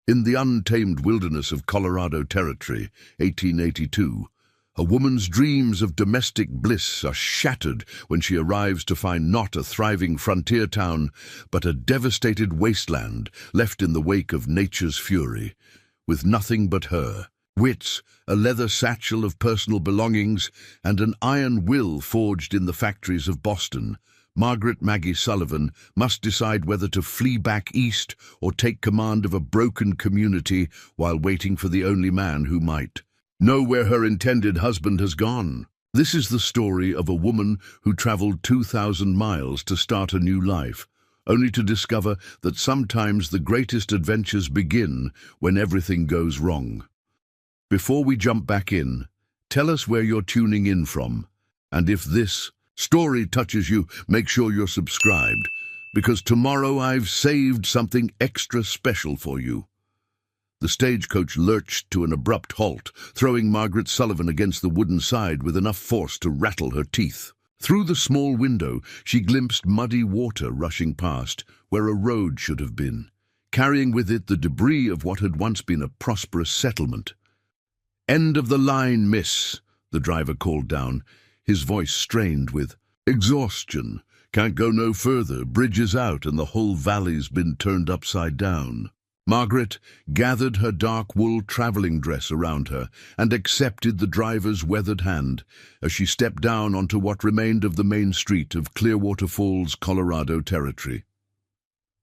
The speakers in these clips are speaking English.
In the untamed wilderness of Colorado Territory, 1882, a woman's dreams of domestic bliss are shattered when she arrives to find not a thriving frontier town, but a devastated wasteland left in the wake of nature's fury, with nothing but her wits, a leather satchel of personal belongings, and an iron will forged in the factories of Boston. Margaret Maggie Sullivan must decide whether to flee back east or take command of a broken community while waiting for the only man who might know where her intended husband has gone. This is the story of a woman who traveled 2,000 miles to start a new life, only to discover that sometimes the greatest adventures begin when everything goes wrong. Before we jump back in, tell us where you're tuning in from, and if this story touches you, make sure you're subscribed, because tomorrow I've saved something extra special for you. The stagecoach lurched to an abrupt halt, throwing Margaret Sullivan against the wooden side with enough force to rattle her teeth. Through the small window, she glimpsed muddy water rushing past, where a road should have been, carrying with it the debris of what had once been a prosperous settlement. "End of the line, miss," the driver called down, his voice strained with exhaustion. "Can't go no further. Bridge is out and the whole valley's been turned upside down." Margaret gathered her dark wool traveling dress around her and accepted the driver's weathered hand as she stepped down onto what remained of the main street of Clearwater Falls, Colorado Territory.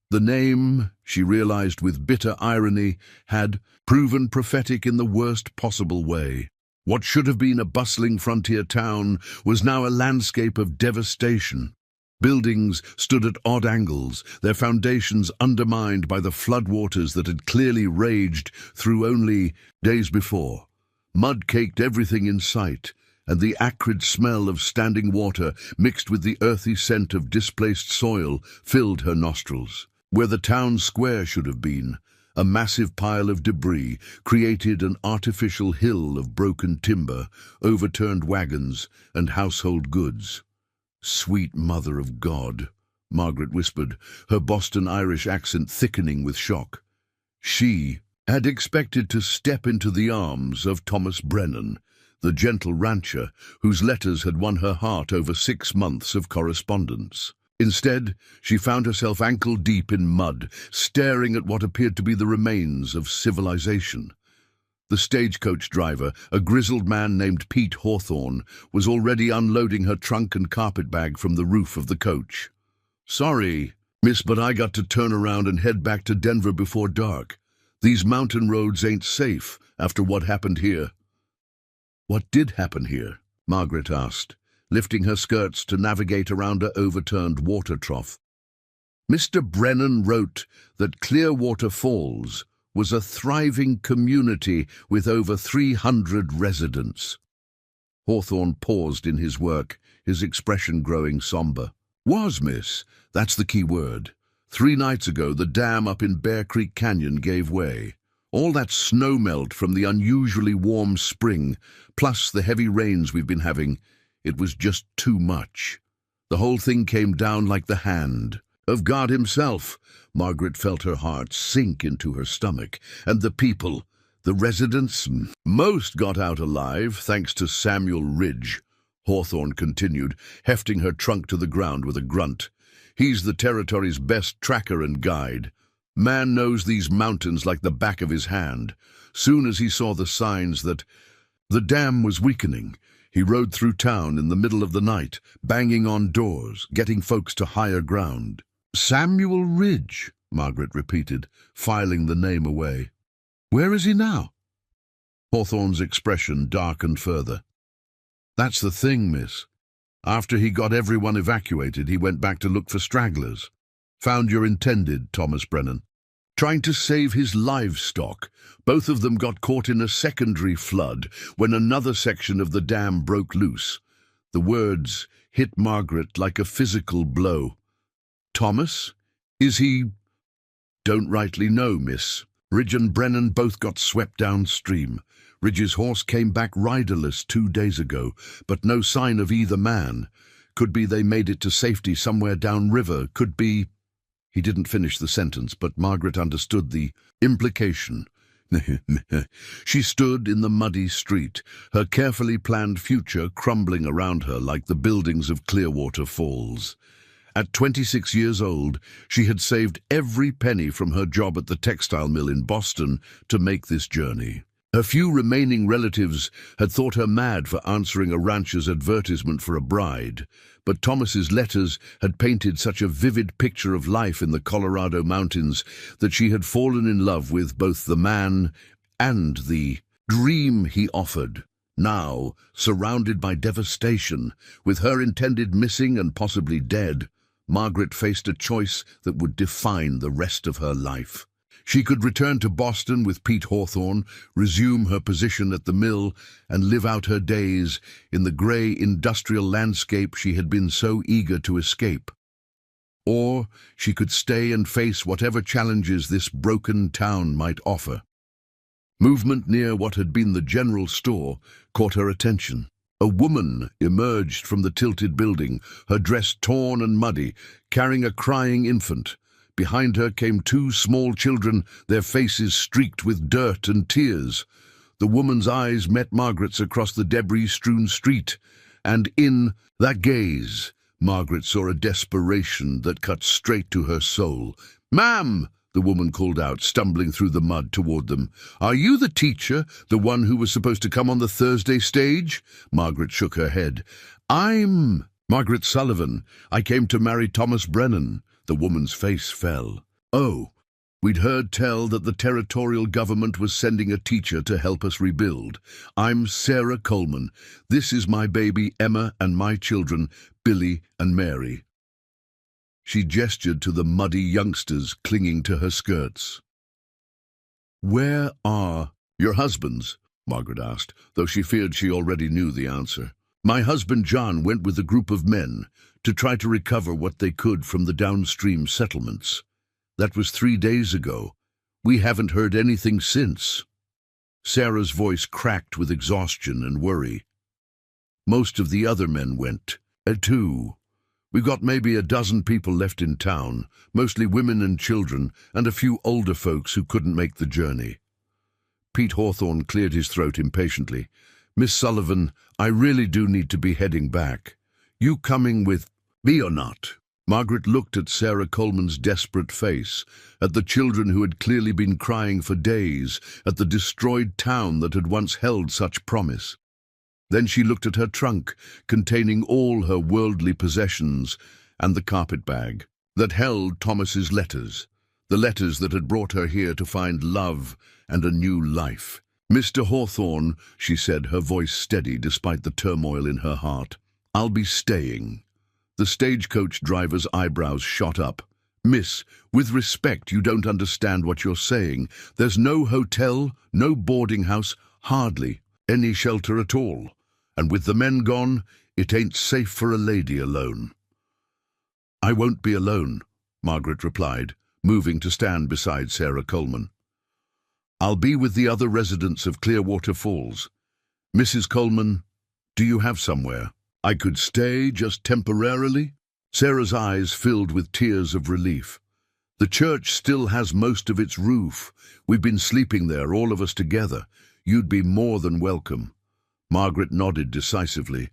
The name, she realized with bitter irony, had proven prophetic in the worst possible way. What should have been a bustling frontier town was now a landscape of devastation. Buildings stood at odd angles, their foundations undermined by the floodwaters that had clearly raged through only days before. Mud caked everything in sight, and the acrid smell of standing water mixed with the earthy scent of displaced soil filled her nostrils. Where the town square should have been, a massive pile of debris created an artificial hill of broken timber, overturned wagons, and household goods. "Sweet Mother of God," Margaret whispered, her Boston Irish accent thickening with shock. She had expected to step into the arms of Thomas Brennan, the gentle rancher whose letters had won her heart over 6 months of correspondence. Instead, she found herself ankle-deep in mud, staring at what appeared to be the remains of civilization. The stagecoach driver, a grizzled man named Pete Hawthorne, was already unloading her trunk and carpet bag from the roof of the coach. "Sorry, miss, but I got to turn around and head back to Denver before dark. These mountain roads ain't safe after what happened here." "What did happen here?" Margaret asked, lifting her skirts to navigate around a overturned water trough. "Mr. Brennan wrote that Clearwater Falls was a thriving community with over 300 residents." Hawthorne paused in his work, his expression growing somber. "Was, miss. That's the key word. 3 nights ago, the dam up in Bear Creek Canyon gave way. All that snowmelt from the unusually warm spring, plus the heavy rains we've been having, it was just too much. The whole thing came down like the hand of God himself." Margaret felt her heart sink into her stomach. "And the people, the residents, most got out alive, thanks to Samuel Ridge," Hawthorne continued, hefting her trunk to the ground with a grunt. "He's the territory's best tracker and guide. Man knows these mountains like the back of his hand. Soon as he saw the signs that the dam was weakening, he rode through town in the middle of the night, banging on doors, getting folks to higher ground." "Samuel Ridge," Margaret repeated, filing the name away. "Where is he now?" Hawthorne's expression darkened further. "That's the thing, miss. After he got everyone evacuated, he went back to look for stragglers. Found your intended, Thomas Brennan, trying to save his livestock. Both of them got caught in a secondary flood when another section of the dam broke loose." The words hit Margaret like a physical blow. "Thomas? Is he—" "Don't rightly know, miss. Ridge and Brennan both got swept downstream. Ridge's horse came back riderless 2 days ago, but no sign of either man. Could be they made it to safety somewhere downriver. Could be—" He didn't finish the sentence, but Margaret understood the implication. She stood in the muddy street, her carefully planned future crumbling around her like the buildings of Clearwater Falls. At 26 years old, she had saved every penny from her job at the textile mill in Boston to make this journey. Her few remaining relatives had thought her mad for answering a rancher's advertisement for a bride, but Thomas's letters had painted such a vivid picture of life in the Colorado mountains that she had fallen in love with both the man and the dream he offered. Now, surrounded by devastation, with her intended missing and possibly dead, Margaret faced a choice that would define the rest of her life. She could return to Boston with Pete Hawthorne, resume her position at the mill, and live out her days in the grey industrial landscape she had been so eager to escape. Or she could stay and face whatever challenges this broken town might offer. Movement near what had been the general store caught her attention. A woman emerged from the tilted building, her dress torn and muddy, carrying a crying infant. Behind her came two small children, their faces streaked with dirt and tears. The woman's eyes met Margaret's across the debris-strewn street, and in that gaze, Margaret saw a desperation that cut straight to her soul. "Ma'am!" the woman called out, stumbling through the mud toward them. "Are you the teacher, the one who was supposed to come on the Thursday stage?" Margaret shook her head. "I'm Margaret Sullivan. I came to marry Thomas Brennan." The woman's face fell. "Oh, we'd heard tell that the territorial government was sending a teacher to help us rebuild. I'm Sarah Coleman. This is my baby Emma and my children, Billy and Mary." She gestured to the muddy youngsters clinging to her skirts. "Where are your husbands?" Margaret asked, though she feared she already knew the answer. "My husband John went with a group of men to try to recover what they could from the downstream settlements. That was 3 days ago. We haven't heard anything since." Sarah's voice cracked with exhaustion and worry. "Most of the other men went, too. We've got maybe a dozen people left in town, mostly women and children, and a few older folks who couldn't make the journey." Pete Hawthorne cleared his throat impatiently. "Miss Sullivan, I really do need to be heading back. You coming with me or not?" Margaret looked at Sarah Coleman's desperate face, at the children who had clearly been crying for days, at the destroyed town that had once held such promise. Then she looked at her trunk, containing all her worldly possessions, and the carpet bag that held Thomas's letters, the letters that had brought her here to find love and a new life. "Mr. Hawthorne," she said, her voice steady despite the turmoil in her heart, "I'll be staying." The stagecoach driver's eyebrows shot up. "Miss, with respect, you don't understand what you're saying. There's no hotel, no boarding house, hardly any shelter at all. And with the men gone, it ain't safe for a lady alone." "I won't be alone," Margaret replied, moving to stand beside Sarah Coleman. "I'll be with the other residents of Clearwater Falls. Mrs. Coleman, do you have somewhere I could stay just temporarily?" Sarah's eyes filled with tears of relief. "The church still has most of its roof. We've been sleeping there, all of us together. You'd be more than welcome." Margaret nodded decisively.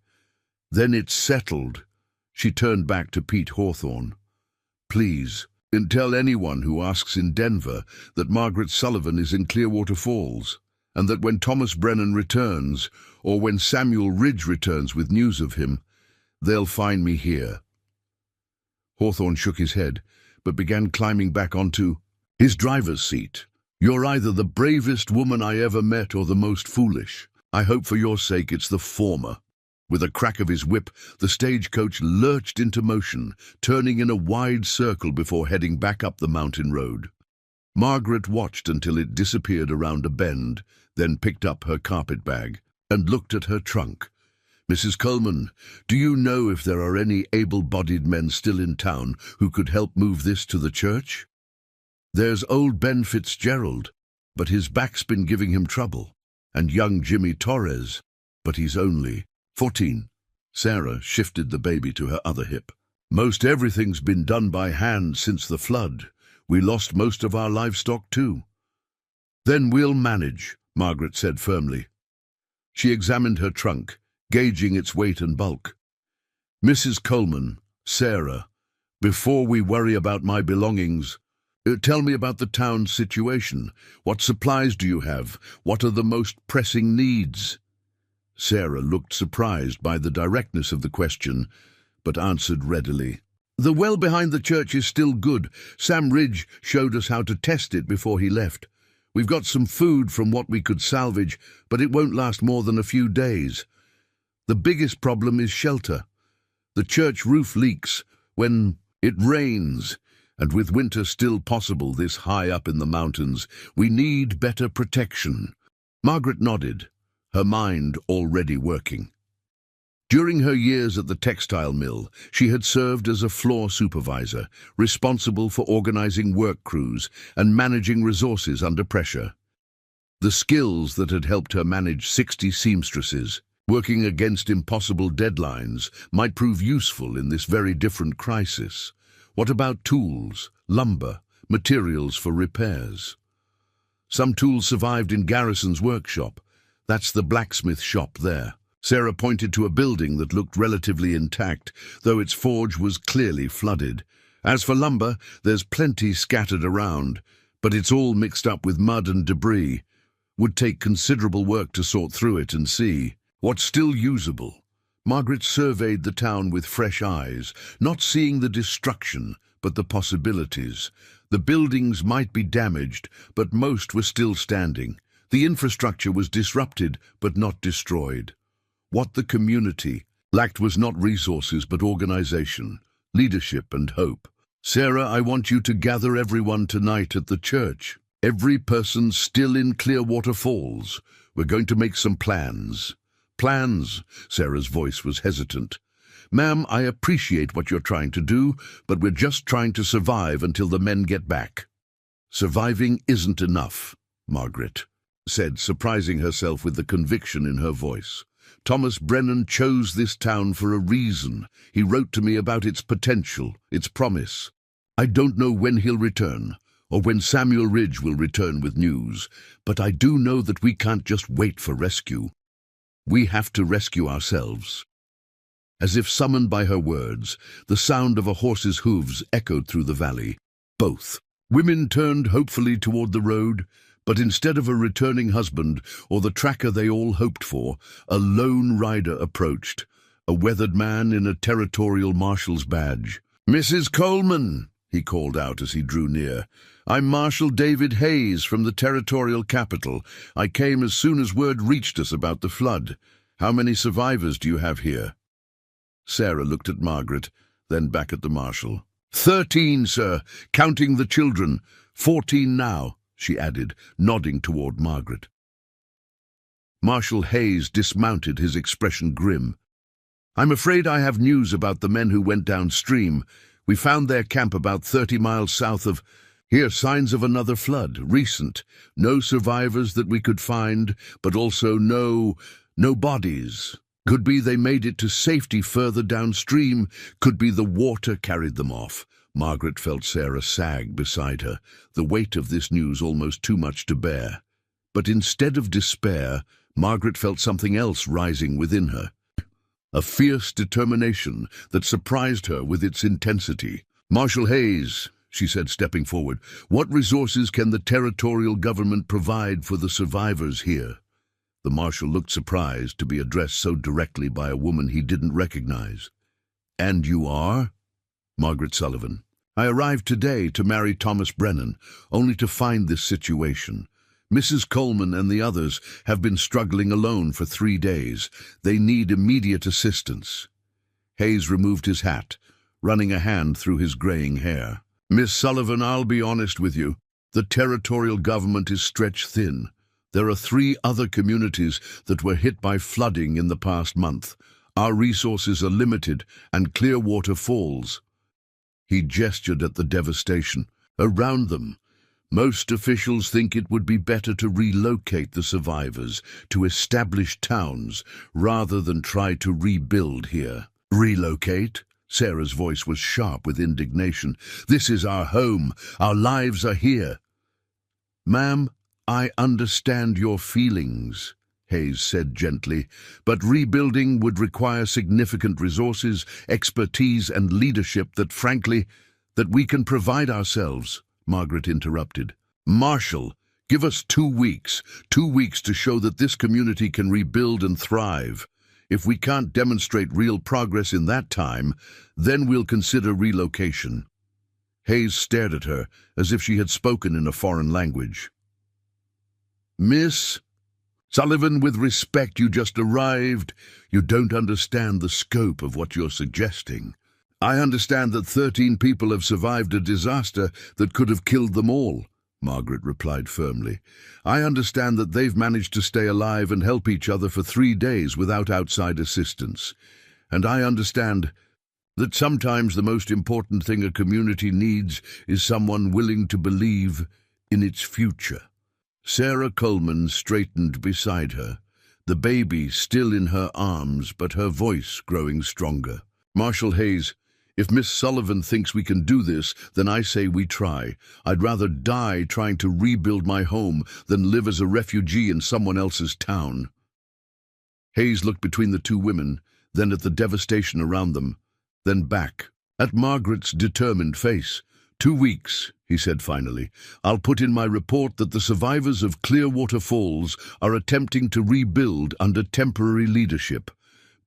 "Then it's settled." She turned back to Pete Hawthorne. "Please, and tell anyone who asks in Denver that Margaret Sullivan is in Clearwater Falls, and that when Thomas Brennan returns, or when Samuel Ridge returns with news of him, they'll find me here." Hawthorne shook his head, but began climbing back onto his driver's seat. "You're either the bravest woman I ever met or the most foolish. I hope for your sake it's the former." With a crack of his whip, the stagecoach lurched into motion, turning in a wide circle before heading back up the mountain road. Margaret watched until it disappeared around a bend, then picked up her carpet bag and looked at her trunk. "Mrs. Coleman, do you know if there are any able-bodied men still in town who could help move this to the church?" "There's old Ben Fitzgerald, but his back's been giving him trouble, and young Jimmy Torres, but he's only 14. Sarah shifted the baby to her other hip. Most everything's been done by hand since the flood. We lost most of our livestock too. Then we'll manage, Margaret said firmly. She examined her trunk, gauging its weight and bulk. Mrs. Coleman, Sarah, before we worry about my belongings, tell me about the town's situation. What supplies do you have? What are the most pressing needs? Sarah looked surprised by the directness of the question, but answered readily. The well behind the church is still good. Sam Ridge showed us how to test it before he left. We've got some food from what we could salvage, but it won't last more than a few days. The biggest problem is shelter. The church roof leaks when it rains, and with winter still possible this high up in the mountains, we need better protection. Margaret nodded, her mind already working. During her years at the textile mill, she had served as a floor supervisor, responsible for organizing work crews and managing resources under pressure. The skills that had helped her manage 60 seamstresses, working against impossible deadlines, might prove useful in this very different crisis. What about tools, lumber, materials for repairs? Some tools survived in Garrison's workshop. That's the blacksmith shop there. Sarah pointed to a building that looked relatively intact, though its forge was clearly flooded. As for lumber, there's plenty scattered around, but it's all mixed up with mud and debris. Would take considerable work to sort through it and see what's still usable. Margaret surveyed the town with fresh eyes, not seeing the destruction, but the possibilities. The buildings might be damaged, but most were still standing. The infrastructure was disrupted, but not destroyed. What the community lacked was not resources, but organization, leadership, and hope. Sarah, I want you to gather everyone tonight at the church. Every person still in Clearwater Falls. We're going to make some plans. Plans? Sarah's voice was hesitant. Ma'am, I appreciate what you're trying to do, but we're just trying to survive until the men get back. Surviving isn't enough, Margaret said, surprising herself with the conviction in her voice. Thomas Brennan chose this town for a reason. He wrote to me about its potential, its promise. I don't know when he'll return, or when Samuel Ridge will return with news, but I do know that we can't just wait for rescue. We have to rescue ourselves. As if summoned by her words, the sound of a horse's hooves echoed through the valley. Both women turned hopefully toward the road, but instead of a returning husband or the tracker they all hoped for, a lone rider approached, a weathered man in a territorial marshal's badge. Mrs. Coleman, he called out as he drew near. I'm Marshal David Hayes from the territorial capital. I came as soon as word reached us about the flood. How many survivors do you have here? Sarah looked at Margaret, then back at the marshal. 13, sir, counting the children. 14 now, she added, nodding toward Margaret. Marshal Hayes dismounted, his expression grim. I'm afraid I have news about the men who went downstream. We found their camp about 30 miles south of... Here, signs of another flood, recent. No survivors that we could find, but also no bodies. Could be they made it to safety further downstream. Could be the water carried them off. Margaret felt Sarah sag beside her, the weight of this news almost too much to bear. But instead of despair, Margaret felt something else rising within her. A fierce determination that surprised her with its intensity. Marshal Hayes, she said, stepping forward, what resources can the territorial government provide for the survivors here? The marshal looked surprised to be addressed so directly by a woman he didn't recognize. And you are? Margaret Sullivan. I arrived today to marry Thomas Brennan, only to find this situation. Mrs. Coleman and the others have been struggling alone for 3 days. They need immediate assistance. Hayes removed his hat, running a hand through his graying hair. Miss Sullivan, I'll be honest with you. The territorial government is stretched thin. There are 3 other communities that were hit by flooding in the past month. Our resources are limited, and Clearwater Falls. He gestured at the devastation around them. Most officials think it would be better to relocate the survivors to established towns rather than try to rebuild here. Relocate? Sarah's voice was sharp with indignation. "This is our home. Our lives are here." "Ma'am, I understand your feelings," Hayes said gently, "but rebuilding would require significant resources, expertise, and leadership that we can provide ourselves," Margaret interrupted. "Marshall, give us 2 weeks, 2 weeks to show that this community can rebuild and thrive. If we can't demonstrate real progress in that time, then we'll consider relocation." Hayes stared at her as if she had spoken in a foreign language. "Miss Sullivan, with respect, you just arrived. You don't understand the scope of what you're suggesting. I understand that 13 people have survived a disaster that could have killed them all," Margaret replied firmly. "I understand that they've managed to stay alive and help each other for 3 days without outside assistance. And I understand that sometimes the most important thing a community needs is someone willing to believe in its future." Sarah Coleman straightened beside her, the baby still in her arms, but her voice growing stronger. "Marshall Hayes, if Miss Sullivan thinks we can do this, then I say we try. I'd rather die trying to rebuild my home than live as a refugee in someone else's town." Hayes looked between the two women, then at the devastation around them, then back at Margaret's determined face. "2 weeks," he said finally. "I'll put in my report that the survivors of Clearwater Falls are attempting to rebuild under temporary leadership.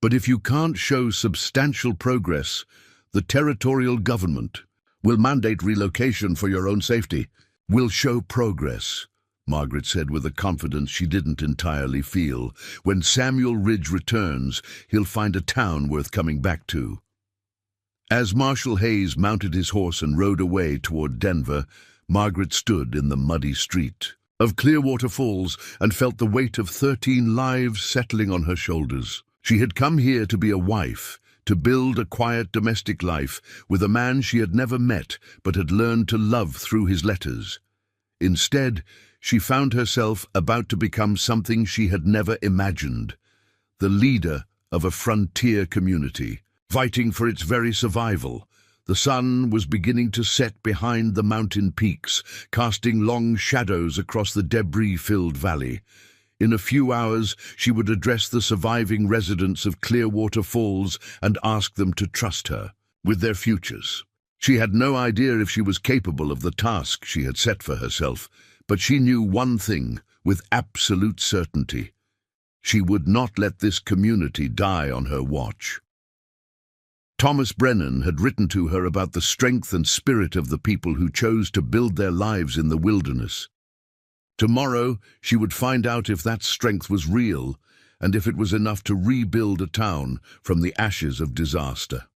But if you can't show substantial progress, the territorial government will mandate relocation for your own safety." "We'll show progress," Margaret said with a confidence she didn't entirely feel. "When Samuel Ridge returns, he'll find a town worth coming back to." As Marshall Hayes mounted his horse and rode away toward Denver, Margaret stood in the muddy street of Clearwater Falls and felt the weight of 13 lives settling on her shoulders. She had come here to be a wife, to build a quiet domestic life with a man she had never met but had learned to love through his letters. Instead, she found herself about to become something she had never imagined, the leader of a frontier community, fighting for its very survival. The sun was beginning to set behind the mountain peaks, casting long shadows across the debris-filled valley. In a few hours, she would address the surviving residents of Clearwater Falls and ask them to trust her with their futures. She had no idea if she was capable of the task she had set for herself, but she knew one thing with absolute certainty. She would not let this community die on her watch. Thomas Brennan had written to her about the strength and spirit of the people who chose to build their lives in the wilderness. Tomorrow, she would find out if that strength was real and if it was enough to rebuild a town from the ashes of disaster.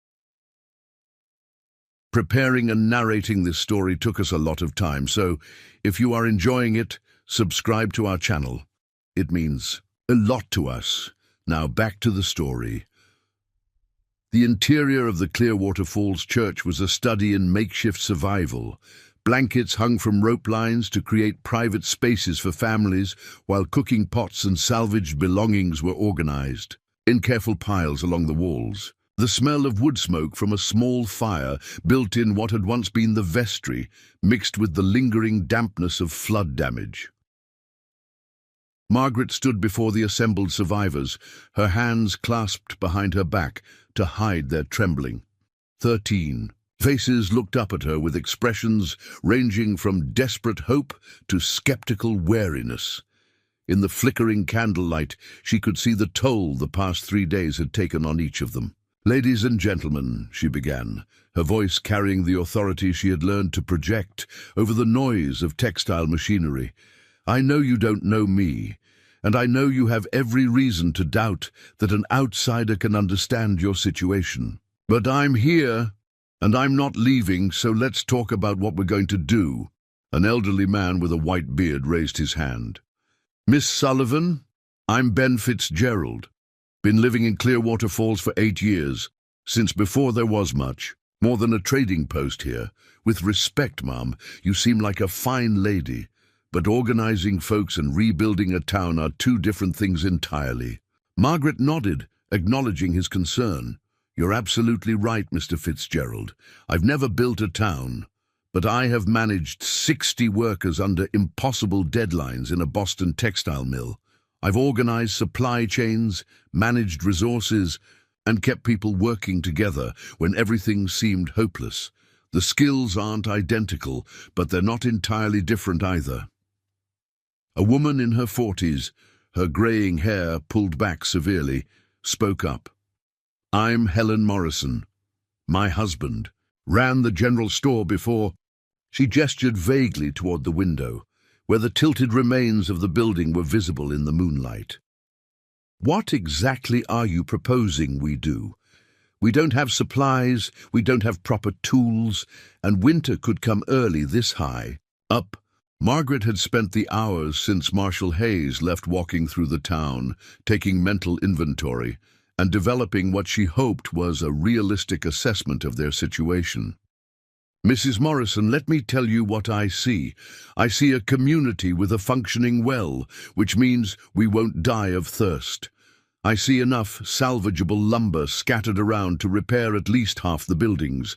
Preparing and narrating this story took us a lot of time, so if you are enjoying it, subscribe to our channel. It means a lot to us. Now back to the story. The interior of the Clearwater Falls Church was a study in makeshift survival. Blankets hung from rope lines to create private spaces for families, while cooking pots and salvaged belongings were organized in careful piles along the walls. The smell of wood smoke from a small fire built in what had once been the vestry, mixed with the lingering dampness of flood damage. Margaret stood before the assembled survivors, her hands clasped behind her back to hide their trembling. 13 faces looked up at her with expressions ranging from desperate hope to skeptical wariness. In the flickering candlelight, she could see the toll the past 3 days had taken on each of them. "Ladies and gentlemen," she began, her voice carrying the authority she had learned to project over the noise of textile machinery, "I know you don't know me, and I know you have every reason to doubt that an outsider can understand your situation. But I'm here, and I'm not leaving, so let's talk about what we're going to do." An elderly man with a white beard raised his hand. "Miss Sullivan, I'm Ben Fitzgerald. Been living in Clearwater Falls for 8 years, since before there was much. More than a trading post here. With respect, Mom, you seem like a fine lady, but organizing folks and rebuilding a town are 2 different things entirely." Margaret nodded, acknowledging his concern. You're absolutely right, Mr. Fitzgerald. I've never built a town, but I have managed 60 workers under impossible deadlines in a Boston textile mill. I've organized supply chains, managed resources, and kept people working together when everything seemed hopeless. The skills aren't identical, but they're not entirely different either. A woman in her 40s, her graying hair pulled back severely, spoke up. I'm Helen Morrison. My husband ran the general store before. She gestured vaguely toward the window, where the tilted remains of the building were visible in the moonlight. What exactly are you proposing we do? We don't have supplies, we don't have proper tools, and winter could come early this high. Up. Margaret had spent the hours since Marshal Hayes left walking through the town, taking mental inventory, and developing what she hoped was a realistic assessment of their situation. Mrs. Morrison, let me tell you what I see. I see a community with a functioning well, which means we won't die of thirst. I see enough salvageable lumber scattered around to repair at least half the buildings,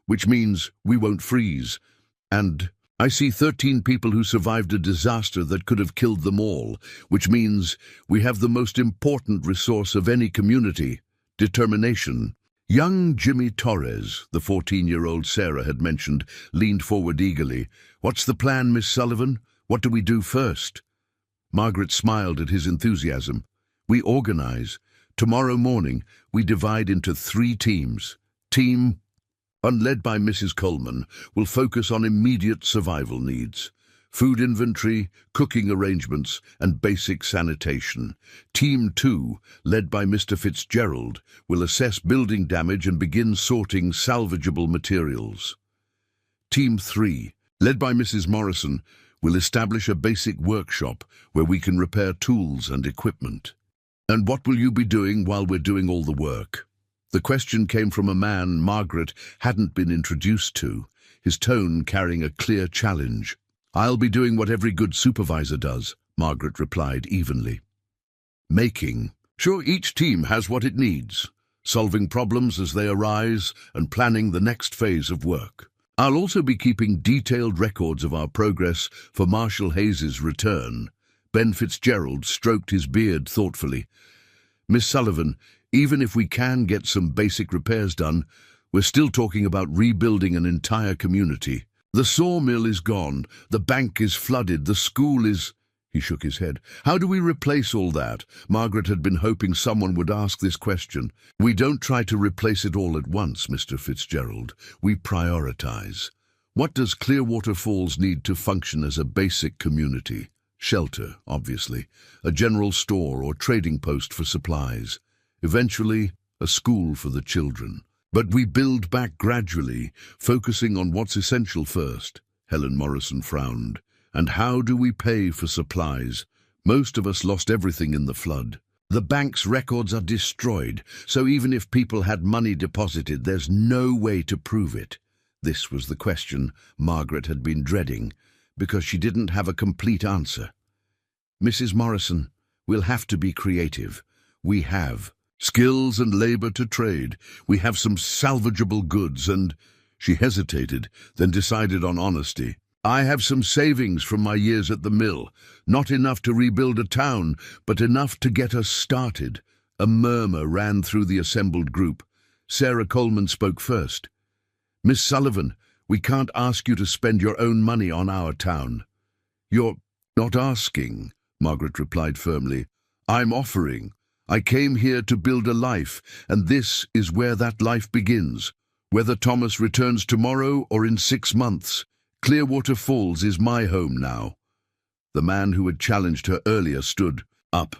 which means we won't freeze. And I see 13 people who survived a disaster that could have killed them all, which means we have the most important resource of any community, determination. Young Jimmy Torres, the 14-year-old Sarah had mentioned, leaned forward eagerly. What's the plan, Miss Sullivan? What do we do first? Margaret smiled at his enthusiasm. We organize. Tomorrow morning, we divide into 3 teams. Team 1, led by Mrs. Coleman, will focus on immediate survival needs. Food inventory, cooking arrangements, and basic sanitation. Team 2, led by Mr. Fitzgerald, will assess building damage and begin sorting salvageable materials. Team 3, led by Mrs. Morrison, will establish a basic workshop where we can repair tools and equipment. And what will you be doing while we're doing all the work? The question came from a man Margaret hadn't been introduced to, his tone carrying a clear challenge. I'll be doing what every good supervisor does, Margaret replied evenly. Making sure each team has what it needs, solving problems as they arise, and planning the next phase of work. I'll also be keeping detailed records of our progress for Marshal Hayes's return. Ben Fitzgerald stroked his beard thoughtfully. Miss Sullivan, even if we can get some basic repairs done, we're still talking about rebuilding an entire community. The sawmill is gone, the bank is flooded, the school is... He shook his head. How do we replace all that? Margaret had been hoping someone would ask this question. We don't try to replace it all at once, Mr. Fitzgerald. We prioritize. What does Clearwater Falls need to function as a basic community? Shelter, obviously. A general store or trading post for supplies. Eventually, a school for the children. But we build back gradually, focusing on what's essential first. Helen Morrison frowned. And how do we pay for supplies? Most of us lost everything in the flood. The bank's records are destroyed, so even if people had money deposited, there's no way to prove it. This was the question Margaret had been dreading, because she didn't have a complete answer. Mrs. Morrison, we'll have to be creative. We have skills and labor to trade. We have some salvageable goods and... She hesitated, then decided on honesty. I have some savings from my years at the mill. Not enough to rebuild a town, but enough to get us started. A murmur ran through the assembled group. Sarah Coleman spoke first. Miss Sullivan, we can't ask you to spend your own money on our town. You're not asking, Margaret replied firmly. I'm offering. I came here to build a life, and this is where that life begins. Whether Thomas returns tomorrow or in 6 months, Clearwater Falls is my home now. The man who had challenged her earlier stood up.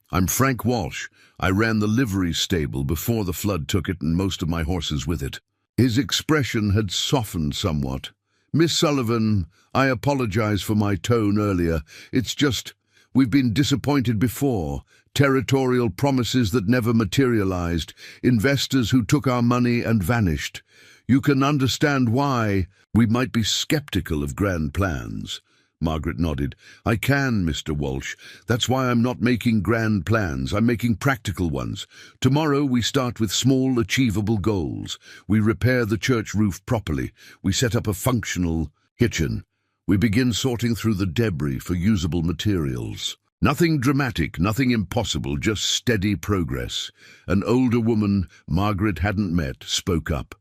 I'm Frank Walsh. I ran the livery stable before the flood took it and most of my horses with it. His expression had softened somewhat. Miss Sullivan, I apologize for my tone earlier. It's just, we've been disappointed before. Territorial promises that never materialized. Investors who took our money and vanished. You can understand why we might be skeptical of grand plans. Margaret nodded. I can, Mr. Walsh. That's why I'm not making grand plans. I'm making practical ones. Tomorrow we start with small, achievable goals. We repair the church roof properly. We set up a functional kitchen. We begin sorting through the debris for usable materials. Nothing dramatic, nothing impossible, just steady progress. An older woman Margaret hadn't met spoke up.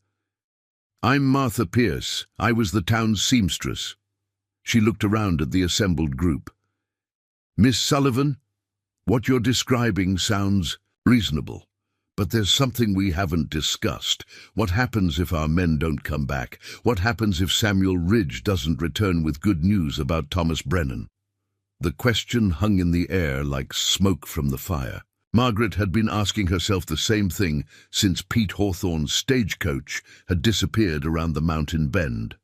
I'm Martha Pierce. I was the town's seamstress. She looked around at the assembled group. Miss Sullivan, what you're describing sounds reasonable, but there's something we haven't discussed. What happens if our men don't come back? What happens if Samuel Ridge doesn't return with good news about Thomas Brennan? The question hung in the air like smoke from the fire. Margaret had been asking herself the same thing since Pete Hawthorne's stagecoach had disappeared around the mountain bend.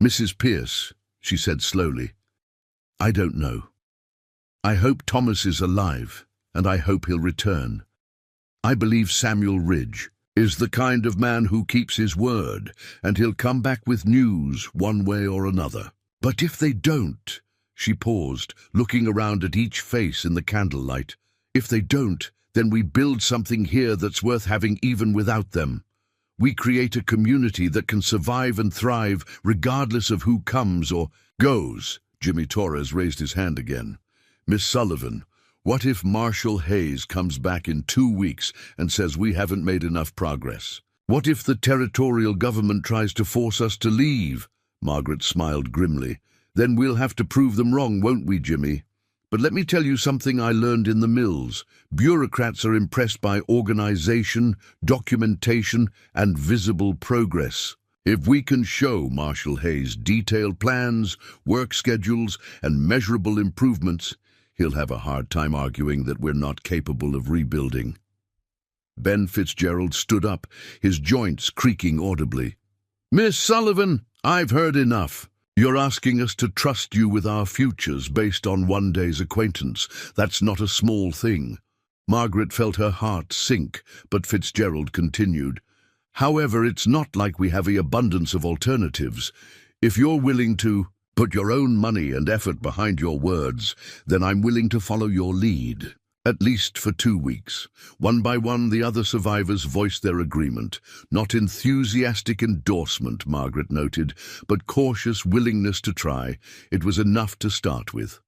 Mrs. Pierce, she said slowly, I don't know. I hope Thomas is alive, and I hope he'll return. I believe Samuel Ridge is the kind of man who keeps his word, and he'll come back with news one way or another. But if they don't, she paused, looking around at each face in the candlelight. If they don't, then we build something here that's worth having even without them. We create a community that can survive and thrive regardless of who comes or goes. Jimmy Torres raised his hand again. Miss Sullivan, what if Marshal Hayes comes back in 2 weeks and says we haven't made enough progress? What if the territorial government tries to force us to leave? Margaret smiled grimly. Then we'll have to prove them wrong, won't we, Jimmy? But let me tell you something I learned in the mills. Bureaucrats are impressed by organization, documentation, and visible progress. If we can show Marshal Hayes detailed plans, work schedules, and measurable improvements, he'll have a hard time arguing that we're not capable of rebuilding. Ben Fitzgerald stood up, his joints creaking audibly. Miss Sullivan, I've heard enough. You're asking us to trust you with our futures based on one day's acquaintance. That's not a small thing. Margaret felt her heart sink, but Fitzgerald continued. However, it's not like we have an abundance of alternatives. If you're willing to put your own money and effort behind your words, then I'm willing to follow your lead. At least for 2 weeks. One by one, the other survivors voiced their agreement. Not enthusiastic endorsement, Margaret noted, but cautious willingness to try. It was enough to start with.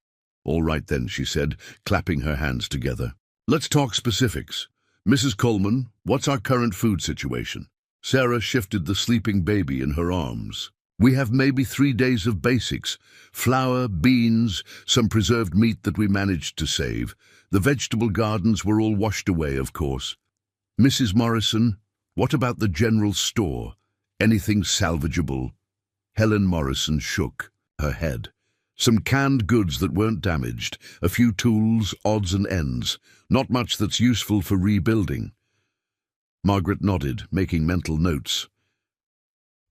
All right then, she said, clapping her hands together. Let's talk specifics. Mrs. Coleman, what's our current food situation? Sarah shifted the sleeping baby in her arms. We have maybe 3 days of basics. Flour, beans, some preserved meat that we managed to save. The vegetable gardens were all washed away, of course. Mrs. Morrison, what about the general store? Anything salvageable? Helen Morrison shook her head. Some canned goods that weren't damaged, a few tools, odds and ends. Not much that's useful for rebuilding. Margaret nodded, making mental notes.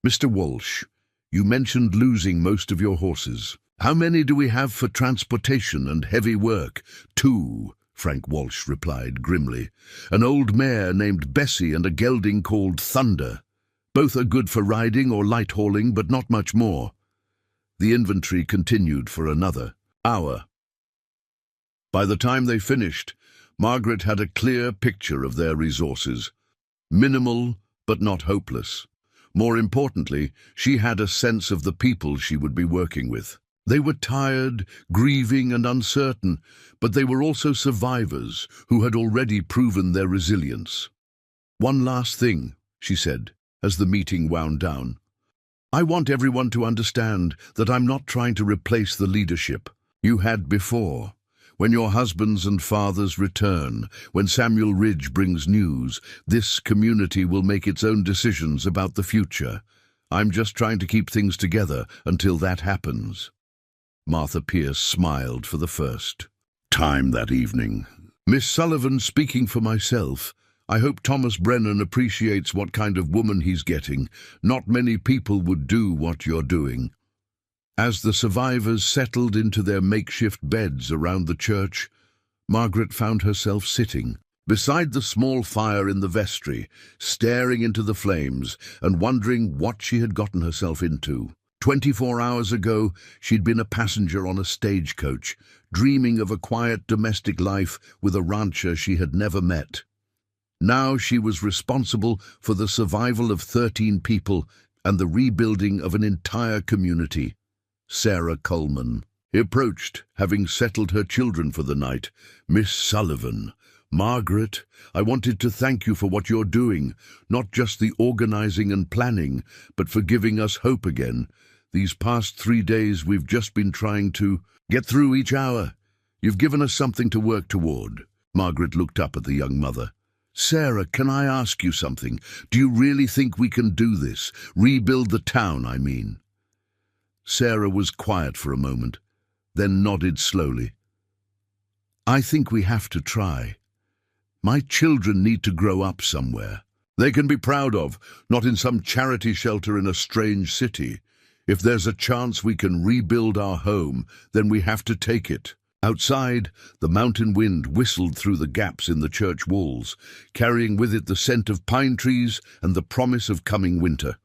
Mr. Walsh, you mentioned losing most of your horses. How many do we have for transportation and heavy work? 2, Frank Walsh replied grimly. An old mare named Bessie and a gelding called Thunder. Both are good for riding or light hauling, but not much more. The inventory continued for another hour. By the time they finished, Margaret had a clear picture of their resources. Minimal, but not hopeless. More importantly, she had a sense of the people she would be working with. They were tired, grieving and uncertain, but they were also survivors who had already proven their resilience. One last thing, she said, as the meeting wound down. I want everyone to understand that I'm not trying to replace the leadership you had before. When your husbands and fathers return, when Samuel Ridge brings news, this community will make its own decisions about the future. I'm just trying to keep things together until that happens. Martha Pierce smiled for the first time that evening. Miss Sullivan, speaking for myself, I hope Thomas Brennan appreciates what kind of woman he's getting. Not many people would do what you're doing. As the survivors settled into their makeshift beds around the church, Margaret found herself sitting beside the small fire in the vestry, staring into the flames and wondering what she had gotten herself into. 24 hours ago, she'd been a passenger on a stagecoach, dreaming of a quiet domestic life with a rancher she had never met. Now she was responsible for the survival of 13 people and the rebuilding of an entire community. Sarah Coleman. He approached, having settled her children for the night. Miss Sullivan. Margaret, I wanted to thank you for what you're doing, not just the organizing and planning, but for giving us hope again. These past 3 days we've just been trying to get through each hour. You've given us something to work toward. Margaret looked up at the young mother. Sarah, can I ask you something? Do you really think we can do this? Rebuild the town, I mean. Sarah was quiet for a moment, then nodded slowly. I think we have to try. My children need to grow up somewhere. They can be proud of, not in some charity shelter in a strange city. If there's a chance we can rebuild our home, then we have to take it. Outside, the mountain wind whistled through the gaps in the church walls, carrying with it the scent of pine trees and the promise of coming winter.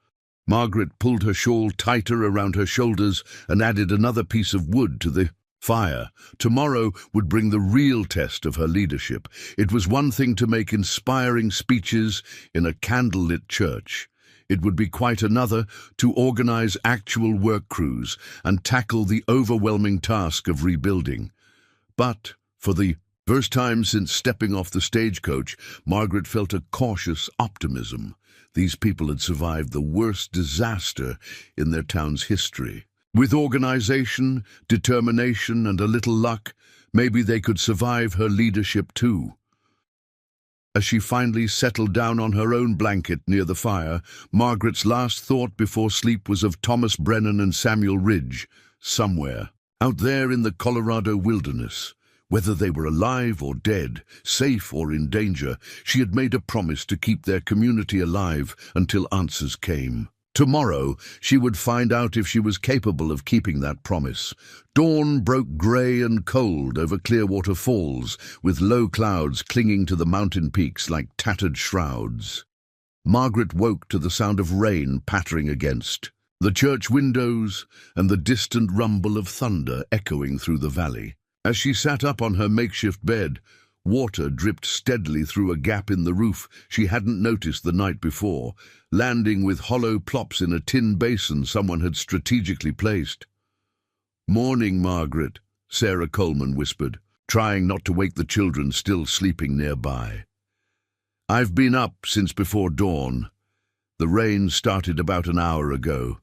Margaret pulled her shawl tighter around her shoulders and added another piece of wood to the fire. Tomorrow would bring the real test of her leadership. It was one thing to make inspiring speeches in a candlelit church. It would be quite another to organize actual work crews and tackle the overwhelming task of rebuilding. But, for the first time since stepping off the stagecoach, Margaret felt a cautious optimism. These people had survived the worst disaster in their town's history. With organization, determination, and a little luck, maybe they could survive her leadership too. As she finally settled down on her own blanket near the fire, Margaret's last thought before sleep was of Thomas Brennan and Samuel Ridge, somewhere, out there in the Colorado wilderness. Whether they were alive or dead, safe or in danger, she had made a promise to keep their community alive until answers came. Tomorrow, she would find out if she was capable of keeping that promise. Dawn broke grey and cold over Clearwater Falls, with low clouds clinging to the mountain peaks like tattered shrouds. Margaret woke to the sound of rain pattering against the church windows and the distant rumble of thunder echoing through the valley. As she sat up on her makeshift bed, water dripped steadily through a gap in the roof she hadn't noticed the night before, landing with hollow plops in a tin basin someone had strategically placed. "Morning, Margaret," Sarah Coleman whispered, trying not to wake the children still sleeping nearby. "I've been up since before dawn. The rain started about an hour ago."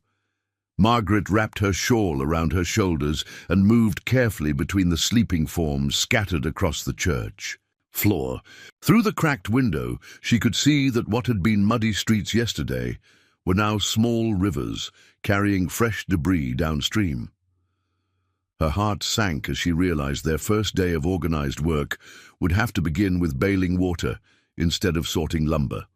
Margaret wrapped her shawl around her shoulders and moved carefully between the sleeping forms scattered across the church floor. Through the cracked window, she could see that what had been muddy streets yesterday were now small rivers carrying fresh debris downstream. Her heart sank as she realized their first day of organized work would have to begin with bailing water instead of sorting lumber.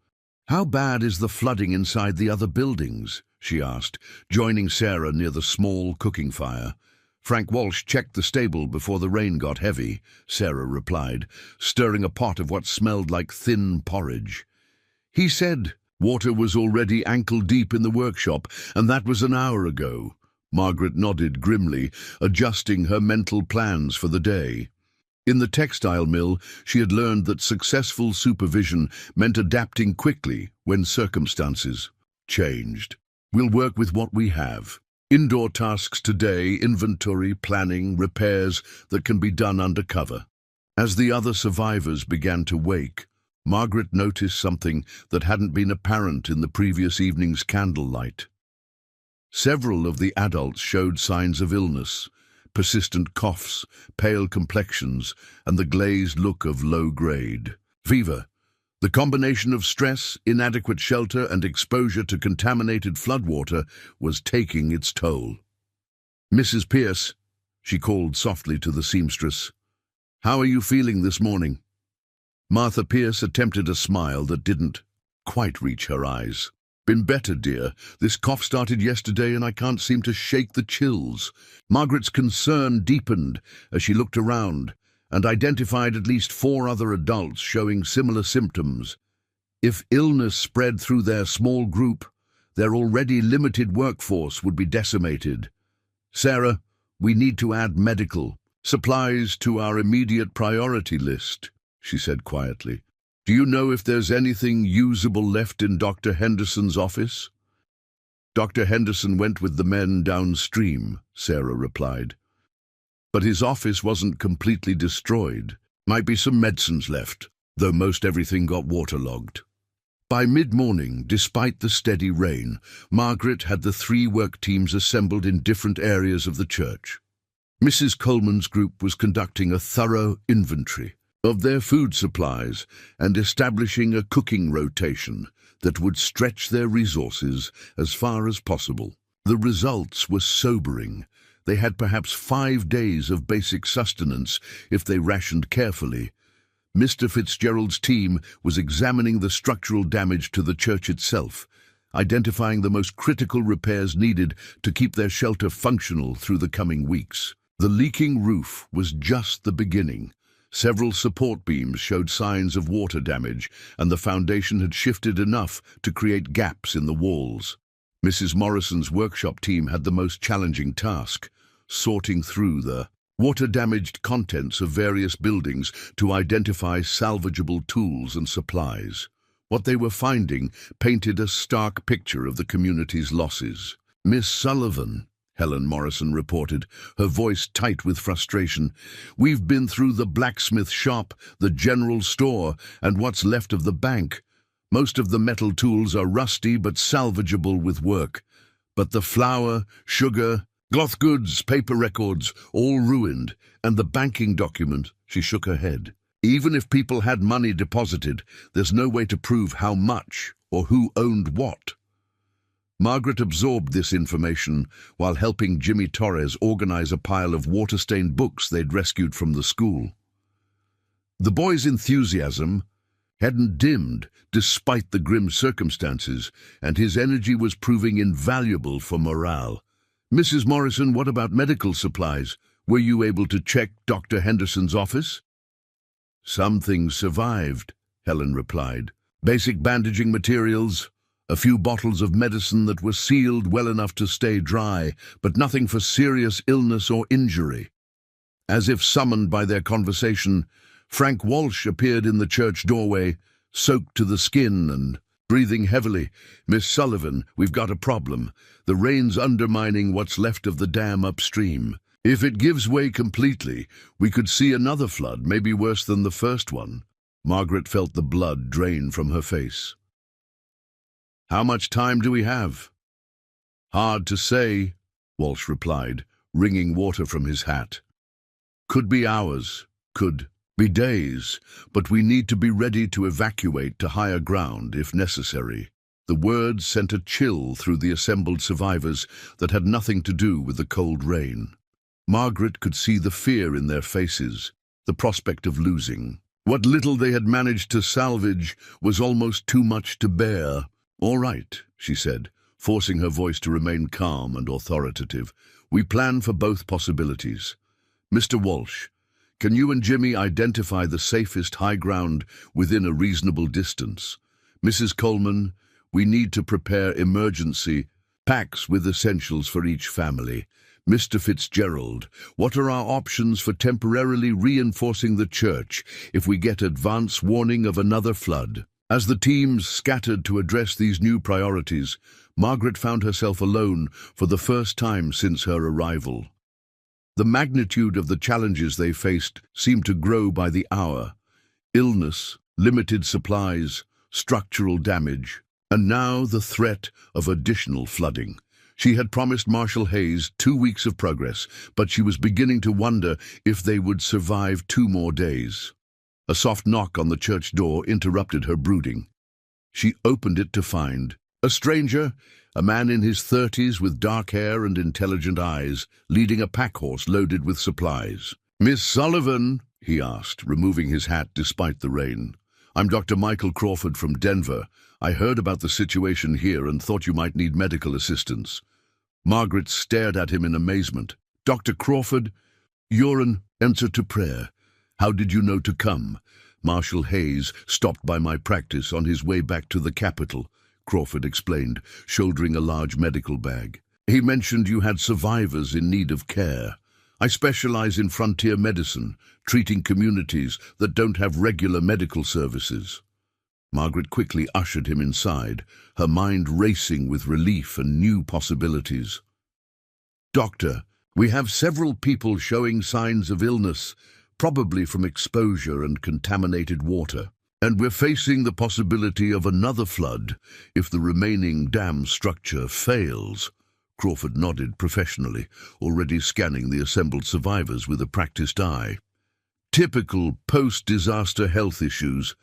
"How bad is the flooding inside the other buildings?" she asked, joining Sarah near the small cooking fire. "Frank Walsh checked the stable before the rain got heavy," Sarah replied, stirring a pot of what smelled like thin porridge. "He said water was already ankle-deep in the workshop, and that was an hour ago." Margaret nodded grimly, adjusting her mental plans for the day. In the textile mill, she had learned that successful supervision meant adapting quickly when circumstances changed. "We'll work with what we have. Indoor tasks today, inventory, planning, repairs that can be done under cover." As the other survivors began to wake, Margaret noticed something that hadn't been apparent in the previous evening's candlelight. Several of the adults showed signs of illness, persistent coughs, pale complexions, and the glazed look of low-grade fever. The combination of stress, inadequate shelter, and exposure to contaminated floodwater was taking its toll. "Mrs. Pierce," she called softly to the seamstress, "how are you feeling this morning?" Martha Pierce attempted a smile that didn't quite reach her eyes. "Been better, dear. This cough started yesterday and I can't seem to shake the chills." Margaret's concern deepened as she looked around and identified at least 4 other adults showing similar symptoms. If illness spread through their small group, Their already limited workforce would be decimated. Sarah, we need to add medical supplies to our immediate priority list, she said quietly. Do you know if there's anything usable left in Dr. Henderson's office? Dr. Henderson went with the men downstream, Sarah replied. But his office wasn't completely destroyed. Might be some medicines left, though most everything got waterlogged. By mid-morning, despite the steady rain, Margaret had the 3 work teams assembled in different areas of the church. Mrs. Coleman's group was conducting a thorough inventory of their food supplies and establishing a cooking rotation that would stretch their resources as far as possible. The results were sobering. They had perhaps 5 days of basic sustenance if they rationed carefully. Mr. Fitzgerald's team was examining the structural damage to the church itself, identifying the most critical repairs needed to keep their shelter functional through the coming weeks. The leaking roof was just the beginning. Several support beams showed signs of water damage, and the foundation had shifted enough to create gaps in the walls. Mrs. Morrison's workshop team had the most challenging task, sorting through the water-damaged contents of various buildings to identify salvageable tools and supplies. What they were finding painted a stark picture of the community's losses. Miss Sullivan, Helen Morrison reported, her voice tight with frustration. We've been through the blacksmith shop, the general store, and what's left of the bank. Most of the metal tools are rusty but salvageable with work. But the flour, sugar, cloth goods, paper records, all ruined, and the banking document, she shook her head. Even if people had money deposited, there's no way to prove how much or who owned what. Margaret absorbed this information while helping Jimmy Torres organize a pile of water-stained books they'd rescued from the school. The boy's enthusiasm hadn't dimmed despite the grim circumstances, and his energy was proving invaluable for morale. Mrs. Morrison, what about medical supplies? Were you able to check Dr. Henderson's office? Some things survived, Helen replied. Basic bandaging materials, a few bottles of medicine that were sealed well enough to stay dry, but nothing for serious illness or injury. As if summoned by their conversation, Frank Walsh appeared in the church doorway, soaked to the skin and breathing heavily. Miss Sullivan, we've got a problem. The rain's undermining what's left of the dam upstream. If it gives way completely, we could see another flood, maybe worse than the first one. Margaret felt the blood drain from her face. How much time do we have? Hard to say, Walsh replied, wringing water from his hat. Could be hours, could be days, but we need to be ready to evacuate to higher ground if necessary. The words sent a chill through the assembled survivors that had nothing to do with the cold rain. Margaret could see the fear in their faces, the prospect of losing. What little they had managed to salvage was almost too much to bear. All right, she said, forcing her voice to remain calm and authoritative. We plan for both possibilities. Mr. Walsh, can you and Jimmy identify the safest high ground within a reasonable distance? Mrs. Coleman, we need to prepare emergency packs with essentials for each family. Mr. Fitzgerald, what are our options for temporarily reinforcing the church if we get advance warning of another flood? As the teams scattered to address these new priorities, Margaret found herself alone for the first time since her arrival. The magnitude of the challenges they faced seemed to grow by the hour. Illness, limited supplies, structural damage, and now the threat of additional flooding. She had promised Marshal Hayes 2 weeks of progress, but she was beginning to wonder if they would survive 2 more days. A soft knock on the church door interrupted her brooding. She opened it to find a stranger, a man in his 30s with dark hair and intelligent eyes, leading a pack horse loaded with supplies. Miss Sullivan, he asked, removing his hat despite the rain. I'm Dr. Michael Crawford from Denver. I heard about the situation here and thought you might need medical assistance. Margaret stared at him in amazement. Dr. Crawford, you're an answer to prayer. How did you know to come? Marshal Hayes stopped by my practice on his way back to the capital. Crawford explained, shouldering a large medical bag. He mentioned you had survivors in need of care. I specialize in frontier medicine, treating communities that don't have regular medical services. Margaret quickly ushered him inside, her mind racing with relief and new possibilities. Doctor, we have several people showing signs of illness, probably from exposure and contaminated water. And we're facing the possibility of another flood if the remaining dam structure fails. Crawford nodded professionally, already scanning the assembled survivors with a practiced eye. Typical post-disaster health issues.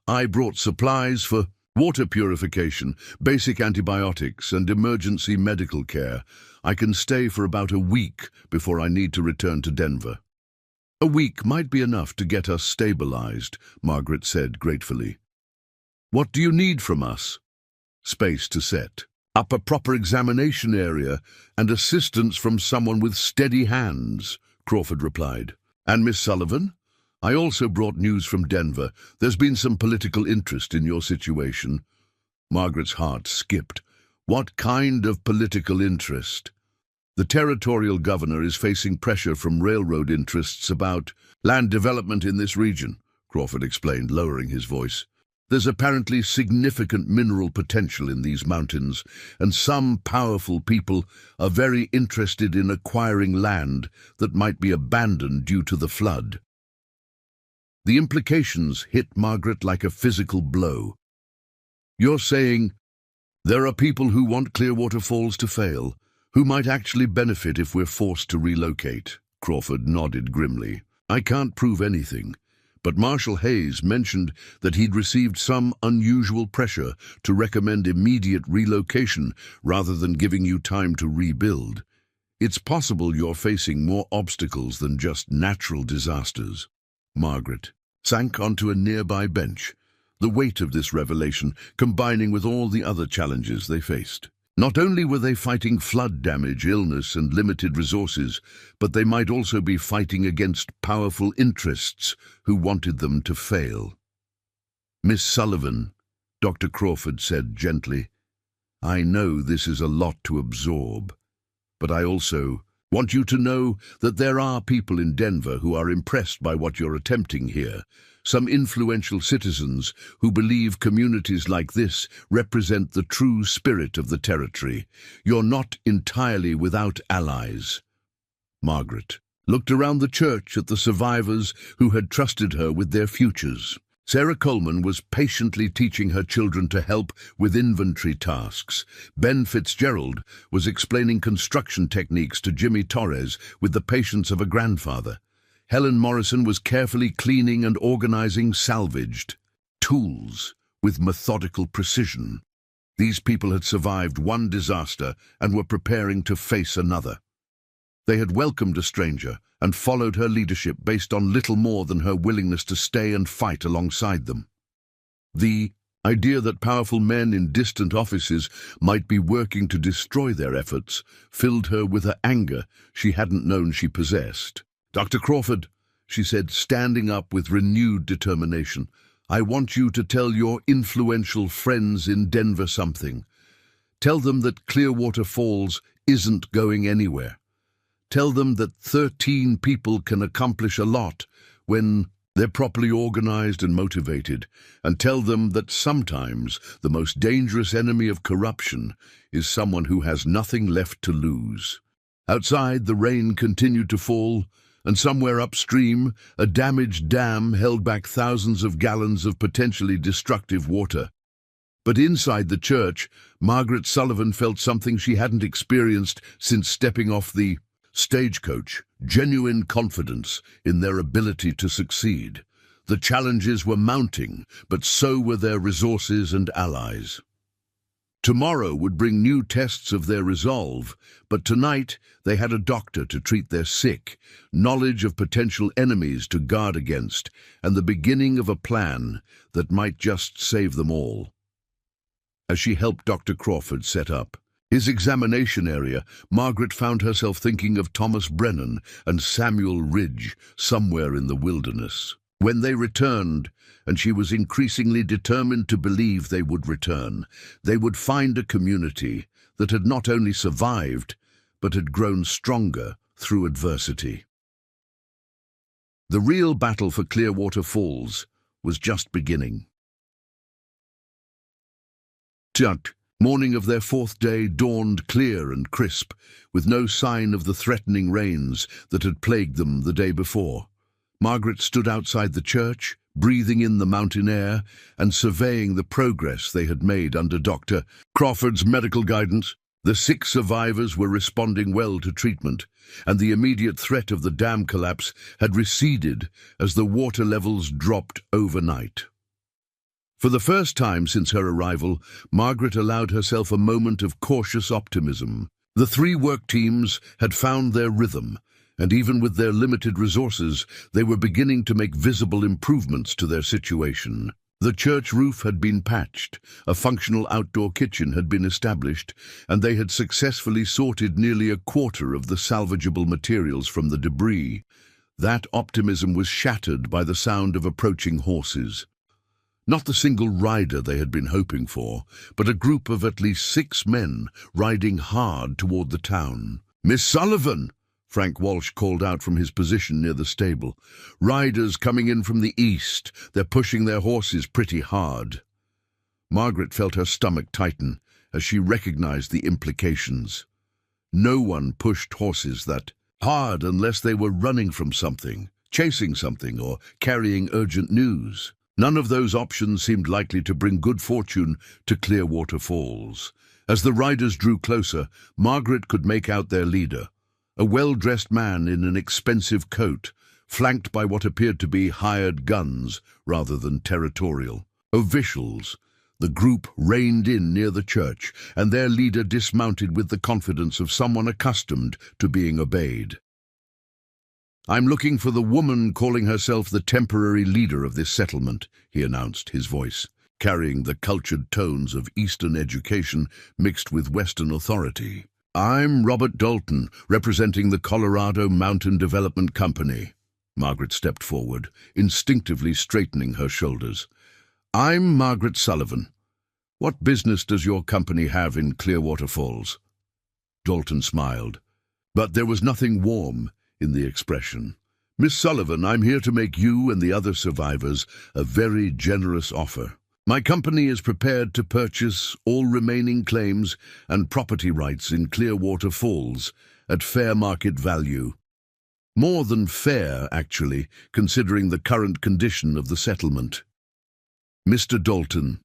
I brought supplies for water purification, basic antibiotics, and emergency medical care. I can stay for about a week before I need to return to Denver. A week might be enough to get us stabilized, Margaret said gratefully. What do you need from us? Space to set up a proper examination area and assistance from someone with steady hands, Crawford replied. And Miss Sullivan? I also brought news from Denver. There's been some political interest in your situation. Margaret's heart skipped. What kind of political interest? The territorial governor is facing pressure from railroad interests about land development in this region, Crawford explained, lowering his voice. There's apparently significant mineral potential in these mountains, and some powerful people are very interested in acquiring land that might be abandoned due to the flood. The implications hit Margaret like a physical blow. You're saying there are people who want Clearwater Falls to fail, who might actually benefit if we're forced to relocate? Crawford nodded grimly. I can't prove anything, but Marshal Hayes mentioned that he'd received some unusual pressure to recommend immediate relocation rather than giving you time to rebuild. It's possible you're facing more obstacles than just natural disasters. Margaret sank onto a nearby bench, the weight of this revelation combining with all the other challenges they faced. Not only were they fighting flood damage, illness, and limited resources, but they might also be fighting against powerful interests who wanted them to fail. Miss Sullivan, Dr. Crawford said gently, I know this is a lot to absorb, but I also want you to know that there are people in Denver who are impressed by what you're attempting here. Some influential citizens who believe communities like this represent the true spirit of the territory. You're not entirely without allies. Margaret looked around the church at the survivors who had trusted her with their futures. Sarah Coleman was patiently teaching her children to help with inventory tasks. Ben Fitzgerald was explaining construction techniques to Jimmy Torres with the patience of a grandfather. Helen Morrison was carefully cleaning and organizing salvaged tools with methodical precision. These people had survived one disaster and were preparing to face another. They had welcomed a stranger and followed her leadership based on little more than her willingness to stay and fight alongside them. The idea that powerful men in distant offices might be working to destroy their efforts filled her with an anger she hadn't known she possessed. Dr. Crawford, she said, standing up with renewed determination, I want you to tell your influential friends in Denver something. Tell them that Clearwater Falls isn't going anywhere. Tell them that 13 people can accomplish a lot when they're properly organized and motivated, and tell them that sometimes the most dangerous enemy of corruption is someone who has nothing left to lose. Outside, the rain continued to fall, and somewhere upstream, a damaged dam held back thousands of gallons of potentially destructive water. But inside the church, Margaret Sullivan felt something she hadn't experienced since stepping off the stagecoach, genuine confidence in their ability to succeed. The challenges were mounting, but so were their resources and allies. Tomorrow would bring new tests of their resolve, but tonight they had a doctor to treat their sick, knowledge of potential enemies to guard against, and the beginning of a plan that might just save them all. As she helped Dr. Crawford set up his examination area, Margaret found herself thinking of Thomas Brennan and Samuel Ridge somewhere in the wilderness. When they returned, and she was increasingly determined to believe they would return, they would find a community that had not only survived, but had grown stronger through adversity. The real battle for Clearwater Falls was just beginning. Morning of their fourth day dawned clear and crisp, with no sign of the threatening rains that had plagued them the day before. Margaret stood outside the church, breathing in the mountain air and surveying the progress they had made under Dr. Crawford's medical guidance. The 6 survivors were responding well to treatment, and the immediate threat of the dam collapse had receded as the water levels dropped overnight. For the first time since her arrival, Margaret allowed herself a moment of cautious optimism. The 3 work teams had found their rhythm, and even with their limited resources, they were beginning to make visible improvements to their situation. The church roof had been patched, a functional outdoor kitchen had been established, and they had successfully sorted nearly a quarter of the salvageable materials from the debris. That optimism was shattered by the sound of approaching horses. Not the single rider they had been hoping for, but a group of at least 6 men riding hard toward the town. "Miss Sullivan!" Frank Walsh called out from his position near the stable. "Riders coming in from the east. They're pushing their horses pretty hard." Margaret felt her stomach tighten as she recognized the implications. No one pushed horses that hard unless they were running from something, chasing something, or carrying urgent news. None of those options seemed likely to bring good fortune to Clearwater Falls. As the riders drew closer, Margaret could make out their leader, a well-dressed man in an expensive coat, flanked by what appeared to be hired guns rather than territorial officials. The group reined in near the church, and their leader dismounted with the confidence of someone accustomed to being obeyed. "I'm looking for the woman calling herself the temporary leader of this settlement," he announced, his voice carrying the cultured tones of Eastern education mixed with Western authority. "I'm Robert Dalton, representing the Colorado Mountain Development Company." Margaret stepped forward, instinctively straightening her shoulders. "I'm Margaret Sullivan. What business does your company have in Clearwater Falls?" Dalton smiled, but there was nothing warm in the expression. "Miss Sullivan, I'm here to make you and the other survivors a very generous offer. My company is prepared to purchase all remaining claims and property rights in Clearwater Falls at fair market value. More than fair, actually, considering the current condition of the settlement." "Mr. Dalton,"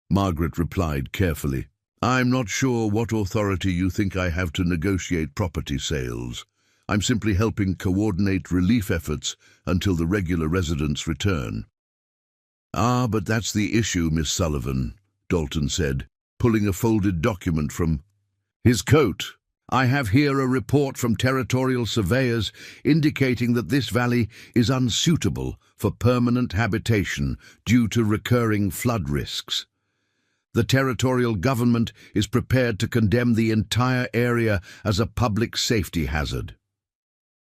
Margaret replied carefully, "I'm not sure what authority you think I have to negotiate property sales. I'm simply helping coordinate relief efforts until the regular residents return." "Ah, but that's the issue, Miss Sullivan," Dalton said, pulling a folded document from his coat. "I have here a report from territorial surveyors indicating that this valley is unsuitable for permanent habitation due to recurring flood risks. The territorial government is prepared to condemn the entire area as a public safety hazard."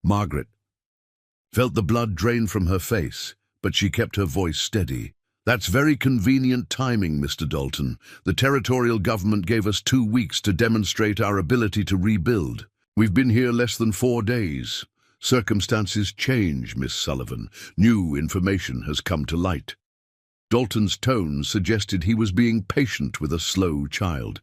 Margaret felt the blood drain from her face, but she kept her voice steady. "That's very convenient timing, Mr. Dalton. The territorial government gave us 2 weeks to demonstrate our ability to rebuild. We've been here less than 4 days. Circumstances change, Miss Sullivan. New information has come to light." Dalton's tone suggested he was being patient with a slow child.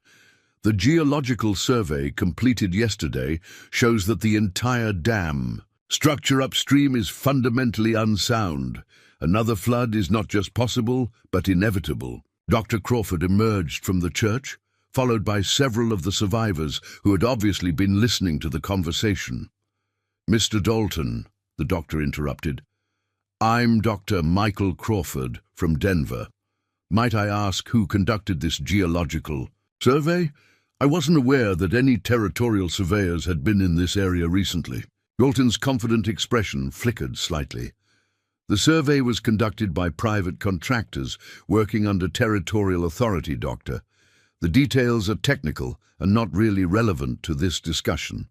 "The geological survey completed yesterday shows that the entire dam structure upstream is fundamentally unsound. Another flood is not just possible, but inevitable." Dr. Crawford emerged from the church, followed by several of the survivors who had obviously been listening to the conversation. "Mr. Dalton," the doctor interrupted, "I'm Dr. Michael Crawford from Denver. Might I ask who conducted this geological survey? I wasn't aware that any territorial surveyors had been in this area recently." Dalton's confident expression flickered slightly. "The survey was conducted by private contractors working under territorial authority, Doctor. The details are technical and not really relevant to this discussion."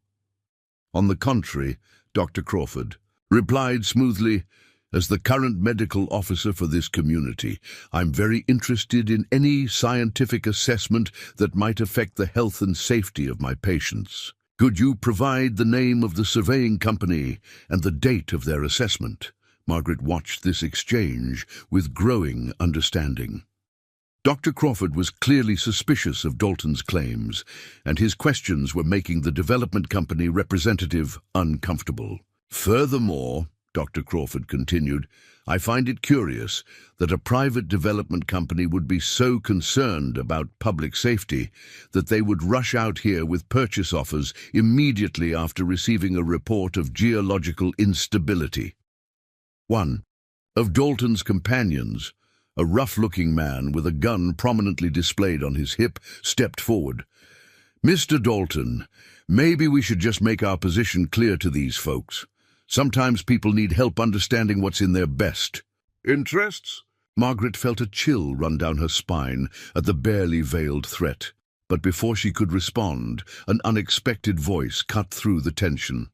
"On the contrary," Dr. Crawford replied smoothly, As the current medical officer for this community, I'm very interested in any scientific assessment that might affect the health and safety of my patients. Could you provide the name of the surveying company and the date of their assessment? Margaret watched this exchange with growing understanding. Dr. Crawford was clearly suspicious of Dalton's claims, and his questions were making the development company representative uncomfortable. Furthermore, Dr. Crawford continued, I find it curious that a private development company would be so concerned about public safety that they would rush out here with purchase offers immediately after receiving a report of geological instability. One of Dalton's companions, a rough-looking man with a gun prominently displayed on his hip, stepped forward. Mr. Dalton, maybe we should just make our position clear to these folks. Sometimes people need help understanding what's in their best interests. Margaret felt a chill run down her spine at the barely veiled threat. But before she could respond, an unexpected voice cut through the tension.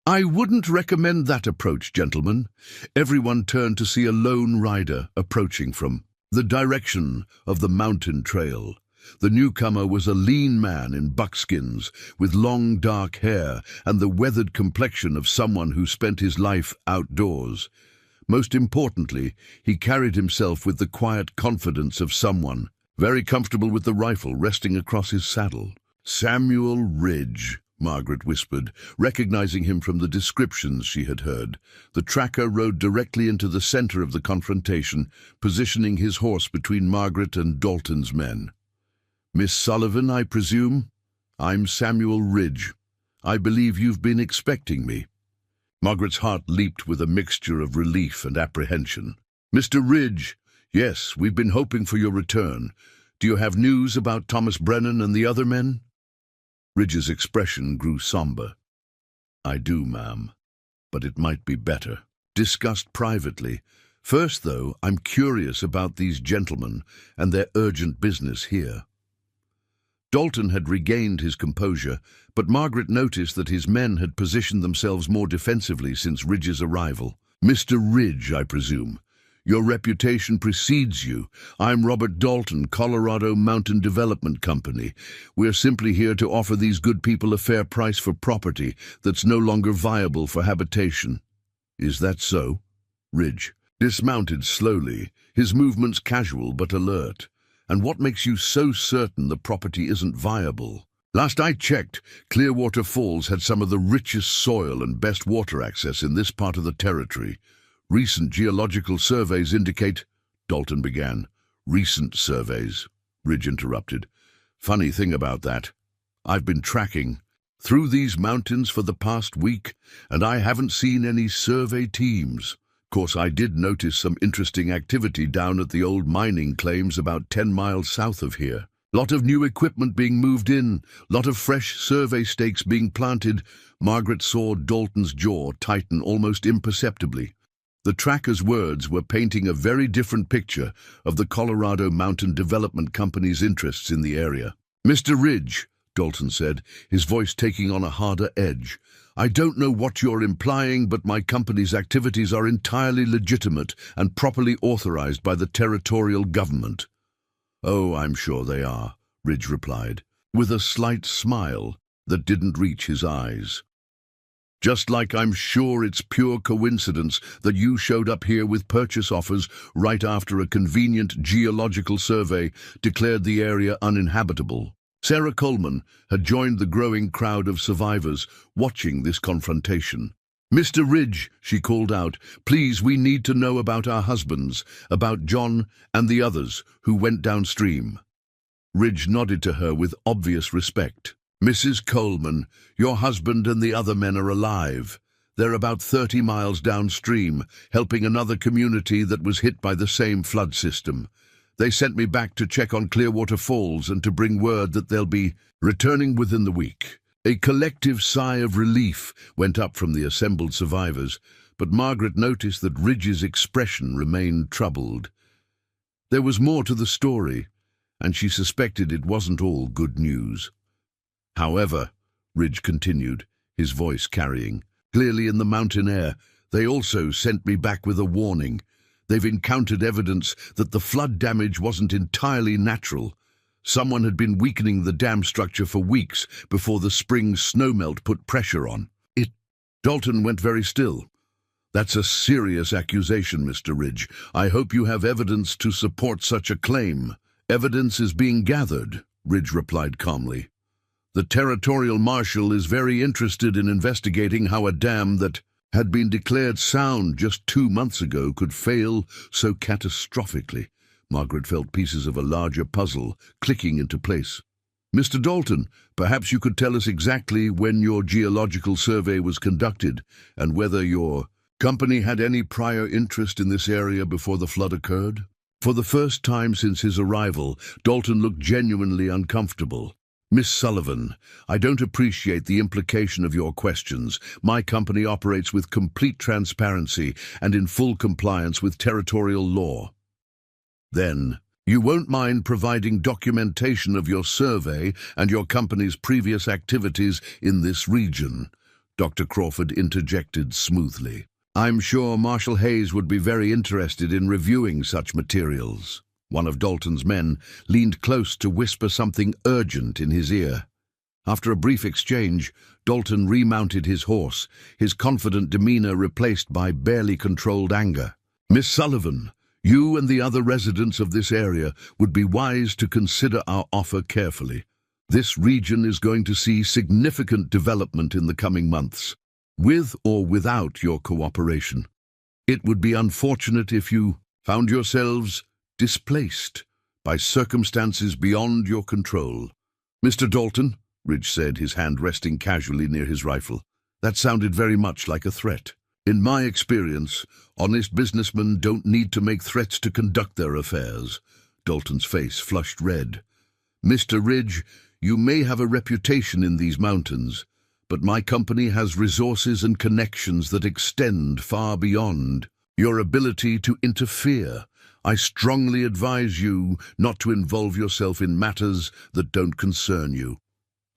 I wouldn't recommend that approach, gentlemen. Everyone turned to see a lone rider approaching from the direction of the mountain trail. The newcomer was a lean man in buckskins, with long dark hair and the weathered complexion of someone who spent his life outdoors. Most importantly, he carried himself with the quiet confidence of someone, very comfortable with the rifle resting across his saddle. Samuel Ridge, Margaret whispered, recognizing him from the descriptions she had heard. The tracker rode directly into the center of the confrontation, positioning his horse between Margaret and Dalton's men. Miss Sullivan, I presume? I'm Samuel Ridge. I believe you've been expecting me. Margaret's heart leaped with a mixture of relief and apprehension. Mr. Ridge, yes, we've been hoping for your return. Do you have news about Thomas Brennan and the other men? Ridge's expression grew somber. I do, ma'am, but it might be better. Discussed privately. First, though, I'm curious about these gentlemen and their urgent business here. Dalton had regained his composure, but Margaret noticed that his men had positioned themselves more defensively since Ridge's arrival. Mr. Ridge, I presume. Your reputation precedes you. I'm Robert Dalton, Colorado Mountain Development Company. We're simply here to offer these good people a fair price for property that's no longer viable for habitation. Is that so? Ridge dismounted slowly, his movements casual but alert. And what makes you so certain the property isn't viable? Last I checked, Clearwater Falls had some of the richest soil and best water access in this part of the territory. Recent geological surveys indicate, Dalton began. Recent surveys, Ridge interrupted. Funny thing about that. I've been tracking through these mountains for the past week, and I haven't seen any survey teams. Of course, I did notice some interesting activity down at the old mining claims about 10 miles south of here. Lot of new equipment being moved in, lot of fresh survey stakes being planted. Margaret saw Dalton's jaw tighten almost imperceptibly. The tracker's words were painting a very different picture of the Colorado Mountain Development Company's interests in the area. Mr. Ridge, Dalton said, his voice taking on a harder edge, I don't know what you're implying, but my company's activities are entirely legitimate and properly authorized by the territorial government. Oh, I'm sure they are, Ridge replied, with a slight smile that didn't reach his eyes. Just like I'm sure it's pure coincidence that you showed up here with purchase offers right after a convenient geological survey declared the area uninhabitable. Sarah Coleman had joined the growing crowd of survivors watching this confrontation. Mr. Ridge, she called out, please, we need to know about our husbands, about John and the others who went downstream. Ridge nodded to her with obvious respect. Mrs. Coleman, your husband and the other men are alive. They're about 30 miles downstream, helping another community that was hit by the same flood system. They sent me back to check on Clearwater Falls and to bring word that they'll be returning within the week. A collective sigh of relief went up from the assembled survivors, but Margaret noticed that Ridge's expression remained troubled. There was more to the story, and she suspected it wasn't all good news. However, Ridge continued, his voice carrying, clearly in the mountain air, They also sent me back with a warning. They've encountered evidence that the flood damage wasn't entirely natural. Someone had been weakening the dam structure for weeks before the spring snowmelt put pressure on it. Dalton went very still. That's a serious accusation, Mr. Ridge. I hope you have evidence to support such a claim. Evidence is being gathered, Ridge replied calmly. The territorial marshal is very interested in investigating how a dam that had been declared sound just 2 months ago could fail so catastrophically. Margaret felt pieces of a larger puzzle clicking into place. Mr. Dalton, perhaps you could tell us exactly when your geological survey was conducted and whether your company had any prior interest in this area before the flood occurred? For the first time since his arrival, Dalton looked genuinely uncomfortable. Miss Sullivan, I don't appreciate the implication of your questions. My company operates with complete transparency and in full compliance with territorial law. Then, you won't mind providing documentation of your survey and your company's previous activities in this region, Dr. Crawford interjected smoothly. I'm sure Marshal Hayes would be very interested in reviewing such materials. One of Dalton's men leaned close to whisper something urgent in his ear. After a brief exchange, Dalton remounted his horse, his confident demeanor replaced by barely controlled anger. Miss Sullivan, you and the other residents of this area would be wise to consider our offer carefully. This region is going to see significant development in the coming months, with or without your cooperation. It would be unfortunate if you found yourselves displaced by circumstances beyond your control. Mr. Dalton, Ridge said, his hand resting casually near his rifle. That sounded very much like a threat. In my experience, honest businessmen don't need to make threats to conduct their affairs. Dalton's face flushed red. Mr. Ridge, you may have a reputation in these mountains, but my company has resources and connections that extend far beyond your ability to interfere. I strongly advise you not to involve yourself in matters that don't concern you.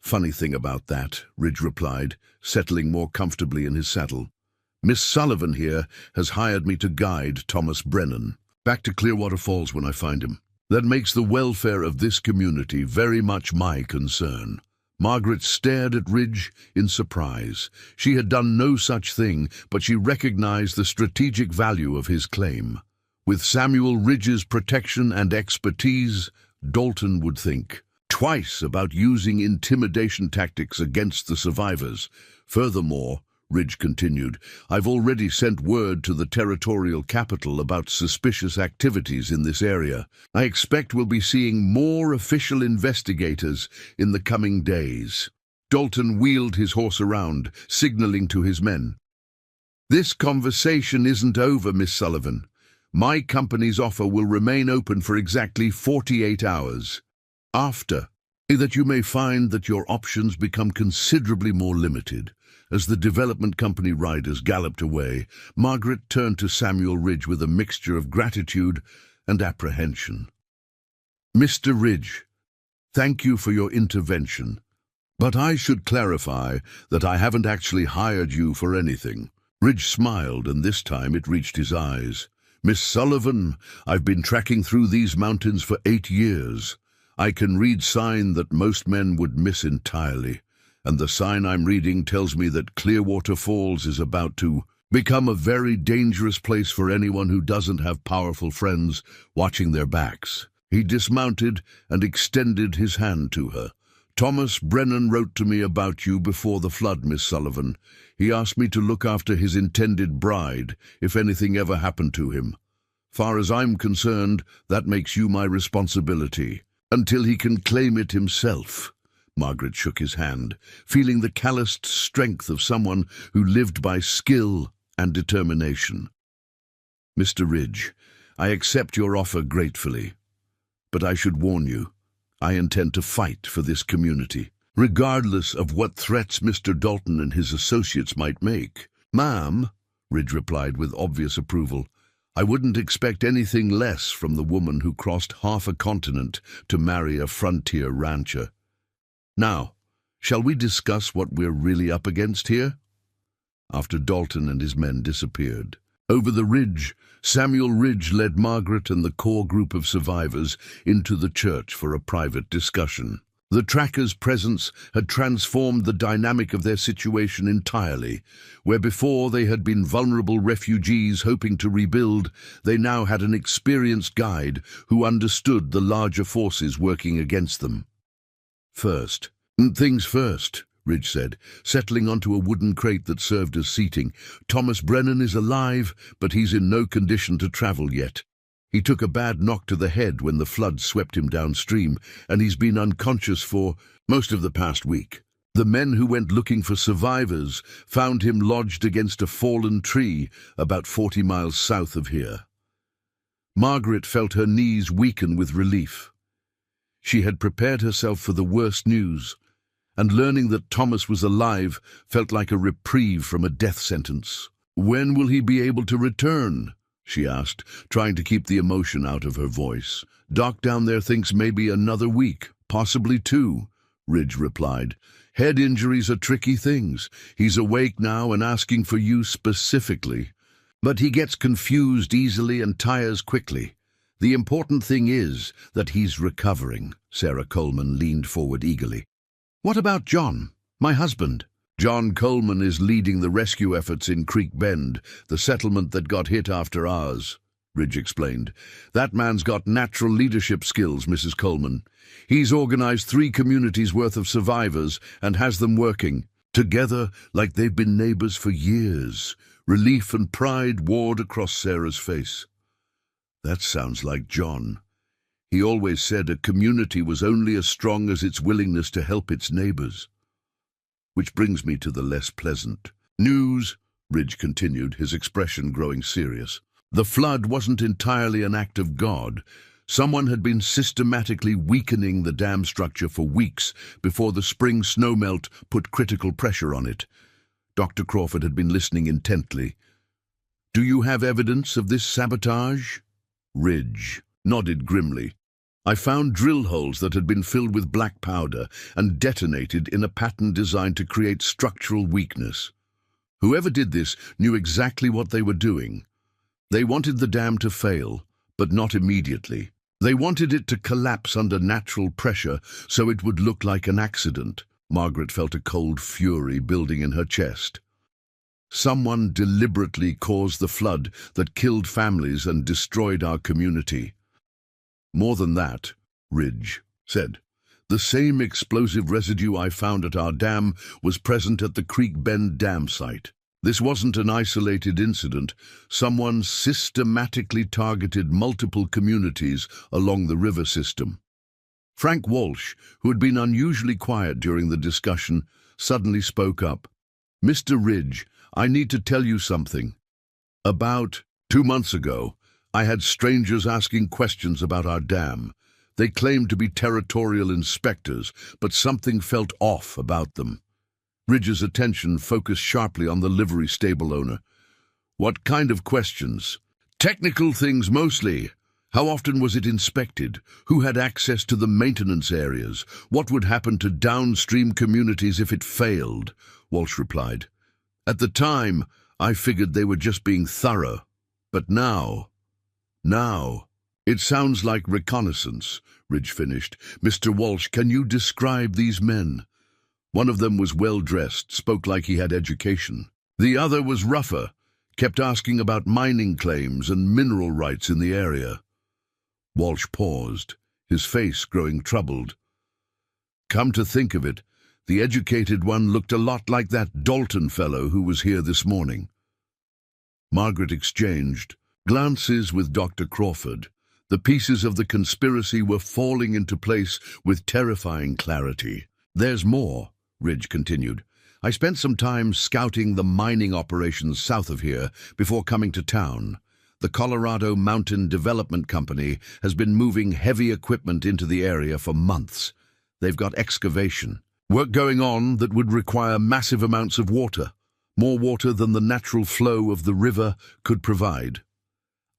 Funny thing about that, Ridge replied, settling more comfortably in his saddle. Miss Sullivan here has hired me to guide Thomas Brennan back to Clearwater Falls when I find him. That makes the welfare of this community very much my concern. Margaret stared at Ridge in surprise. She had done no such thing, but she recognized the strategic value of his claim. With Samuel Ridge's protection and expertise, Dalton would think twice about using intimidation tactics against the survivors. Furthermore, Ridge continued, I've already sent word to the territorial capital about suspicious activities in this area. I expect we'll be seeing more official investigators in the coming days. Dalton wheeled his horse around, signaling to his men. This conversation isn't over, Miss Sullivan. My company's offer will remain open for exactly 48 hours. After that, you may find that your options become considerably more limited. As the development company riders galloped away, Margaret turned to Samuel Ridge with a mixture of gratitude and apprehension. Mr. Ridge, thank you for your intervention, but I should clarify that I haven't actually hired you for anything. Ridge smiled, and this time it reached his eyes. Miss Sullivan, I've been tracking through these mountains for 8 years. I can read sign that most men would miss entirely, and the sign I'm reading tells me that Clearwater Falls is about to become a very dangerous place for anyone who doesn't have powerful friends watching their backs. He dismounted and extended his hand to her. Thomas Brennan wrote to me about you before the flood, Miss Sullivan. He asked me to look after his intended bride if anything ever happened to him. Far as I'm concerned, that makes you my responsibility, until he can claim it himself. Margaret shook his hand, feeling the calloused strength of someone who lived by skill and determination. Mr. Ridge, I accept your offer gratefully, but I should warn you, I intend to fight for this community, regardless of what threats Mr. Dalton and his associates might make. Ma'am, Ridge replied with obvious approval, I wouldn't expect anything less from the woman who crossed half a continent to marry a frontier rancher. Now, shall we discuss what we're really up against here? after Dalton and his men disappeared. Over the ridge, Samuel Ridge led Margaret and the core group of survivors into the church for a private discussion. The trackers' presence had transformed the dynamic of their situation entirely. Where before they had been vulnerable refugees hoping to rebuild, they now had an experienced guide who understood the larger forces working against them. "First, things first," Ridge said, settling onto a wooden crate that served as seating. "Thomas Brennan is alive, but he's in no condition to travel yet. He took a bad knock to the head when the flood swept him downstream, and he's been unconscious for most of the past week. The men who went looking for survivors found him lodged against a fallen tree about 40 miles south of here." Margaret felt her knees weaken with relief. She had prepared herself for the worst news, and learning that Thomas was alive felt like a reprieve from a death sentence. "When will he be able to return?" she asked, trying to keep the emotion out of her voice. "Doc down there thinks maybe another week, possibly 2, Ridge replied. "Head injuries are tricky things. He's awake now and asking for you specifically. But he gets confused easily and tires quickly. The important thing is that he's recovering." Sarah Coleman leaned forward eagerly. "What about John, my husband?" "John Coleman is leading the rescue efforts in Creek Bend, the settlement that got hit after ours," Ridge explained. "That man's got natural leadership skills, Mrs. Coleman. He's organized 3 communities worth of survivors and has them working together like they've been neighbors for years." Relief and pride warred across Sarah's face. "That sounds like John. He always said a community was only as strong as its willingness to help its neighbors. Which brings me to the less pleasant news," Ridge continued, his expression growing serious. "The flood wasn't entirely an act of God. Someone had been systematically weakening the dam structure for weeks before the spring snowmelt put critical pressure on it." Dr. Crawford had been listening intently. "Do you have evidence of this sabotage?" Ridge nodded grimly. "I found drill holes that had been filled with black powder and detonated in a pattern designed to create structural weakness. Whoever did this knew exactly what they were doing. They wanted the dam to fail, but not immediately. They wanted it to collapse under natural pressure so it would look like an accident." Margaret felt a cold fury building in her chest. "Someone deliberately caused the flood that killed families and destroyed our community." "More than that," Ridge said. "The same explosive residue I found at our dam was present at the Creek Bend dam site. This wasn't an isolated incident. Someone systematically targeted multiple communities along the river system." Frank Walsh, who had been unusually quiet during the discussion, suddenly spoke up. "Mr. Ridge, I need to tell you something. About 2 months ago, I had strangers asking questions about our dam. They claimed to be territorial inspectors, but something felt off about them." Ridge's attention focused sharply on the livery stable owner. "What kind of questions?" "Technical things mostly. How often was it inspected? Who had access to the maintenance areas? What would happen to downstream communities if it failed?" Walsh replied. "At the time, I figured they were just being thorough. But now, it sounds like reconnaissance," Ridge finished. "Mr. Walsh, can you describe these men?" One of them was well-dressed, spoke like he had education. The other was rougher, kept asking about mining claims and mineral rights in the area. Walsh paused, his face growing troubled. "Come to think of it, the educated one looked a lot like that Dalton fellow who was here this morning." Margaret exchanged glances with Dr. Crawford. The pieces of the conspiracy were falling into place with terrifying clarity. "There's more," Ridge continued. "I spent some time scouting the mining operations south of here before coming to town. The Colorado Mountain Development Company has been moving heavy equipment into the area for months. They've got excavation work going on that would require massive amounts of water, more water than the natural flow of the river could provide.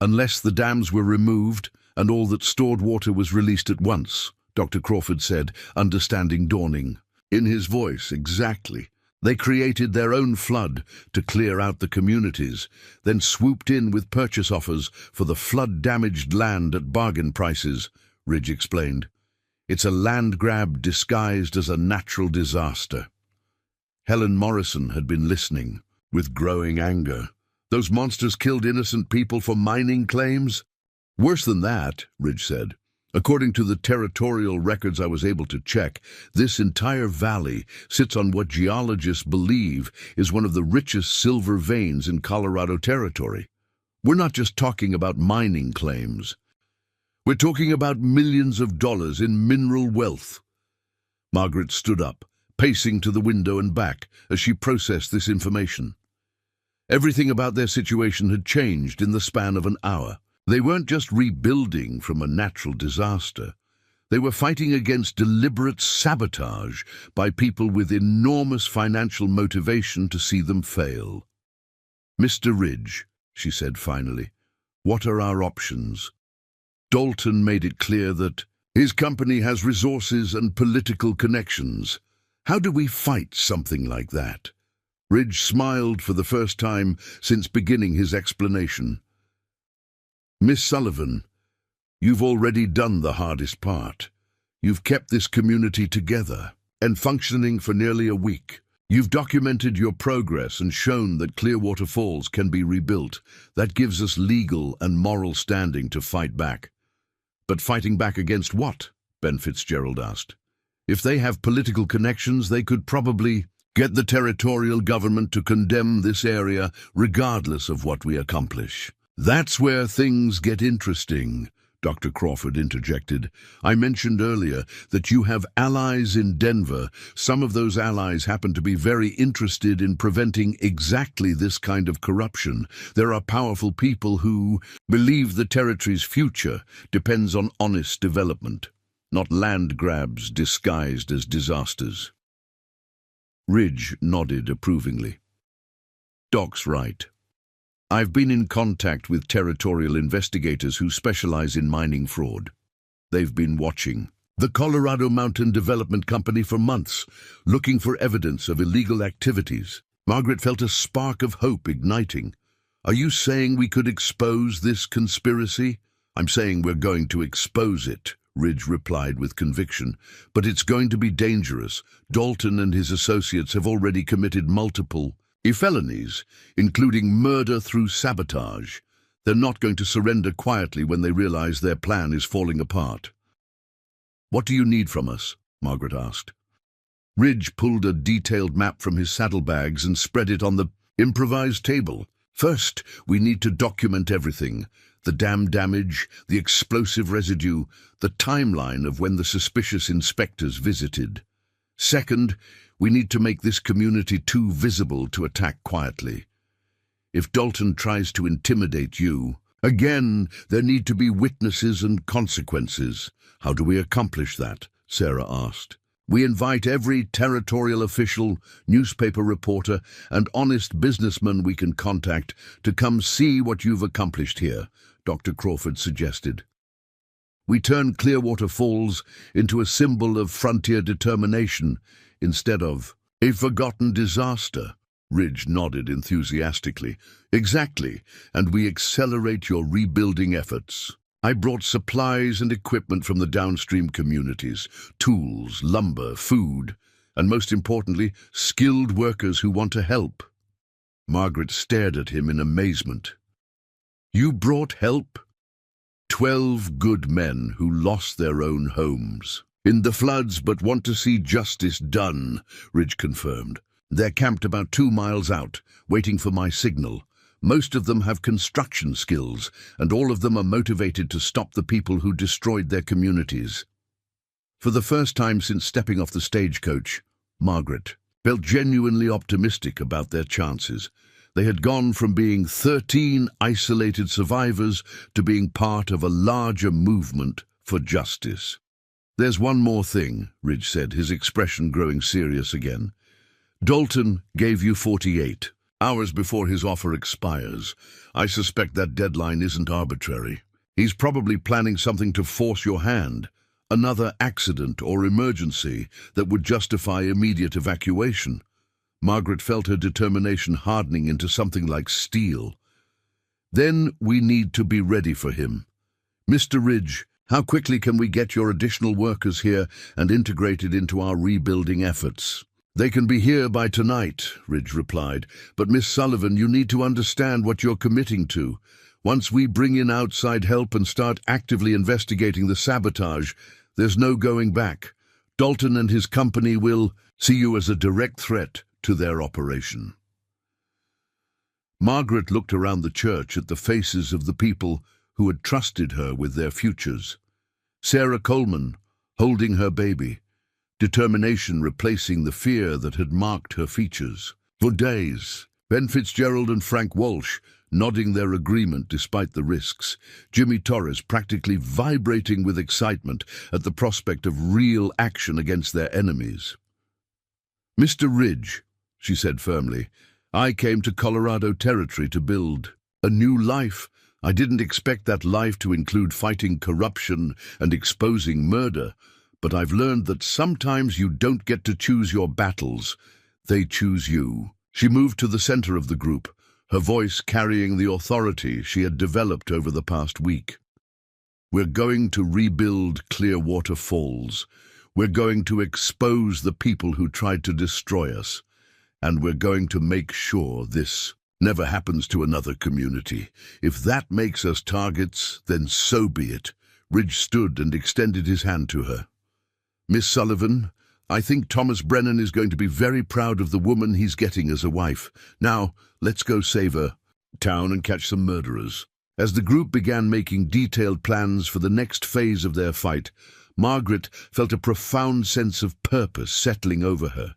Unless the dams were removed and all that stored water was released at once," Dr. Crawford said, understanding dawning in his voice. "Exactly. They created their own flood to clear out the communities, then swooped in with purchase offers for the flood-damaged land at bargain prices, Ridge explained. It's a land grab disguised as a natural disaster. Helen Morrison had been listening, with growing anger. Those monsters killed innocent people for mining claims? Worse than that, Ridge said. According to the territorial records I was able to check, this entire valley sits on what geologists believe is one of the richest silver veins in Colorado Territory. We're not just talking about mining claims. We're talking about millions of dollars in mineral wealth. Margaret stood up, pacing to the window and back as she processed this information. Everything about their situation had changed in the span of an hour. They weren't just rebuilding from a natural disaster. They were fighting against deliberate sabotage by people with enormous financial motivation to see them fail. "Mr. Ridge," she said finally, "what are our options?" Dalton made it clear that his company has resources and political connections. How do we fight something like that? Ridge smiled for the first time since beginning his explanation. "Miss Sullivan, you've already done the hardest part. You've kept this community together and functioning for nearly a week. You've documented your progress and shown that Clearwater Falls can be rebuilt. That gives us legal and moral standing to fight back." "But fighting back against what?" Ben Fitzgerald asked. "If they have political connections, they could probably get the territorial government to condemn this area regardless of what we accomplish." "That's where things get interesting," Dr. Crawford interjected. "I mentioned earlier that you have allies in Denver. Some of those allies happen to be very interested in preventing exactly this kind of corruption. There are powerful people who believe the territory's future depends on honest development, not land grabs disguised as disasters." Ridge nodded approvingly. "Doc's right. I've been in contact with territorial investigators who specialize in mining fraud. They've been watching the Colorado Mountain Development Company for months, looking for evidence of illegal activities." Margaret felt a spark of hope igniting. "Are you saying we could expose this conspiracy?" "I'm saying we're going to expose it," Ridge replied with conviction. "But it's going to be dangerous. Dalton and his associates have already committed multiple felonies, including murder through sabotage. They're not going to surrender quietly when they realize their plan is falling apart." "What do you need from us?" Margaret asked. Ridge pulled a detailed map from his saddlebags and spread it on the improvised table. "First, we need to document everything. The dam damage, the explosive residue, the timeline of when the suspicious inspectors visited. Second, we need to make this community too visible to attack quietly. If Dalton tries to intimidate you, again, there need to be witnesses and consequences." "How do we accomplish that?" Sarah asked. "We invite every territorial official, newspaper reporter, and honest businessman we can contact to come see what you've accomplished here," Dr. Crawford suggested. "We turn Clearwater Falls into a symbol of frontier determination instead of a forgotten disaster." Ridge nodded enthusiastically. "Exactly, and we accelerate your rebuilding efforts. I brought supplies and equipment from the downstream communities, tools, lumber, food, and most importantly, skilled workers who want to help." Margaret stared at him in amazement. "You brought help?" 12 good men who lost their own homes in the floods but want to see justice done," Ridge confirmed. "They're camped about 2 miles out, waiting for my signal. Most of them have construction skills, and all of them are motivated to stop the people who destroyed their communities." For the first time since stepping off the stagecoach, Margaret felt genuinely optimistic about their chances. They had gone from being 13 isolated survivors to being part of a larger movement for justice. "There's one more thing," Ridge said, his expression growing serious again. "Dalton gave you 48 hours before his offer expires. I suspect that deadline isn't arbitrary. He's probably planning something to force your hand, another accident or emergency that would justify immediate evacuation. Margaret felt her determination hardening into something like steel. "Then we need to be ready for him. Mr. Ridge, how quickly can we get your additional workers here and integrated into our rebuilding efforts?" "They can be here by tonight," Ridge replied. "But Miss Sullivan, you need to understand what you're committing to. Once we bring in outside help and start actively investigating the sabotage, there's no going back. Dalton and his company will see you as a direct threat to their operation." Margaret looked around the church at the faces of the people who had trusted her with their futures. Sarah Coleman, holding her baby, determination replacing the fear that had marked her features. For days, Ben Fitzgerald and Frank Walsh nodding their agreement despite the risks, Jimmy Torres practically vibrating with excitement at the prospect of real action against their enemies. "Mr. Ridge," she said firmly, "I came to Colorado Territory to build a new life. I didn't expect that life to include fighting corruption and exposing murder, but I've learned that sometimes you don't get to choose your battles. They choose you." She moved to the center of the group, her voice carrying the authority she had developed over the past week. "We're going to rebuild Clearwater Falls. We're going to expose the people who tried to destroy us. And we're going to make sure this never happens to another community. If that makes us targets, then so be it." Ridge stood and extended his hand to her. "Miss Sullivan, I think Thomas Brennan is going to be very proud of the woman he's getting as a wife. Now, let's go save a town and catch some murderers." As the group began making detailed plans for the next phase of their fight, Margaret felt a profound sense of purpose settling over her.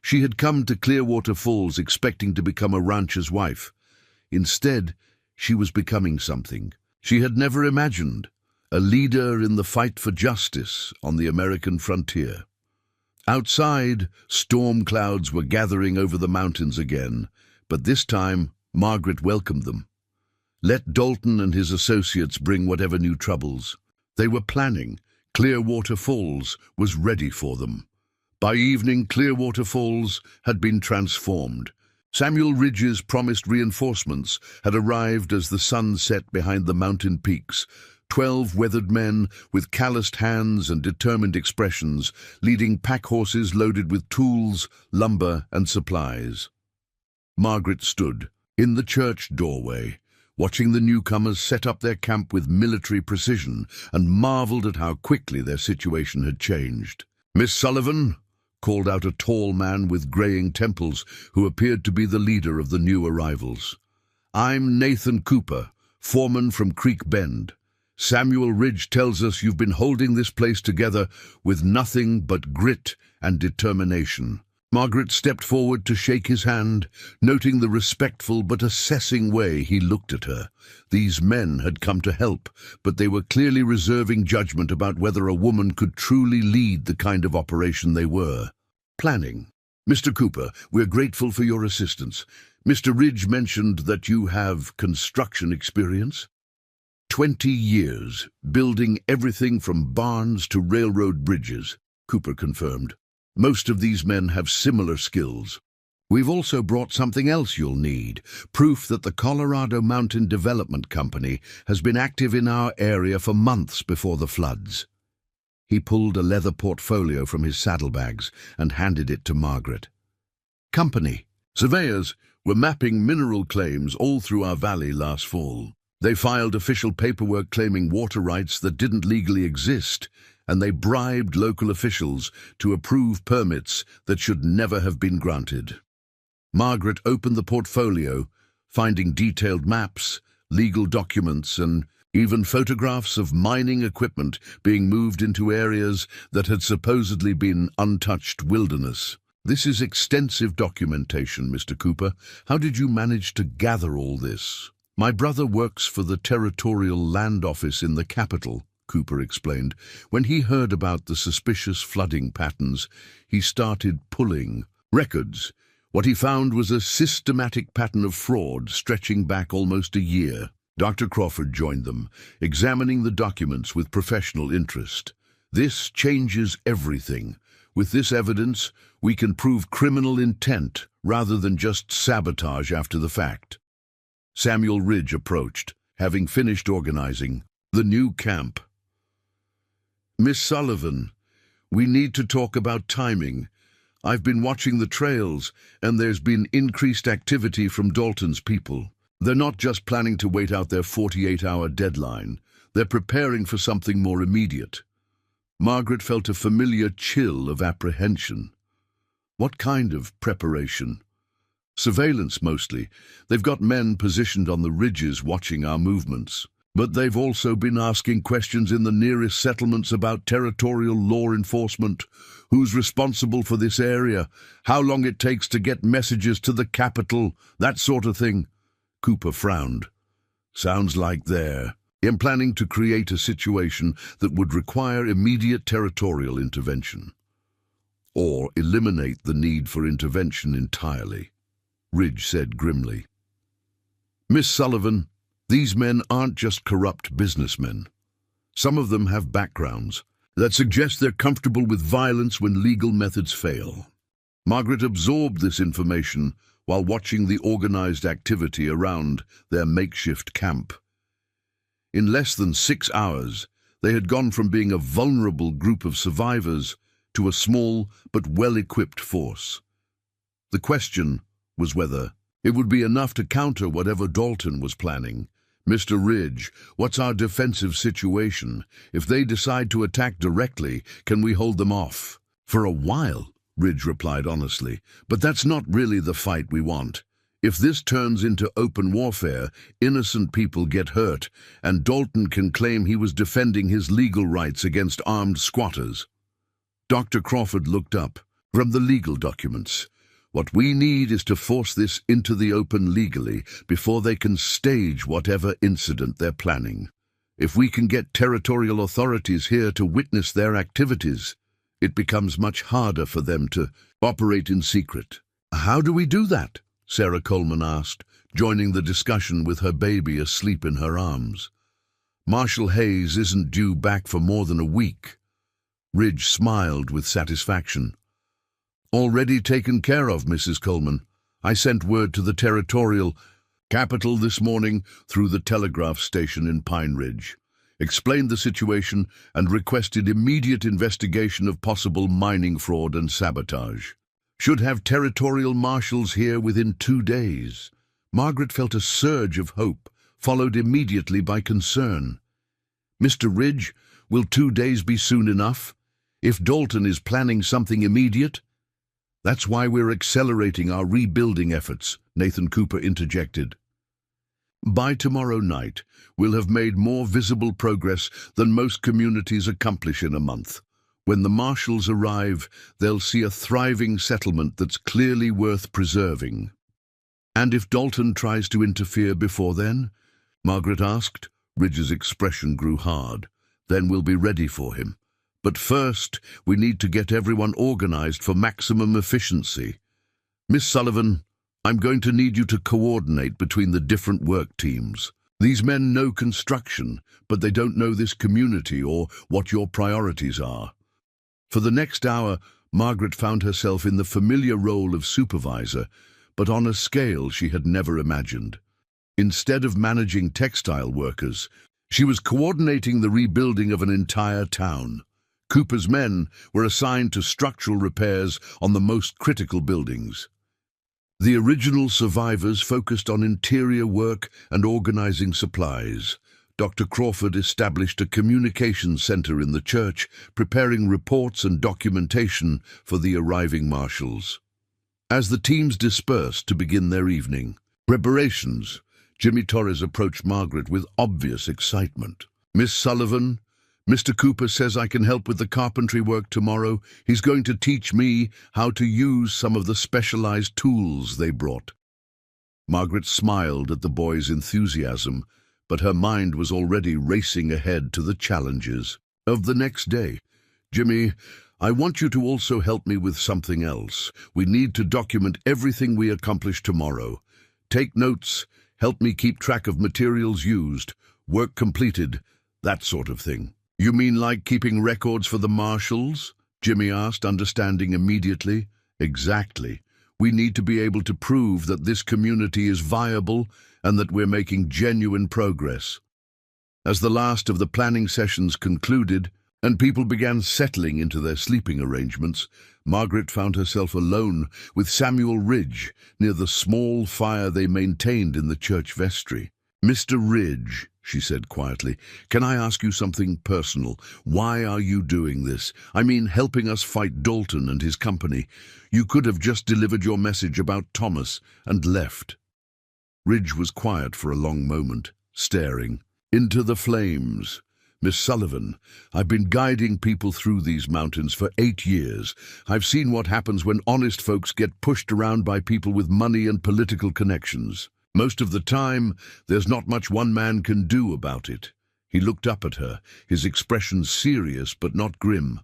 She had come to Clearwater Falls expecting to become a rancher's wife. Instead, she was becoming something she had never imagined, a leader in the fight for justice on the American frontier. Outside, storm clouds were gathering over the mountains again, but this time Margaret welcomed them. Let Dalton and his associates bring whatever new troubles. They were planning. Clearwater Falls was ready for them. By evening, Clearwater Falls had been transformed. Samuel Ridge's promised reinforcements had arrived as the sun set behind the mountain peaks. 12 weathered men with calloused hands and determined expressions, leading pack horses loaded with tools, lumber, and supplies. Margaret stood in the church doorway, watching the newcomers set up their camp with military precision, and marveled at how quickly their situation had changed. "Miss Sullivan," called out a tall man with graying temples who appeared to be the leader of the new arrivals. "I'm Nathan Cooper, foreman from Creek Bend. Samuel Ridge tells us you've been holding this place together with nothing but grit and determination." Margaret stepped forward to shake his hand, noting the respectful but assessing way he looked at her. These men had come to help, but they were clearly reserving judgment about whether a woman could truly lead the kind of operation they were planning. "Mr. Cooper, we're grateful for your assistance. Mr. Ridge mentioned that you have construction experience." 20 years, building everything from barns to railroad bridges, Cooper confirmed. "Most of these men have similar skills. We've also brought something else you'll need, proof that the Colorado Mountain Development Company has been active in our area for months before the floods." He pulled a leather portfolio from his saddlebags and handed it to Margaret. "Company. Surveyors were mapping mineral claims all through our valley last fall. They filed official paperwork claiming water rights that didn't legally exist, and they bribed local officials to approve permits that should never have been granted." Margaret opened the portfolio, finding detailed maps, legal documents, and even photographs of mining equipment being moved into areas that had supposedly been untouched wilderness. "This is extensive documentation, Mr. Cooper. How did you manage to gather all this?" "My brother works for the Territorial Land Office in the capital," Cooper explained. "When he heard about the suspicious flooding patterns, he started pulling records. What he found was a systematic pattern of fraud stretching back almost a year." Dr. Crawford joined them, examining the documents with professional interest. "This changes everything. With this evidence, we can prove criminal intent rather than just sabotage after the fact. Samuel Ridge approached, having finished organizing the new camp. Miss Sullivan, we need to talk about timing. I've been watching the trails, and there's been increased activity from Dalton's people. They're not just planning to wait out their 48-hour deadline. They're preparing for something more immediate. Margaret felt a familiar chill of apprehension. What kind of preparation? Surveillance, mostly. They've got men positioned on the ridges watching our movements. But they've also been asking questions in the nearest settlements about territorial law enforcement, who's responsible for this area, how long it takes to get messages to the capital, that sort of thing. Cooper frowned. Sounds like they're planning to create a situation that would require immediate territorial intervention, or eliminate the need for intervention entirely, Ridge said grimly. Miss Sullivan, these men aren't just corrupt businessmen. Some of them have backgrounds that suggest they're comfortable with violence when legal methods fail. Margaret absorbed this information while watching the organized activity around their makeshift camp. In less than 6 hours, they had gone from being a vulnerable group of survivors to a small but well-equipped force. The question was whether it would be enough to counter whatever Dalton was planning. Mr. Ridge, what's our defensive situation? If they decide to attack directly, can we hold them off? For a while, Ridge replied honestly, but that's not really the fight we want. If this turns into open warfare, innocent people get hurt, and Dalton can claim he was defending his legal rights against armed squatters. Dr. Crawford looked up from the legal documents. What we need is to force this into the open legally before they can stage whatever incident they're planning. If we can get territorial authorities here to witness their activities, it becomes much harder for them to operate in secret. How do we do that? Sarah Coleman asked, joining the discussion with her baby asleep in her arms. Marshal Hayes isn't due back for more than a week. Ridge smiled with satisfaction. Already taken care of, Mrs. Coleman. I sent word to the territorial capital this morning through the telegraph station in Pine Ridge, explained the situation and requested immediate investigation of possible mining fraud and sabotage. Should have territorial marshals here within 2 days. Margaret felt a surge of hope, followed immediately by concern. Mr. Ridge, will 2 days be soon enough? If Dalton is planning something immediate? That's why we're accelerating our rebuilding efforts, Nathan Cooper interjected. By tomorrow night, we'll have made more visible progress than most communities accomplish in a month. When the marshals arrive, they'll see a thriving settlement that's clearly worth preserving. And if Dalton tries to interfere before then? Margaret asked. Ridge's expression grew hard. Then we'll be ready for him. But first, we need to get everyone organized for maximum efficiency. Miss Sullivan, I'm going to need you to coordinate between the different work teams. These men know construction, but they don't know this community or what your priorities are. For the next hour, Margaret found herself in the familiar role of supervisor, but on a scale she had never imagined. Instead of managing textile workers, she was coordinating the rebuilding of an entire town. Cooper's men were assigned to structural repairs on the most critical buildings. The original survivors focused on interior work and organizing supplies. Dr. Crawford established a communications center in the church, preparing reports and documentation for the arriving marshals. As the teams dispersed to begin their evening preparations, Jimmy Torres approached Margaret with obvious excitement. Miss Sullivan, Mr. Cooper says I can help with the carpentry work tomorrow. He's going to teach me how to use some of the specialized tools they brought. Margaret smiled at the boy's enthusiasm, but her mind was already racing ahead to the challenges of the next day. Jimmy, I want you to also help me with something else. We need to document everything we accomplish tomorrow. Take notes, help me keep track of materials used, work completed, that sort of thing. You mean like keeping records for the marshals? Jimmy asked, understanding immediately. Exactly. We need to be able to prove that this community is viable and that we're making genuine progress. As the last of the planning sessions concluded and people began settling into their sleeping arrangements, Margaret found herself alone with Samuel Ridge near the small fire they maintained in the church vestry. "Mr. Ridge," she said quietly, "can I ask you something personal? Why are you doing this? I mean, helping us fight Dalton and his company. You could have just delivered your message about Thomas and left." Ridge was quiet for a long moment, staring into the flames. "Miss Sullivan, I've been guiding people through these mountains for 8 years. I've seen what happens when honest folks get pushed around by people with money and political connections. Most of the time, there's not much one man can do about it." He looked up at her, his expression serious but not grim.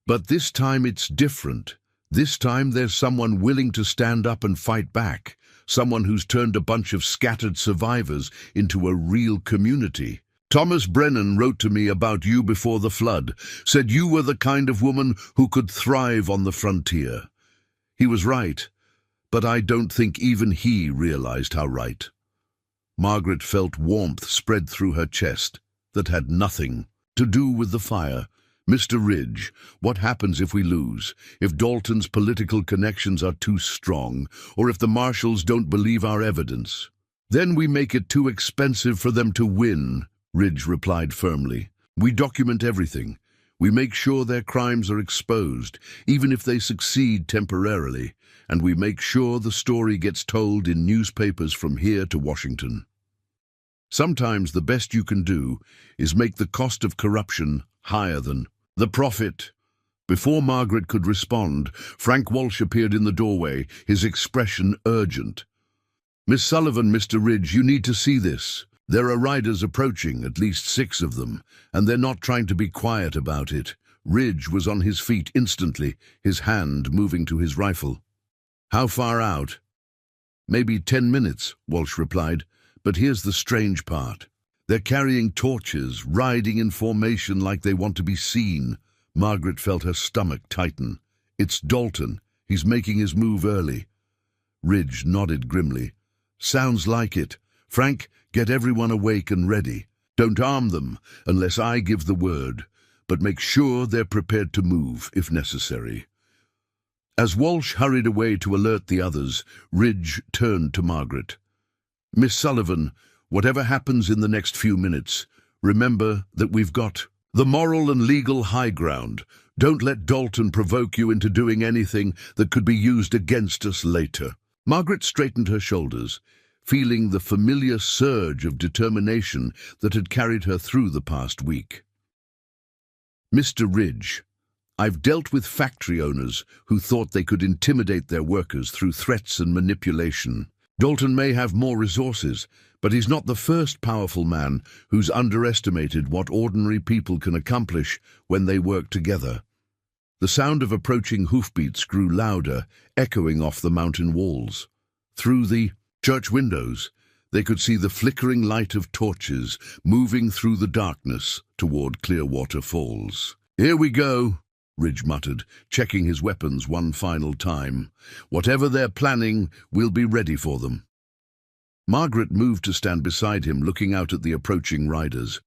"But this time it's different. This time there's someone willing to stand up and fight back, someone who's turned a bunch of scattered survivors into a real community. Thomas Brennan wrote to me about you before the flood, said you were the kind of woman who could thrive on the frontier. He was right, but I don't think even he realized how right." Margaret felt warmth spread through her chest that had nothing to do with the fire. "Mr. Ridge, what happens if we lose? If Dalton's political connections are too strong, or if the marshals don't believe our evidence?" "Then we make it too expensive for them to win," Ridge replied firmly. "We document everything. We make sure their crimes are exposed, even if they succeed temporarily, and we make sure the story gets told in newspapers from here to Washington. Sometimes the best you can do is make the cost of corruption higher than the profit." Before Margaret could respond, Frank Walsh appeared in the doorway, his expression urgent. "Miss Sullivan, Mr. Ridge, you need to see this. There are riders approaching, at least 6 of them, and they're not trying to be quiet about it." Ridge was on his feet instantly, his hand moving to his rifle. "How far out?" "Maybe 10 minutes, Walsh replied. "But here's the strange part. They're carrying torches, riding in formation like they want to be seen." Margaret felt her stomach tighten. "It's Dalton. He's making his move early." Ridge nodded grimly. "Sounds like it. Frank, get everyone awake and ready. Don't arm them unless I give the word, but make sure they're prepared to move if necessary." As Walsh hurried away to alert the others, Ridge turned to Margaret. "Miss Sullivan, whatever happens in the next few minutes, remember that we've got the moral and legal high ground. Don't let Dalton provoke you into doing anything that could be used against us later." Margaret straightened her shoulders, feeling the familiar surge of determination that had carried her through the past week. "Mr. Ridge, I've dealt with factory owners who thought they could intimidate their workers through threats and manipulation. Dalton may have more resources, but he's not the first powerful man who's underestimated what ordinary people can accomplish when they work together." The sound of approaching hoofbeats grew louder, echoing off the mountain walls. Through the church windows, they could see the flickering light of torches moving through the darkness toward Clearwater Falls. "Here we go," Ridge muttered, checking his weapons one final time. "Whatever they're planning, we'll be ready for them." Margaret moved to stand beside him, looking out at the approaching riders.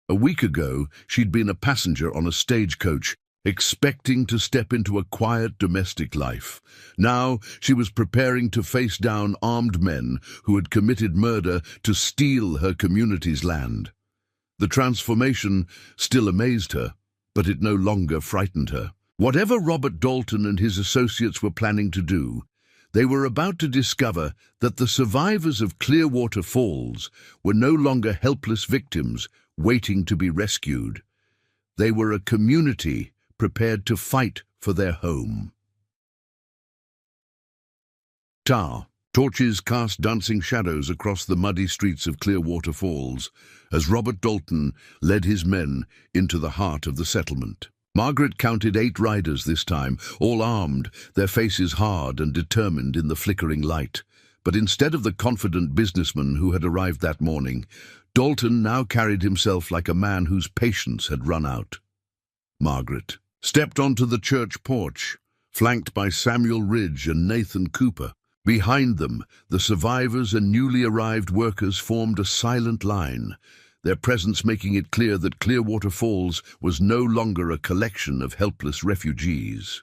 A week ago, she'd been a passenger on a stagecoach, expecting to step into a quiet domestic life. Now she was preparing to face down armed men who had committed murder to steal her community's land. The transformation still amazed her, but it no longer frightened her. Whatever Robert Dalton and his associates were planning to do, they were about to discover that the survivors of Clearwater Falls were no longer helpless victims waiting to be rescued. They were a community prepared to fight for their home. Torches cast dancing shadows across the muddy streets of Clearwater Falls as Robert Dalton led his men into the heart of the settlement. Margaret counted 8 riders this time, all armed, their faces hard and determined in the flickering light. But instead of the confident businessman who had arrived that morning, Dalton now carried himself like a man whose patience had run out. "Margaret," stepped onto the church porch, flanked by Samuel Ridge and Nathan Cooper. Behind them, the survivors and newly arrived workers formed a silent line, their presence making it clear that Clearwater Falls was no longer a collection of helpless refugees.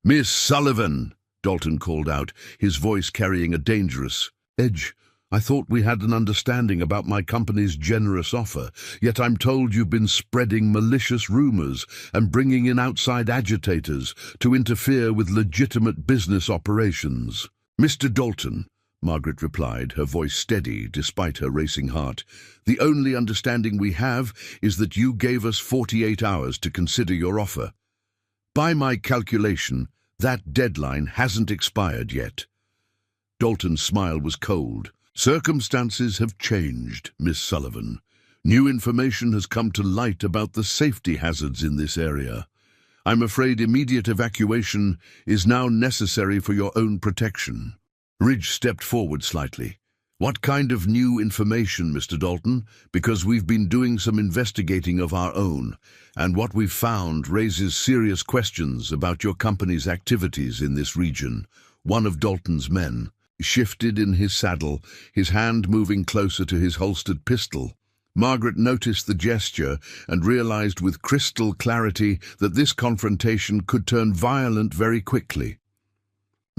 "Miss Sullivan," Dalton called out, his voice carrying a dangerous edge. "I thought we had an understanding about my company's generous offer, yet I'm told you've been spreading malicious rumors and bringing in outside agitators to interfere with legitimate business operations." "Mr. Dalton," Margaret replied, her voice steady despite her racing heart, "the only understanding we have is that you gave us 48 hours to consider your offer. By my calculation, that deadline hasn't expired yet." Dalton's smile was cold. "Circumstances have changed, Miss Sullivan. New information has come to light about the safety hazards in this area. I'm afraid immediate evacuation is now necessary for your own protection." Ridge stepped forward slightly. "What kind of new information, Mr. Dalton? Because we've been doing some investigating of our own, and what we've found raises serious questions about your company's activities in this region." One of Dalton's men shifted in his saddle, his hand moving closer to his holstered pistol. Margaret noticed the gesture and realized with crystal clarity that this confrontation could turn violent very quickly.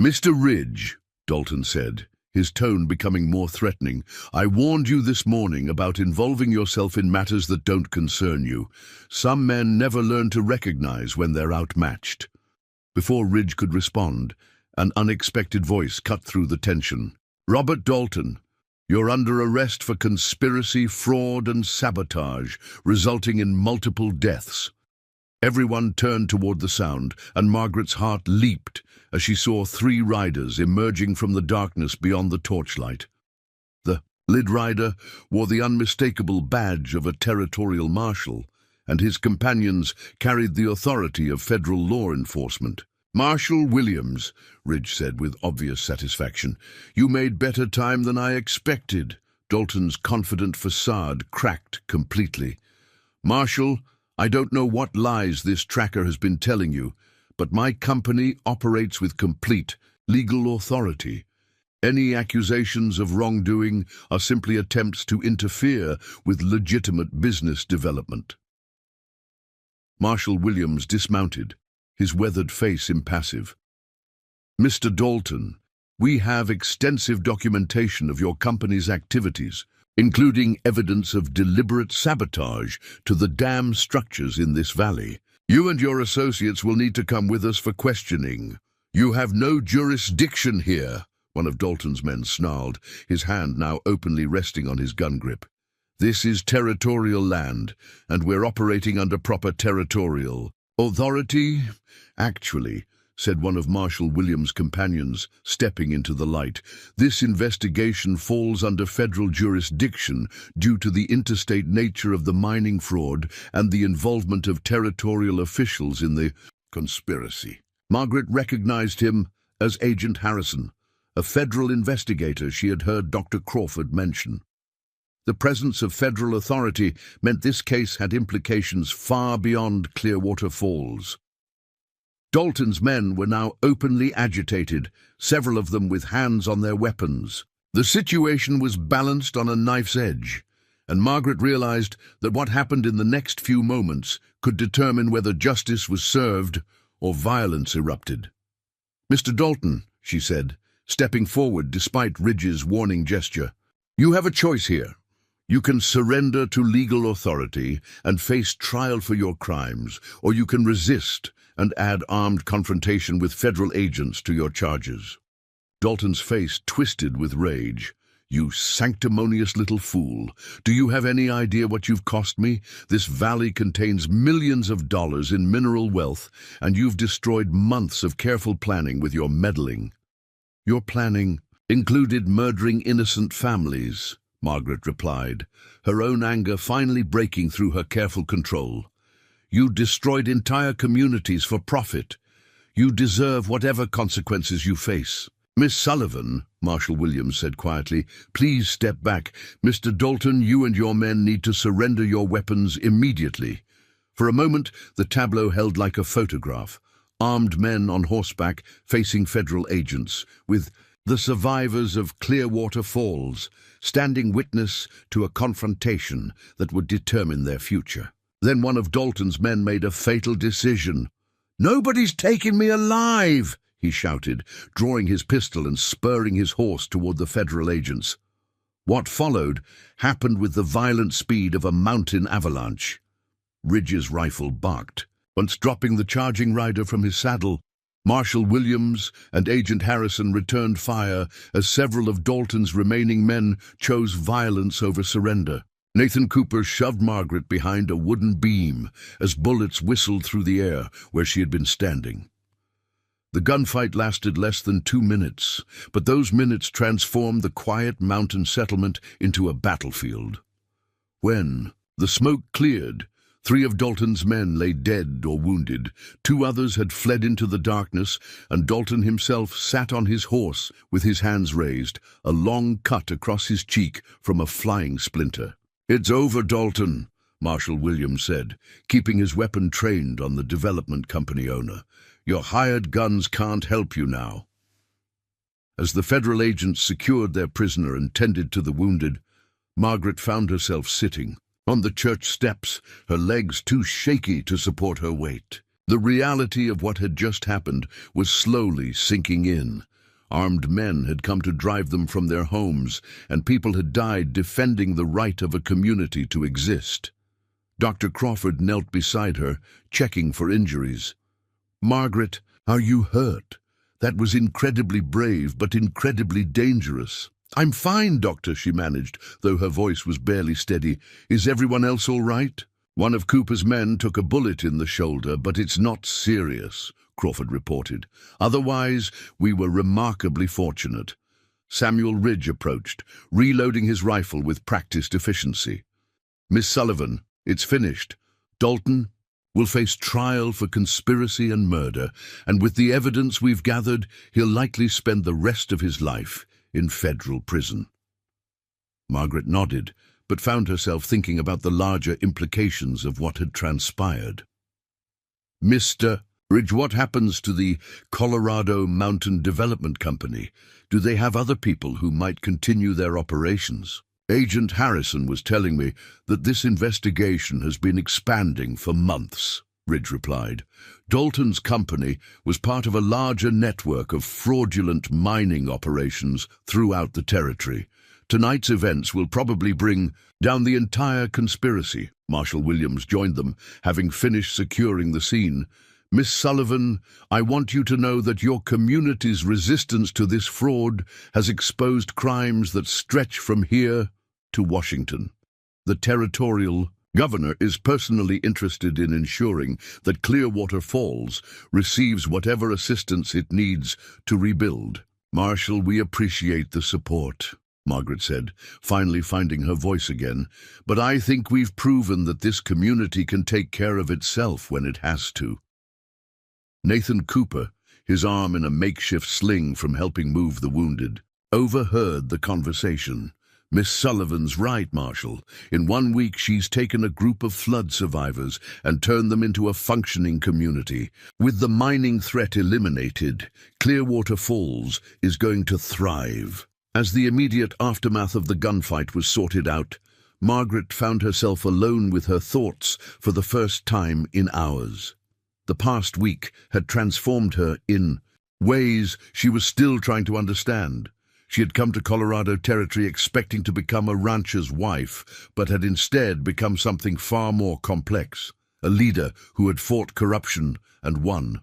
"Mr. Ridge," Dalton said, his tone becoming more threatening, "I warned you this morning about involving yourself in matters that don't concern you. Some men never learn to recognize when they're outmatched." Before Ridge could respond, an unexpected voice cut through the tension. "Robert Dalton, you're under arrest for conspiracy, fraud, and sabotage, resulting in multiple deaths." Everyone turned toward the sound, and Margaret's heart leaped as she saw 3 riders emerging from the darkness beyond the torchlight. The lead rider wore the unmistakable badge of a territorial marshal, and his companions carried the authority of federal law enforcement. "Marshal Williams," Ridge said with obvious satisfaction, "you made better time than I expected." Dalton's confident facade cracked completely. "Marshal, I don't know what lies this tracker has been telling you, but my company operates with complete legal authority. Any accusations of wrongdoing are simply attempts to interfere with legitimate business development." Marshal Williams dismounted, his weathered face impassive. "Mr. Dalton, we have extensive documentation of your company's activities, including evidence of deliberate sabotage to the dam structures in this valley. You and your associates will need to come with us for questioning." "You have no jurisdiction here," one of Dalton's men snarled, his hand now openly resting on his gun grip. "This is territorial land, and we're operating under proper territorial authority." "Actually," said one of Marshal Williams' companions, stepping into the light, "this investigation falls under federal jurisdiction due to the interstate nature of the mining fraud and the involvement of territorial officials in the conspiracy." Margaret recognized him as Agent Harrison, a federal investigator she had heard Dr. Crawford mention. The presence of federal authority meant this case had implications far beyond Clearwater Falls. Dalton's men were now openly agitated, several of them with hands on their weapons. The situation was balanced on a knife's edge, and Margaret realized that what happened in the next few moments could determine whether justice was served or violence erupted. "Mr. Dalton," she said, stepping forward despite Ridge's warning gesture, "you have a choice here. You can surrender to legal authority and face trial for your crimes, or you can resist and add armed confrontation with federal agents to your charges." Dalton's face twisted with rage. "You sanctimonious little fool. Do you have any idea what you've cost me? This valley contains millions of dollars in mineral wealth, and you've destroyed months of careful planning with your meddling." "Your planning included murdering innocent families," Margaret replied, her own anger finally breaking through her careful control. "You destroyed entire communities for profit. You deserve whatever consequences you face." "Miss Sullivan," Marshal Williams said quietly, "please step back. Mr. Dalton, you and your men need to surrender your weapons immediately." For a moment, the tableau held like a photograph. Armed men on horseback facing federal agents, with the survivors of Clearwater Falls standing witness to a confrontation that would determine their future. Then one of Dalton's men made a fatal decision. "Nobody's taking me alive!" he shouted, drawing his pistol and spurring his horse toward the federal agents. What followed happened with the violent speed of a mountain avalanche. Ridge's rifle barked. Once dropping the charging rider from his saddle, Marshal Williams and Agent Harrison returned fire as several of Dalton's remaining men chose violence over surrender. Nathan Cooper shoved Margaret behind a wooden beam as bullets whistled through the air where she had been standing. The gunfight lasted less than 2 minutes, but those minutes transformed the quiet mountain settlement into a battlefield. When the smoke cleared, 3 of Dalton's men lay dead or wounded. 2 others had fled into the darkness, and Dalton himself sat on his horse with his hands raised, a long cut across his cheek from a flying splinter. "It's over, Dalton," Marshal Williams said, keeping his weapon trained on the development company owner. "Your hired guns can't help you now." As the federal agents secured their prisoner and tended to the wounded, Margaret found herself sitting on the church steps, her legs too shaky to support her weight. The reality of what had just happened was slowly sinking in. Armed men had come to drive them from their homes, and people had died defending the right of a community to exist. Dr. Crawford knelt beside her, checking for injuries. "Margaret, are you hurt? That was incredibly brave, but incredibly dangerous." "I'm fine, Doctor," she managed, though her voice was barely steady. "Is everyone else all right?" "One of Cooper's men took a bullet in the shoulder, but it's not serious," Crawford reported. "Otherwise, we were remarkably fortunate." Samuel Ridge approached, reloading his rifle with practiced efficiency. "Miss Sullivan, it's finished. Dalton will face trial for conspiracy and murder, and with the evidence we've gathered, he'll likely spend the rest of his life in federal prison." Margaret nodded, but found herself thinking about the larger implications of what had transpired. "Mr. Ridge, what happens to the Colorado Mountain Development Company? Do they have other people who might continue their operations?" "Agent Harrison was telling me that this investigation has been expanding for months," Ridge replied. "Dalton's company was part of a larger network of fraudulent mining operations throughout the territory. Tonight's events will probably bring down the entire conspiracy." Marshal Williams joined them, having finished securing the scene. "Miss Sullivan, I want you to know that your community's resistance to this fraud has exposed crimes that stretch from here to Washington. The territorial governor is personally interested in ensuring that Clearwater Falls receives whatever assistance it needs to rebuild." "Marshal, we appreciate the support," Margaret said, finally finding her voice again. "But I think we've proven that this community can take care of itself when it has to." Nathan Cooper, his arm in a makeshift sling from helping move the wounded, overheard the conversation. "Miss Sullivan's right, Marshal. In 1 week she's taken a group of flood survivors and turned them into a functioning community. With the mining threat eliminated, Clearwater Falls is going to thrive." As the immediate aftermath of the gunfight was sorted out, Margaret found herself alone with her thoughts for the first time in hours. The past week had transformed her in ways she was still trying to understand. She had come to Colorado Territory expecting to become a rancher's wife, but had instead become something far more complex, a leader who had fought corruption and won.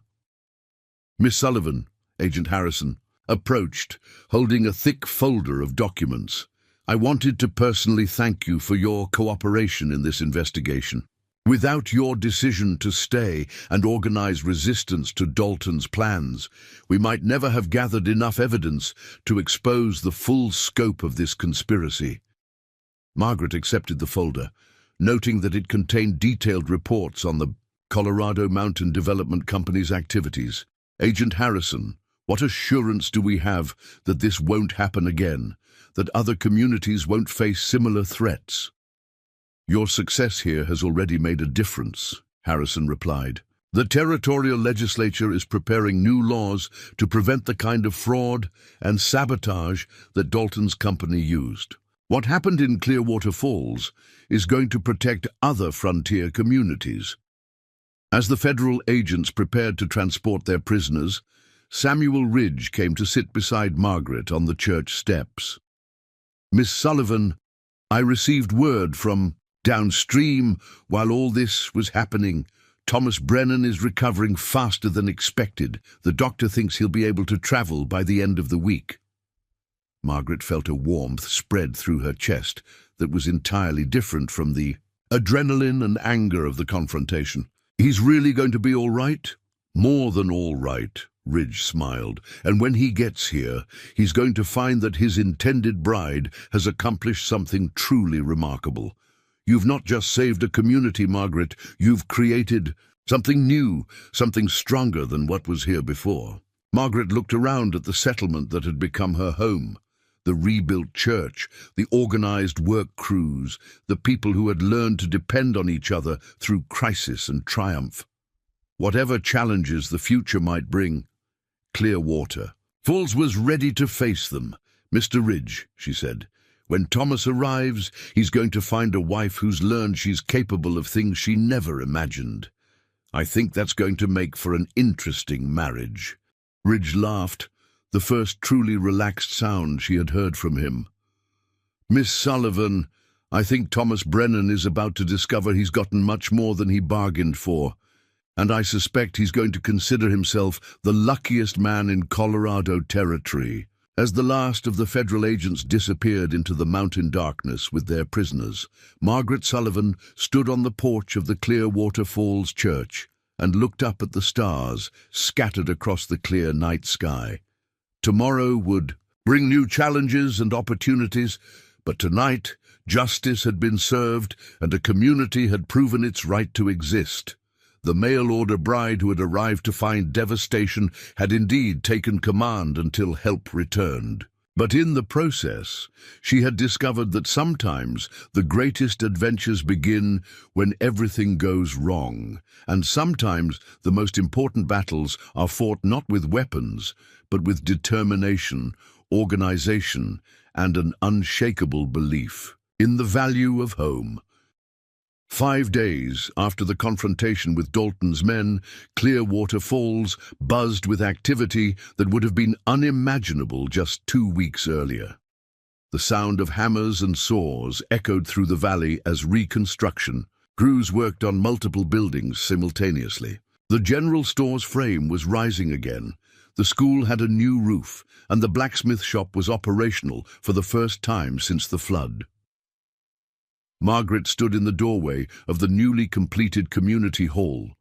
Miss Sullivan, Agent Harrison, approached, holding a thick folder of documents. "I wanted to personally thank you for your cooperation in this investigation. Without your decision to stay and organize resistance to Dalton's plans, we might never have gathered enough evidence to expose the full scope of this conspiracy." Margaret accepted the folder, noting that it contained detailed reports on the Colorado Mountain Development Company's activities. "Agent Harrison, what assurance do we have that this won't happen again, that other communities won't face similar threats?" "Your success here has already made a difference," Harrison replied. The territorial legislature is preparing new laws to prevent the kind of fraud and sabotage that Dalton's company used. What happened in Clearwater Falls is going to protect other frontier communities. As the federal agents prepared to transport their prisoners, Samuel Ridge came to sit beside Margaret on the church steps. Miss Sullivan, I received word from downstream while all this was happening. Thomas Brennan is recovering faster than expected. The doctor thinks he'll be able to travel by the end of the week. Margaret felt a warmth spread through her chest that was entirely different from the adrenaline and anger of the confrontation. He's really going to be all right? More than all right, Ridge smiled. And when he gets here, he's going to find that his intended bride has accomplished something truly remarkable. You've not just saved a community, Margaret. You've created something new, something stronger than what was here before. Margaret looked around at the settlement that had become her home. The rebuilt church, the organized work crews, the people who had learned to depend on each other through crisis and triumph. Whatever challenges the future might bring, Clearwater Falls was ready to face them. Mr. Ridge, she said, when Thomas arrives, he's going to find a wife who's learned she's capable of things she never imagined. I think that's going to make for an interesting marriage. Ridge laughed, the first truly relaxed sound she had heard from him. Miss Sullivan, I think Thomas Brennan is about to discover he's gotten much more than he bargained for, and I suspect he's going to consider himself the luckiest man in Colorado Territory. As the last of the federal agents disappeared into the mountain darkness with their prisoners, Margaret Sullivan stood on the porch of the Clearwater Falls Church and looked up at the stars scattered across the clear night sky. Tomorrow would bring new challenges and opportunities, but tonight justice had been served and a community had proven its right to exist. The mail-order bride who had arrived to find devastation had indeed taken command until help returned. But in the process, she had discovered that sometimes the greatest adventures begin when everything goes wrong, and sometimes the most important battles are fought not with weapons, but with determination, organization, and an unshakable belief in the value of home. 5 days after the confrontation with Dalton's men, Clearwater Falls buzzed with activity that would have been unimaginable just 2 weeks earlier. The sound of hammers and saws echoed through the valley as reconstruction. Crews worked on multiple buildings simultaneously. The general store's frame was rising again. The school had a new roof, and the blacksmith shop was operational for the first time since the flood. Margaret stood in the doorway of the newly completed community hall,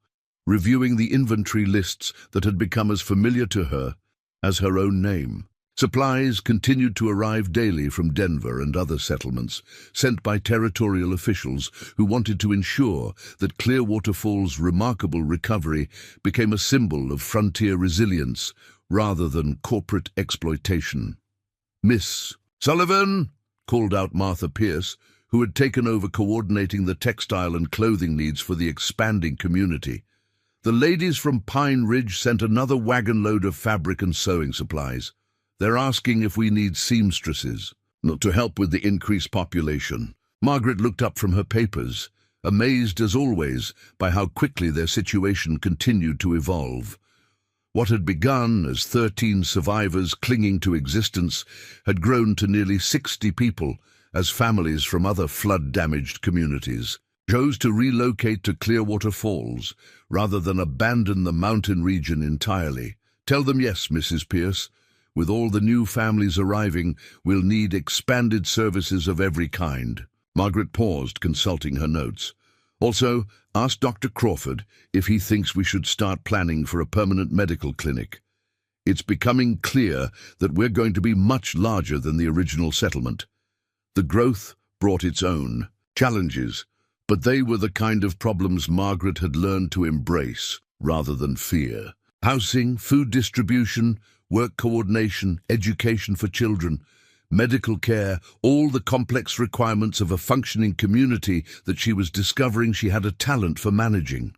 reviewing the inventory lists that had become as familiar to her as her own name. Supplies continued to arrive daily from Denver and other settlements, sent by territorial officials who wanted to ensure that Clearwater Falls' remarkable recovery became a symbol of frontier resilience rather than corporate exploitation. "Miss Sullivan," called out Martha Pierce, who had taken over coordinating the textile and clothing needs for the expanding community. "The ladies from Pine Ridge sent another wagon load of fabric and sewing supplies. They're asking if we need seamstresses, not to help with the increased population." Margaret looked up from her papers, amazed as always by how quickly their situation continued to evolve. What had begun as 13 survivors clinging to existence had grown to nearly 60 people, as families from other flood-damaged communities chose to relocate to Clearwater Falls rather than abandon the mountain region entirely. "Tell them yes, Mrs. Pierce. With all the new families arriving, we'll need expanded services of every kind." Margaret paused, consulting her notes. "Also, ask Dr. Crawford if he thinks we should start planning for a permanent medical clinic. It's becoming clear that we're going to be much larger than the original settlement." The growth brought its own challenges, but they were the kind of problems Margaret had learned to embrace rather than fear. Housing, food distribution, work coordination, education for children, medical care, all the complex requirements of a functioning community that she was discovering she had a talent for managing.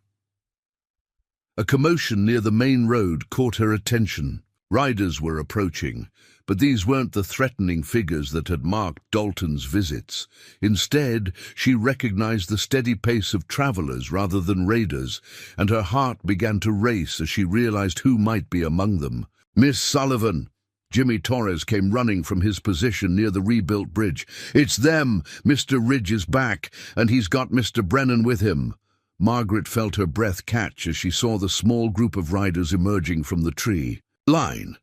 A commotion near the main road caught her attention. Riders were approaching, but these weren't the threatening figures that had marked Dalton's visits. Instead, she recognized the steady pace of travelers rather than raiders, and her heart began to race as she realized who might be among them. "Miss Sullivan!" Jimmy Torres came running from his position near the rebuilt bridge. "It's them! Mr. Ridge is back, and he's got Mr. Brennan with him." Margaret felt her breath catch as she saw the small group of riders emerging from the tree line.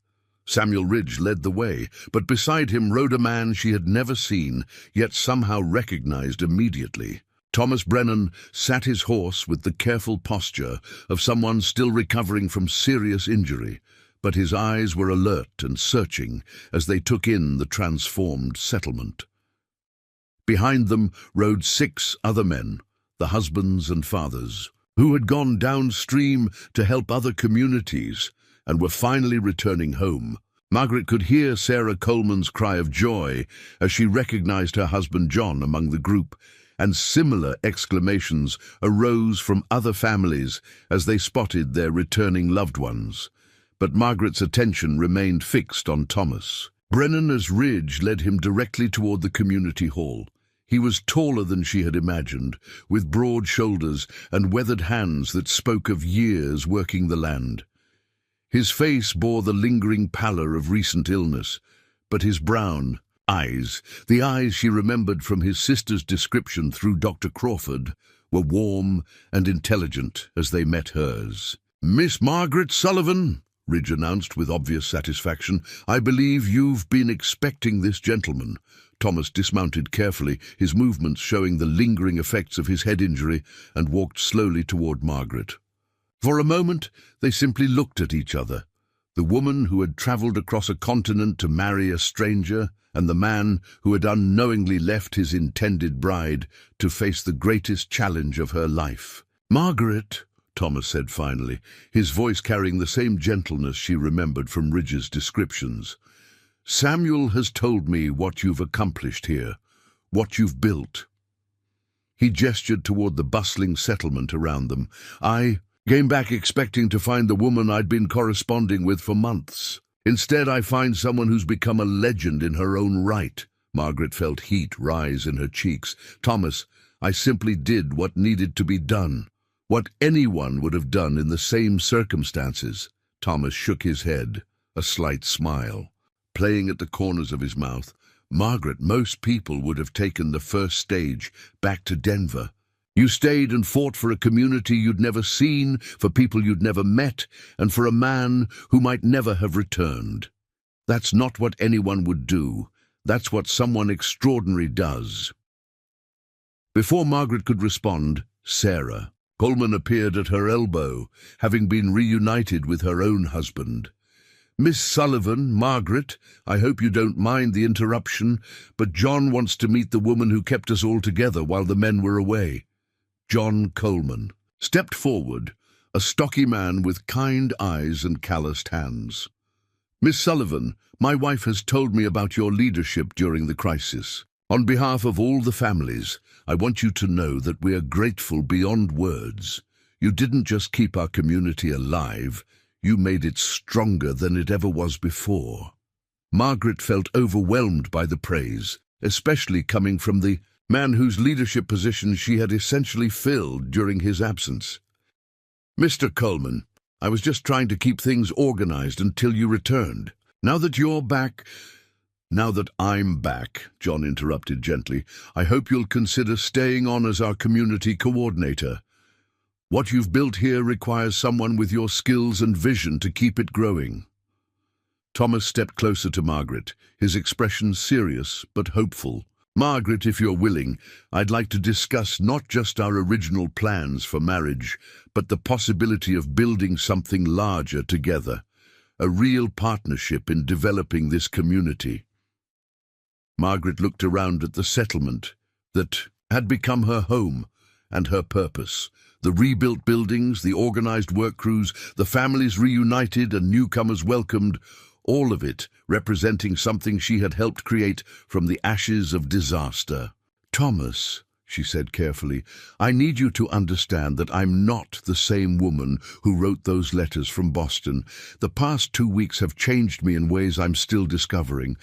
Samuel Ridge led the way, but beside him rode a man she had never seen, yet somehow recognized immediately. Thomas Brennan sat his horse with the careful posture of someone still recovering from serious injury, but his eyes were alert and searching as they took in the transformed settlement. Behind them rode 6 other men, the husbands and fathers, who had gone downstream to help other communities and were finally returning home. Margaret could hear Sarah Coleman's cry of joy as she recognized her husband John among the group, and similar exclamations arose from other families as they spotted their returning loved ones. But Margaret's attention remained fixed on Thomas. Brennan as Ridge led him directly toward the community hall. He was taller than she had imagined, with broad shoulders and weathered hands that spoke of years working the land. His face bore the lingering pallor of recent illness, but his brown eyes, the eyes she remembered from his sister's description through Dr. Crawford, were warm and intelligent as they met hers. "Miss Margaret Sullivan," Ridge announced with obvious satisfaction, "I believe you've been expecting this gentleman." Thomas dismounted carefully, his movements showing the lingering effects of his head injury, and walked slowly toward Margaret. For a moment, they simply looked at each other. The woman who had traveled across a continent to marry a stranger, and the man who had unknowingly left his intended bride to face the greatest challenge of her life. "Margaret," Thomas said finally, his voice carrying the same gentleness she remembered from Ridge's descriptions. "Samuel has told me what you've accomplished here, what you've built." He gestured toward the bustling settlement around them. "I came back expecting to find the woman I'd been corresponding with for months. Instead, I find someone who's become a legend in her own right." Margaret felt heat rise in her cheeks. "Thomas, I simply did what needed to be done, what anyone would have done in the same circumstances." Thomas shook his head, a slight smile playing at the corners of his mouth. "Margaret, most people would have taken the first stage back to Denver. You stayed and fought for a community you'd never seen, for people you'd never met, and for a man who might never have returned. That's not what anyone would do. That's what someone extraordinary does." Before Margaret could respond, Sarah Coleman appeared at her elbow, having been reunited with her own husband. "Miss Sullivan, Margaret, I hope you don't mind the interruption, but John wants to meet the woman who kept us all together while the men were away." John Coleman stepped forward, a stocky man with kind eyes and calloused hands. "Miss Sullivan, my wife has told me about your leadership during the crisis. On behalf of all the families, I want you to know that we are grateful beyond words. You didn't just keep our community alive, you made it stronger than it ever was before." Margaret felt overwhelmed by the praise, especially coming from the man whose leadership position she had essentially filled during his absence. "Mr. Coleman, I was just trying to keep things organized until you returned. Now that you're back—" "Now that I'm back," John interrupted gently, "I hope you'll consider staying on as our community coordinator. What you've built here requires someone with your skills and vision to keep it growing." Thomas stepped closer to Margaret, his expression serious but hopeful. "Margaret, if you're willing, I'd like to discuss not just our original plans for marriage, but the possibility of building something larger together, a real partnership in developing this community." Margaret looked around at the settlement that had become her home and her purpose. The rebuilt buildings, the organized work crews, the families reunited and newcomers welcomed, all of it representing something she had helped create from the ashes of disaster. "Thomas," she said carefully. "I need you to understand that I'm not the same woman who wrote those letters from Boston. The past 2 weeks have changed me in ways I'm still discovering.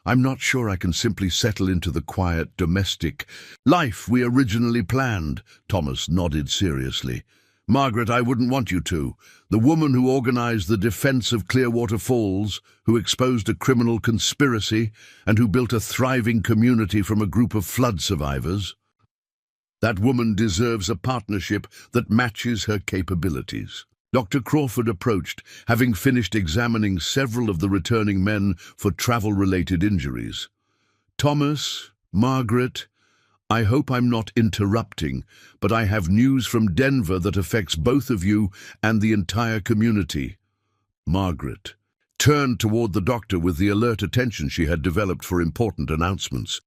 I'm not sure I can simply settle into the quiet, domestic life we originally planned." Thomas nodded seriously. "Margaret, I wouldn't want you to. The woman who organized the defense of Clearwater Falls, who exposed a criminal conspiracy, and who built a thriving community from a group of flood survivors. That woman deserves a partnership that matches her capabilities." Dr. Crawford approached, having finished examining several of the returning men for travel-related injuries. "Thomas, Margaret, I hope I'm not interrupting, but I have news from Denver that affects both of you and the entire community." Margaret turned toward the doctor with the alert attention she had developed for important announcements.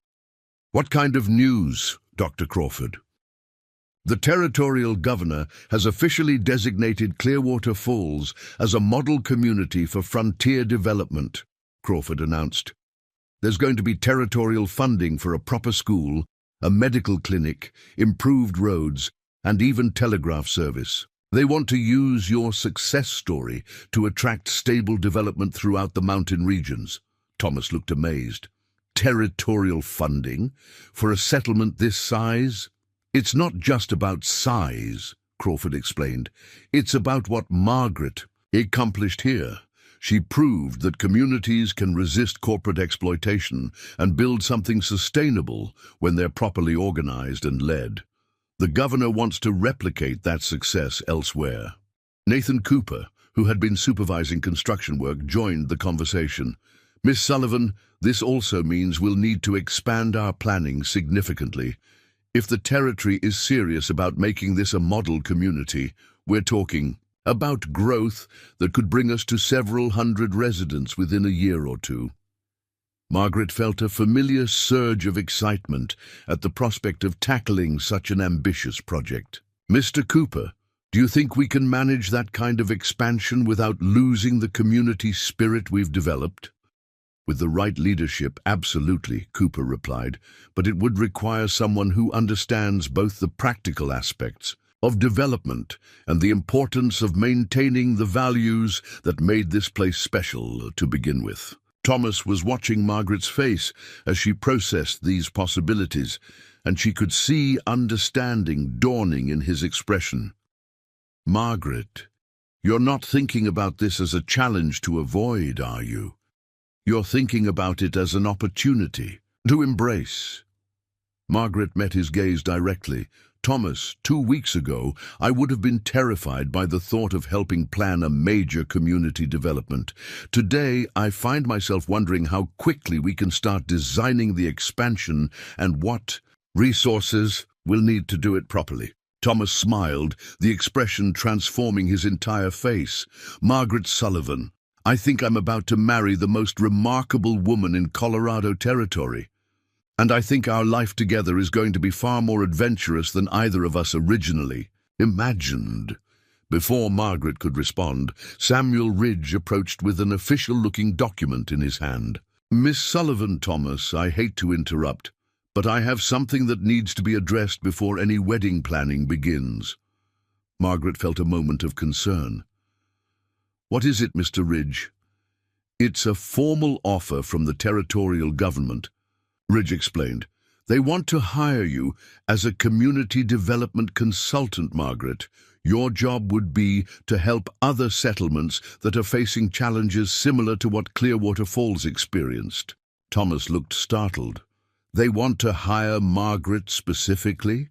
"What kind of news, Dr. Crawford?" "The territorial governor has officially designated Clearwater Falls as a model community for frontier development," Crawford announced. "There's going to be territorial funding for a proper school, a medical clinic, improved roads, and even telegraph service. They want to use your success story to attract stable development throughout the mountain regions." Thomas looked amazed. "Territorial funding for a settlement this size?" "It's not just about size," Crawford explained. "It's about what Margaret accomplished here. She proved that communities can resist corporate exploitation and build something sustainable when they're properly organized and led. The governor wants to replicate that success elsewhere." Nathan Cooper, who had been supervising construction work, joined the conversation. "Miss Sullivan, this also means we'll need to expand our planning significantly. If the territory is serious about making this a model community, we're talking about growth that could bring us to several hundred residents within a year or two." Margaret felt a familiar surge of excitement at the prospect of tackling such an ambitious project. "Mr. Cooper, do you think we can manage that kind of expansion without losing the community spirit we've developed?" "With the right leadership, absolutely," Cooper replied, "but it would require someone who understands both the practical aspects of development and the importance of maintaining the values that made this place special to begin with." Thomas was watching Margaret's face as she processed these possibilities, and she could see understanding dawning in his expression. "Margaret, you're not thinking about this as a challenge to avoid, are you? You're thinking about it as an opportunity to embrace." Margaret met his gaze directly. "Thomas, 2 weeks ago, I would have been terrified by the thought of helping plan a major community development. Today, I find myself wondering how quickly we can start designing the expansion and what resources we'll need to do it properly." Thomas smiled, the expression transforming his entire face. "Margaret Sullivan, I think I'm about to marry the most remarkable woman in Colorado territory. And I think our life together is going to be far more adventurous than either of us originally imagined." Before Margaret could respond, Samuel Ridge approached with an official-looking document in his hand. "Miss Sullivan, Thomas, I hate to interrupt, but I have something that needs to be addressed before any wedding planning begins." Margaret felt a moment of concern. "What is it, Mr. Ridge?" "It's a formal offer from the territorial government," Ridge explained. "They want to hire you as a community development consultant, Margaret. Your job would be to help other settlements that are facing challenges similar to what Clearwater Falls experienced." Thomas looked startled. "They want to hire Margaret specifically?"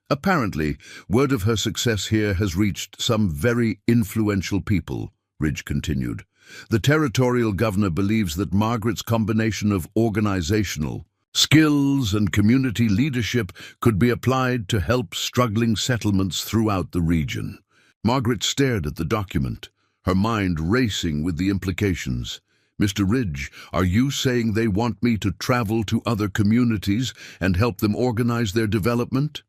"Apparently, word of her success here has reached some very influential people," Ridge continued. "The territorial governor believes that Margaret's combination of organizational skills and community leadership could be applied to help struggling settlements throughout the region." Margaret stared at the document, her mind racing with the implications. "Mr. Ridge, are you saying they want me to travel to other communities and help them organize their development?"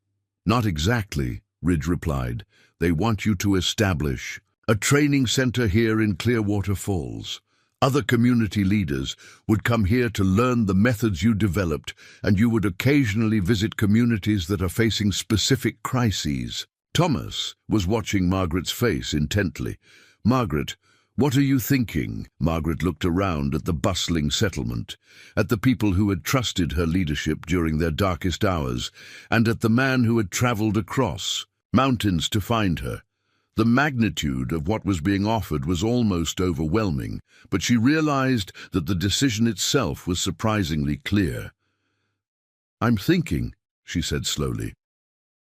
"Not exactly," Ridge replied. "They want you to establish a training center here in Clearwater Falls. Other community leaders would come here to learn the methods you developed, and you would occasionally visit communities that are facing specific crises. Thomas was watching Margaret's face intently. "Margaret, what are you thinking?" Margaret looked around at the bustling settlement, at the people who had trusted her leadership during their darkest hours, and at the man who had traveled across mountains to find her. The magnitude of what was being offered was almost overwhelming, but she realized that the decision itself was surprisingly clear. "I'm thinking," she said slowly,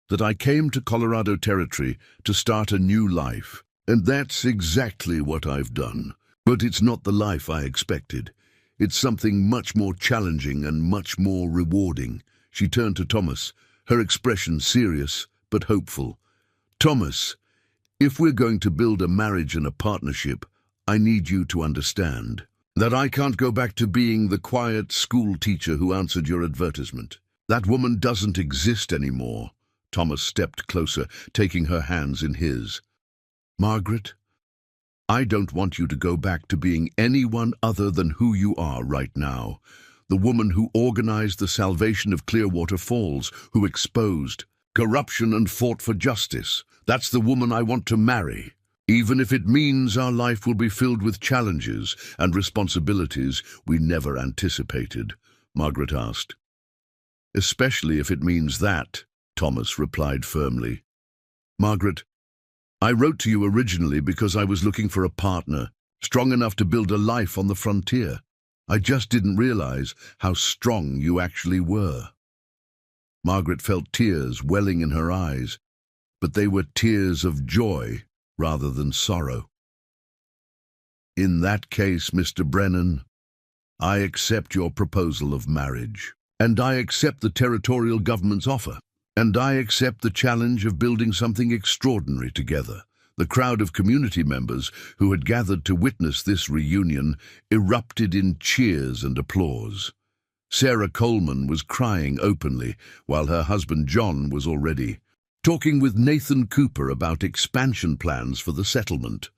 "that I came to Colorado Territory to start a new life. And that's exactly what I've done. But it's not the life I expected. It's something much more challenging and much more rewarding." She turned to Thomas, her expression serious but hopeful. "Thomas, if we're going to build a marriage and a partnership, I need you to understand that I can't go back to being the quiet school teacher who answered your advertisement. That woman doesn't exist anymore." Thomas stepped closer, taking her hands in his. "Margaret, I don't want you to go back to being anyone other than who you are right now. The woman who organized the salvation of Clearwater Falls, who exposed corruption and fought for justice. That's the woman I want to marry. Even if it means our life will be filled with challenges and responsibilities we never anticipated," Margaret asked. "Especially if it means that," Thomas replied firmly. "Margaret, I wrote to you originally because I was looking for a partner, strong enough to build a life on the frontier. I just didn't realize how strong you actually were." Margaret felt tears welling in her eyes, but they were tears of joy rather than sorrow. "In that case, Mr. Brennan, I accept your proposal of marriage, and I accept the territorial government's offer. And I accept the challenge of building something extraordinary together." The crowd of community members who had gathered to witness this reunion erupted in cheers and applause. Sarah Coleman was crying openly, while her husband John was already talking with Nathan Cooper about expansion plans for the settlement.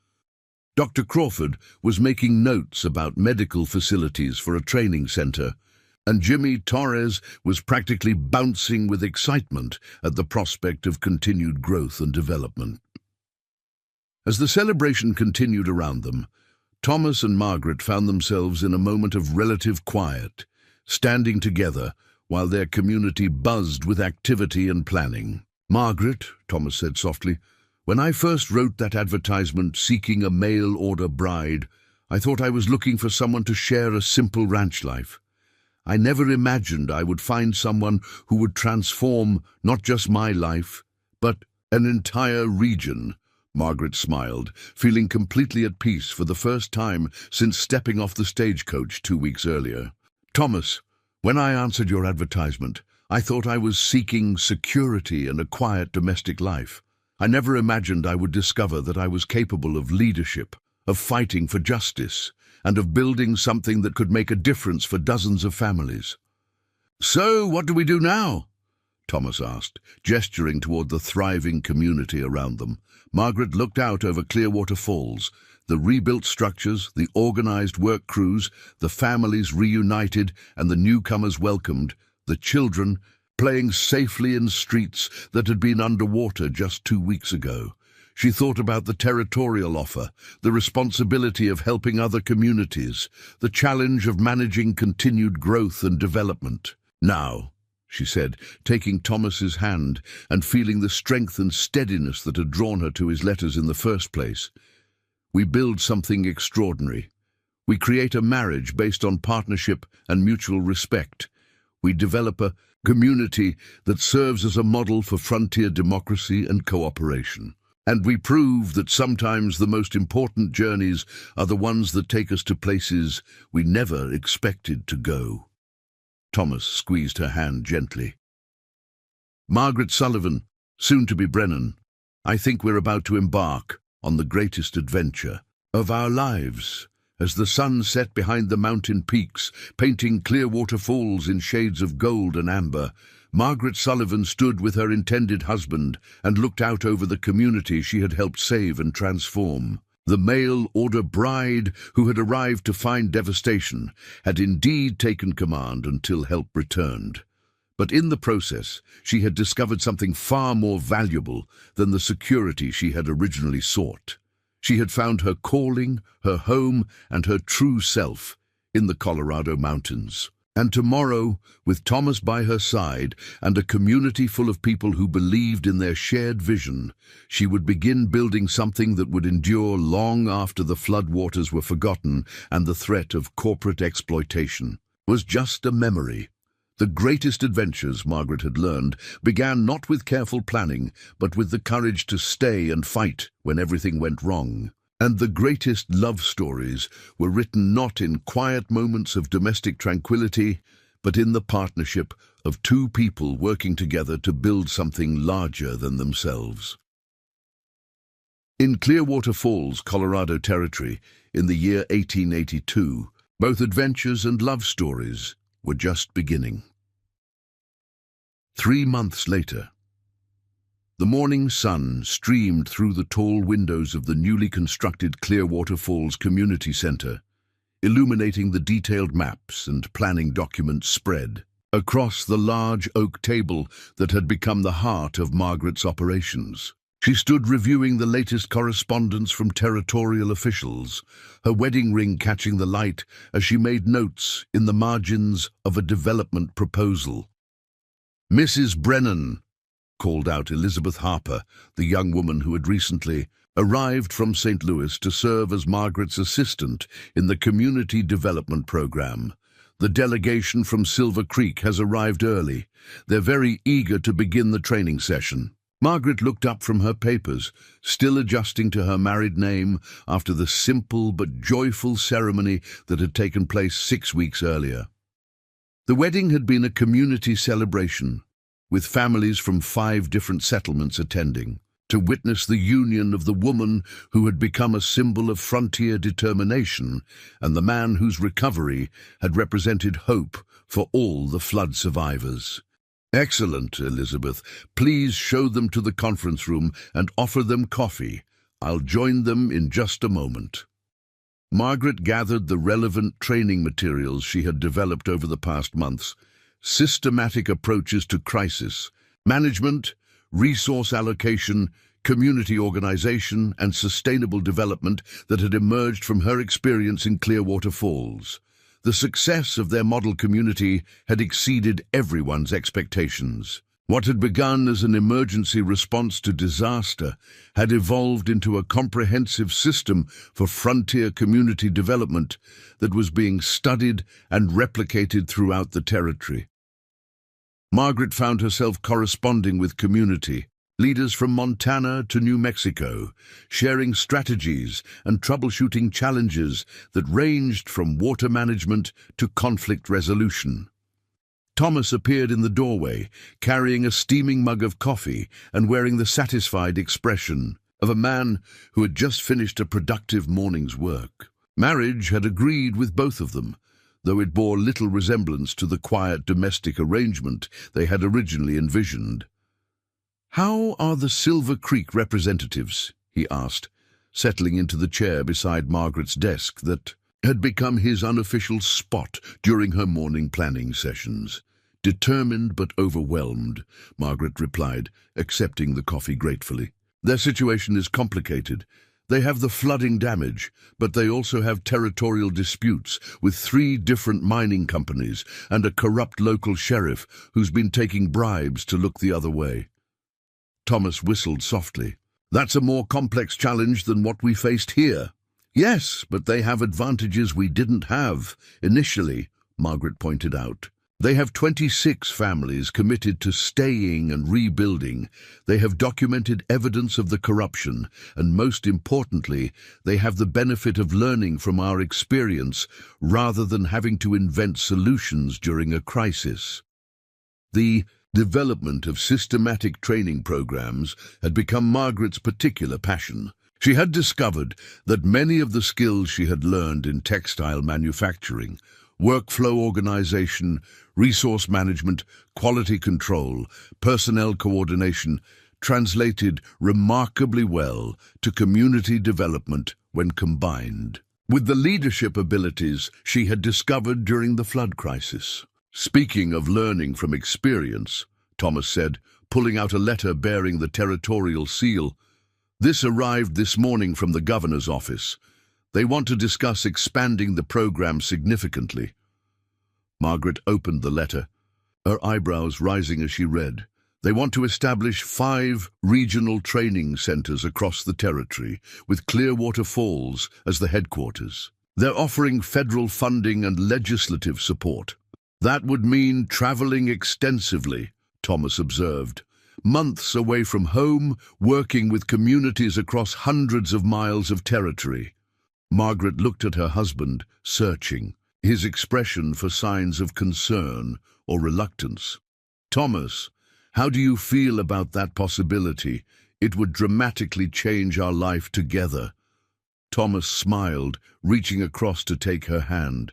Dr. Crawford was making notes about medical facilities for a training center, and Jimmy Torres was practically bouncing with excitement at the prospect of continued growth and development. As the celebration continued around them, Thomas and Margaret found themselves in a moment of relative quiet, standing together while their community buzzed with activity and planning. "Margaret," Thomas said softly, "when I first wrote that advertisement seeking a mail-order bride, I thought I was looking for someone to share a simple ranch life. I never imagined I would find someone who would transform not just my life, but an entire region." Margaret smiled, feeling completely at peace for the first time since stepping off the stagecoach 2 weeks earlier. "Thomas, when I answered your advertisement, I thought I was seeking security and a quiet domestic life. I never imagined I would discover that I was capable of leadership, of fighting for justice, and of building something that could make a difference for dozens of families." "So, what do we do now?" Thomas asked, gesturing toward the thriving community around them. Margaret looked out over Clearwater Falls, the rebuilt structures, the organized work crews, the families reunited and the newcomers welcomed, the children playing safely in streets that had been underwater just 2 weeks ago. She thought about the territorial offer, the responsibility of helping other communities, the challenge of managing continued growth and development. "Now," she said, taking Thomas's hand and feeling the strength and steadiness that had drawn her to his letters in the first place, "we build something extraordinary. We create a marriage based on partnership and mutual respect. We develop a community that serves as a model for frontier democracy and cooperation. And we prove that sometimes the most important journeys are the ones that take us to places we never expected to go." Thomas squeezed her hand gently. "Margaret Sullivan, soon to be Brennan, I think we're about to embark on the greatest adventure of our lives." As the sun set behind the mountain peaks, painting Clearwater Falls in shades of gold and amber, Margaret Sullivan stood with her intended husband and looked out over the community she had helped save and transform. The mail-order bride, who had arrived to find devastation, had indeed taken command until help returned. But in the process, she had discovered something far more valuable than the security she had originally sought. She had found her calling, her home, and her true self in the Colorado mountains. And tomorrow, with Thomas by her side and a community full of people who believed in their shared vision, she would begin building something that would endure long after the floodwaters were forgotten and the threat of corporate exploitation was just a memory. The greatest adventures, Margaret had learned, began not with careful planning, but with the courage to stay and fight when everything went wrong. And the greatest love stories were written not in quiet moments of domestic tranquility, but in the partnership of two people working together to build something larger than themselves. In Clearwater Falls, Colorado Territory, in the year 1882, both adventures and love stories were just beginning. 3 months later, the morning sun streamed through the tall windows of the newly constructed Clearwater Falls Community Center, illuminating the detailed maps and planning documents spread across the large oak table that had become the heart of Margaret's operations. She stood reviewing the latest correspondence from territorial officials, her wedding ring catching the light as she made notes in the margins of a development proposal. "Mrs. Brennan," called out Elizabeth Harper, the young woman who had recently arrived from St. Louis to serve as Margaret's assistant in the Community Development Program. "The delegation from Silver Creek has arrived early. They're very eager to begin the training session." Margaret looked up from her papers, still adjusting to her married name after the simple but joyful ceremony that had taken place 6 weeks earlier. The wedding had been a community celebration, with families from 5 different settlements attending, to witness the union of the woman who had become a symbol of frontier determination and the man whose recovery had represented hope for all the flood survivors. "Excellent, Elizabeth. Please show them to the conference room and offer them coffee. I'll join them in just a moment." Margaret gathered the relevant training materials she had developed over the past months: systematic approaches to crisis management, resource allocation, community organization, and sustainable development that had emerged from her experience in Clearwater Falls. The success of their model community had exceeded everyone's expectations. What had begun as an emergency response to disaster had evolved into a comprehensive system for frontier community development that was being studied and replicated throughout the territory. Margaret found herself corresponding with community leaders from Montana to New Mexico, sharing strategies and troubleshooting challenges that ranged from water management to conflict resolution. Thomas appeared in the doorway, carrying a steaming mug of coffee and wearing the satisfied expression of a man who had just finished a productive morning's work. Marriage had agreed with both of them, though it bore little resemblance to the quiet domestic arrangement they had originally envisioned. "How are the Silver Creek representatives?" he asked, settling into the chair beside Margaret's desk that had become his unofficial spot during her morning planning sessions. "Determined but overwhelmed," Margaret replied, accepting the coffee gratefully. "Their situation is complicated. They have the flooding damage, but they also have territorial disputes with 3 different mining companies and a corrupt local sheriff who's been taking bribes to look the other way." Thomas whistled softly. "That's a more complex challenge than what we faced here." "Yes, but they have advantages we didn't have initially," Margaret pointed out. "They have 26 families committed to staying and rebuilding. They have documented evidence of the corruption, and most importantly, they have the benefit of learning from our experience rather than having to invent solutions during a crisis." The development of systematic training programs had become Margaret's particular passion. She had discovered that many of the skills she had learned in textile manufacturing, workflow organization, resource management, quality control, personnel coordination, translated remarkably well to community development when combined with the leadership abilities she had discovered during the flood crisis. Speaking of learning from experience, Thomas said, pulling out a letter bearing the territorial seal, "This arrived this morning from the governor's office. They want to discuss expanding the program significantly." Margaret opened the letter, her eyebrows rising as she read. "They want to establish 5 regional training centers across the territory, with Clearwater Falls as the headquarters. They're offering federal funding and legislative support." "That would mean traveling extensively," Thomas observed. "Months away from home, working with communities across hundreds of miles of territory." Margaret looked at her husband, searching, his expression for signs of concern or reluctance. "Thomas, how do you feel about that possibility? It would dramatically change our life together." Thomas smiled, reaching across to take her hand.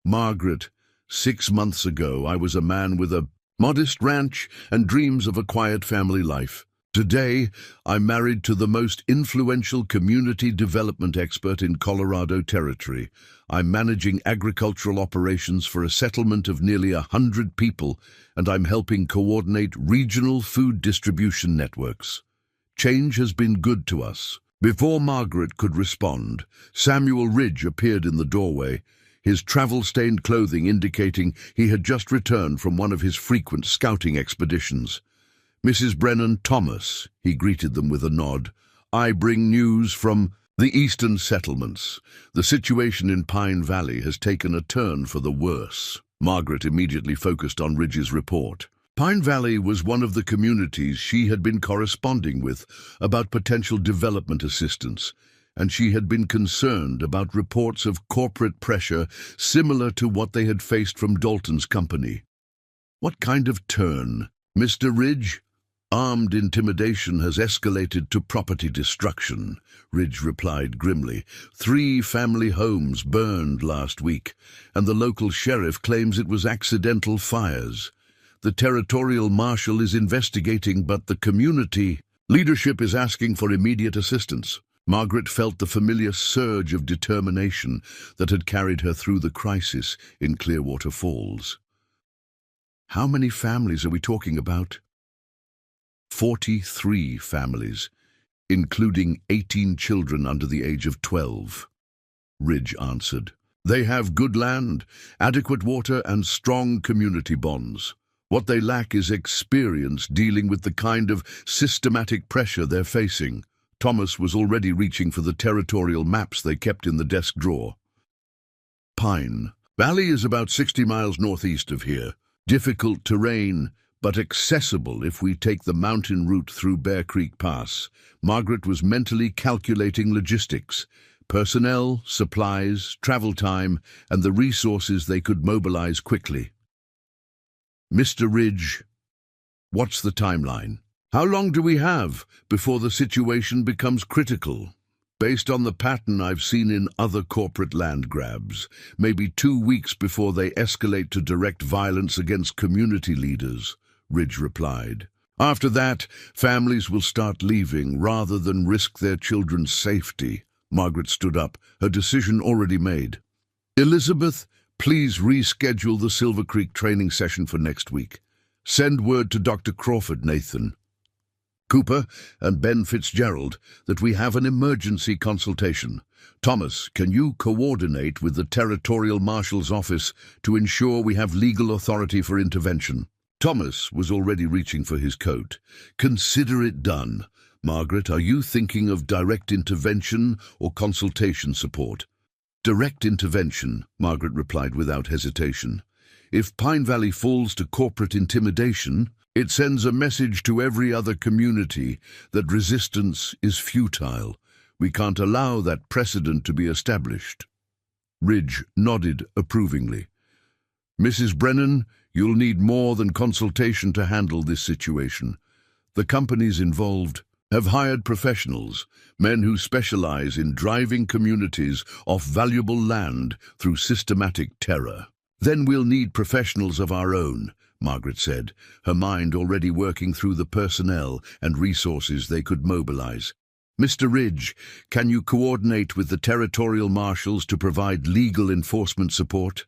"Margaret, 6 months ago I was a man with a modest ranch and dreams of a quiet family life. Today, I'm married to the most influential community development expert in Colorado Territory. I'm managing agricultural operations for a settlement of nearly 100 people, and I'm helping coordinate regional food distribution networks. Change has been good to us." Before Margaret could respond, Samuel Ridge appeared in the doorway, his travel-stained clothing indicating he had just returned from one of his frequent scouting expeditions. "Mrs. Brennan, Thomas," he greeted them with a nod. "I bring news from the eastern settlements. The situation in Pine Valley has taken a turn for the worse." Margaret immediately focused on Ridge's report. Pine Valley was one of the communities she had been corresponding with about potential development assistance, and she had been concerned about reports of corporate pressure similar to what they had faced from Dalton's company. "What kind of turn, Mr. Ridge?" "Armed intimidation has escalated to property destruction," Ridge replied grimly. 3 family homes burned last week, and the local sheriff claims it was accidental fires. The territorial marshal is investigating, but the community leadership is asking for immediate assistance. Margaret felt the familiar surge of determination that had carried her through the crisis in Clearwater Falls. "How many families are we talking about?" 43 families, including 18 children under the age of 12, Ridge answered. "They have good land, adequate water, and strong community bonds. What they lack is experience dealing with the kind of systematic pressure they're facing." Thomas was already reaching for the territorial maps they kept in the desk drawer. "Pine Valley is about 60 miles northeast of here. Difficult terrain, but accessible if we take the mountain route through Bear Creek Pass." Margaret was mentally calculating logistics, personnel, supplies, travel time, and the resources they could mobilize quickly. "Mr. Ridge, what's the timeline? How long do we have before the situation becomes critical?" "Based on the pattern I've seen in other corporate land grabs, maybe 2 weeks before they escalate to direct violence against community leaders," Ridge replied. "After that, families will start leaving rather than risk their children's safety." Margaret stood up, her decision already made. "Elizabeth, please reschedule the Silver Creek training session for next week. Send word to Dr. Crawford, Nathan, Cooper, and Ben Fitzgerald that we have an emergency consultation. Thomas, can you coordinate with the Territorial Marshal's office to ensure we have legal authority for intervention?" Thomas was already reaching for his coat. "Consider it done. Margaret, are you thinking of direct intervention or consultation support?" "Direct intervention," Margaret replied without hesitation. "If Pine Valley falls to corporate intimidation, it sends a message to every other community that resistance is futile. We can't allow that precedent to be established." Ridge nodded approvingly. "Mrs. Brennan, you'll need more than consultation to handle this situation. The companies involved have hired professionals, men who specialize in driving communities off valuable land through systematic terror." "Then we'll need professionals of our own," Margaret said, her mind already working through the personnel and resources they could mobilize. Mr. Ridge, can you coordinate with the territorial marshals to provide legal enforcement support?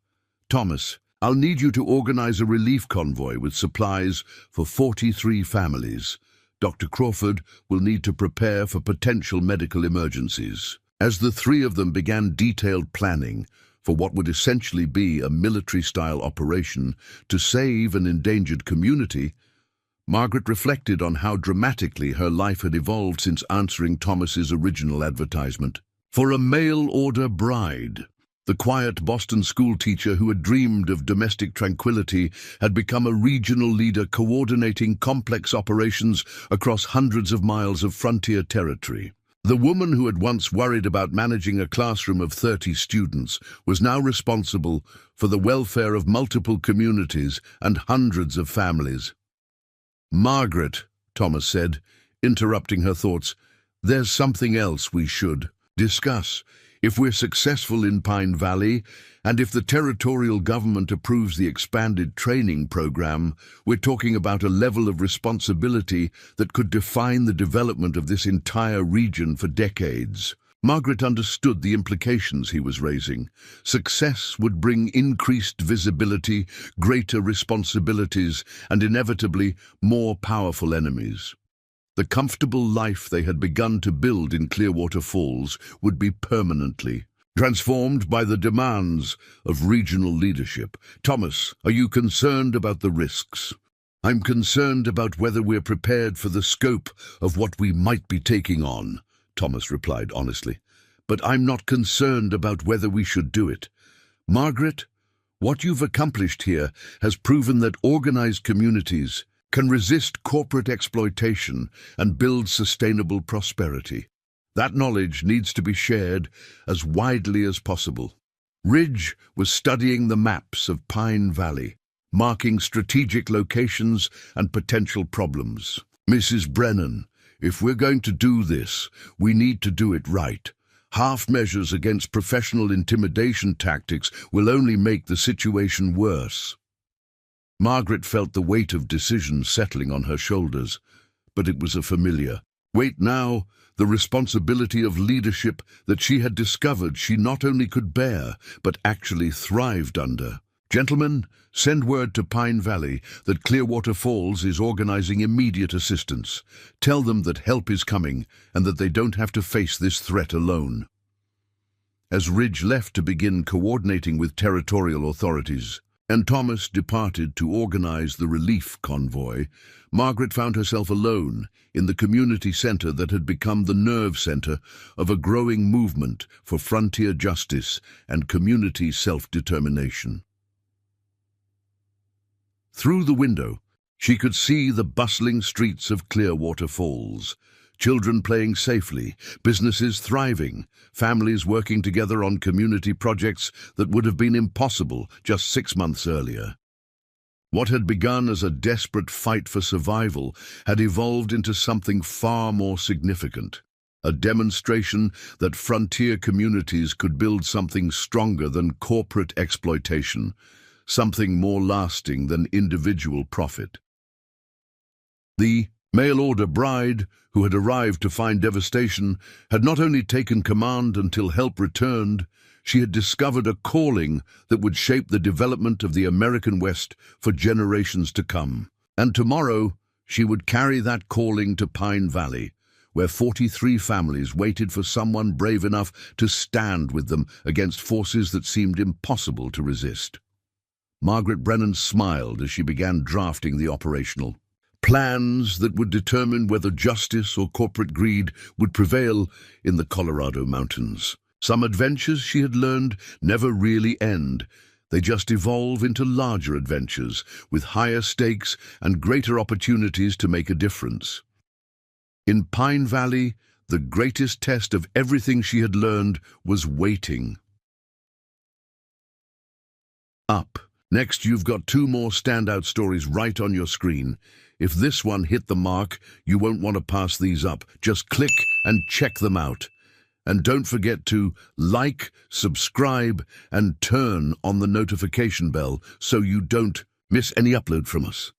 Thomas, I'll need you to organize a relief convoy with supplies for 43 families. Dr. Crawford will need to prepare for potential medical emergencies. As the three of them began detailed planning for what would essentially be a military-style operation to save an endangered community, Margaret reflected on how dramatically her life had evolved since answering Thomas's original advertisement. For a mail-order bride, the quiet Boston schoolteacher who had dreamed of domestic tranquility had become a regional leader coordinating complex operations across hundreds of miles of frontier territory. The woman who had once worried about managing a classroom of 30 students was now responsible for the welfare of multiple communities and hundreds of families. "Margaret," Thomas said, interrupting her thoughts, "there's something else we should discuss. If we're successful in Pine Valley, and if the territorial government approves the expanded training program, we're talking about a level of responsibility that could define the development of this entire region for decades." Margaret understood the implications he was raising. Success would bring increased visibility, greater responsibilities, and inevitably more powerful enemies. The comfortable life they had begun to build in Clearwater Falls would be permanently transformed by the demands of regional leadership. "Thomas, are you concerned about the risks?" "I'm concerned about whether we're prepared for the scope of what we might be taking on," Thomas replied honestly. "But I'm not concerned about whether we should do it. Margaret, what you've accomplished here has proven that organized communities can resist corporate exploitation and build sustainable prosperity. That knowledge needs to be shared as widely as possible." Ridge was studying the maps of Pine Valley, marking strategic locations and potential problems. "Mrs. Brennan, if we're going to do this, we need to do it right. Half measures against professional intimidation tactics will only make the situation worse." Margaret felt the weight of decision settling on her shoulders, but it was a familiar weight now, the responsibility of leadership that she had discovered she not only could bear, but actually thrived under. "Gentlemen, send word to Pine Valley that Clearwater Falls is organizing immediate assistance. Tell them that help is coming and that they don't have to face this threat alone." As Ridge left to begin coordinating with territorial authorities, and Thomas departed to organize the relief convoy, Margaret found herself alone in the community center that had become the nerve center of a growing movement for frontier justice and community self-determination. Through the window, she could see the bustling streets of Clearwater Falls. Children playing safely, businesses thriving, families working together on community projects that would have been impossible just 6 months earlier. What had begun as a desperate fight for survival had evolved into something far more significant, a demonstration that frontier communities could build something stronger than corporate exploitation, something more lasting than individual profit. The mail-order bride, who had arrived to find devastation, had not only taken command until help returned, she had discovered a calling that would shape the development of the American West for generations to come. And tomorrow, she would carry that calling to Pine Valley, where 43 families waited for someone brave enough to stand with them against forces that seemed impossible to resist. Margaret Brennan smiled as she began drafting the operational plans that would determine whether justice or corporate greed would prevail in the Colorado mountains. Some adventures, she had learned, never really end. They just evolve into larger adventures, with higher stakes and greater opportunities to make a difference. In Pine Valley, the greatest test of everything she had learned was waiting. Up. Next, you've got 2 more standout stories right on your screen. If this one hit the mark, you won't want to pass these up. Just click and check them out. And don't forget to like, subscribe, and turn on the notification bell so you don't miss any upload from us.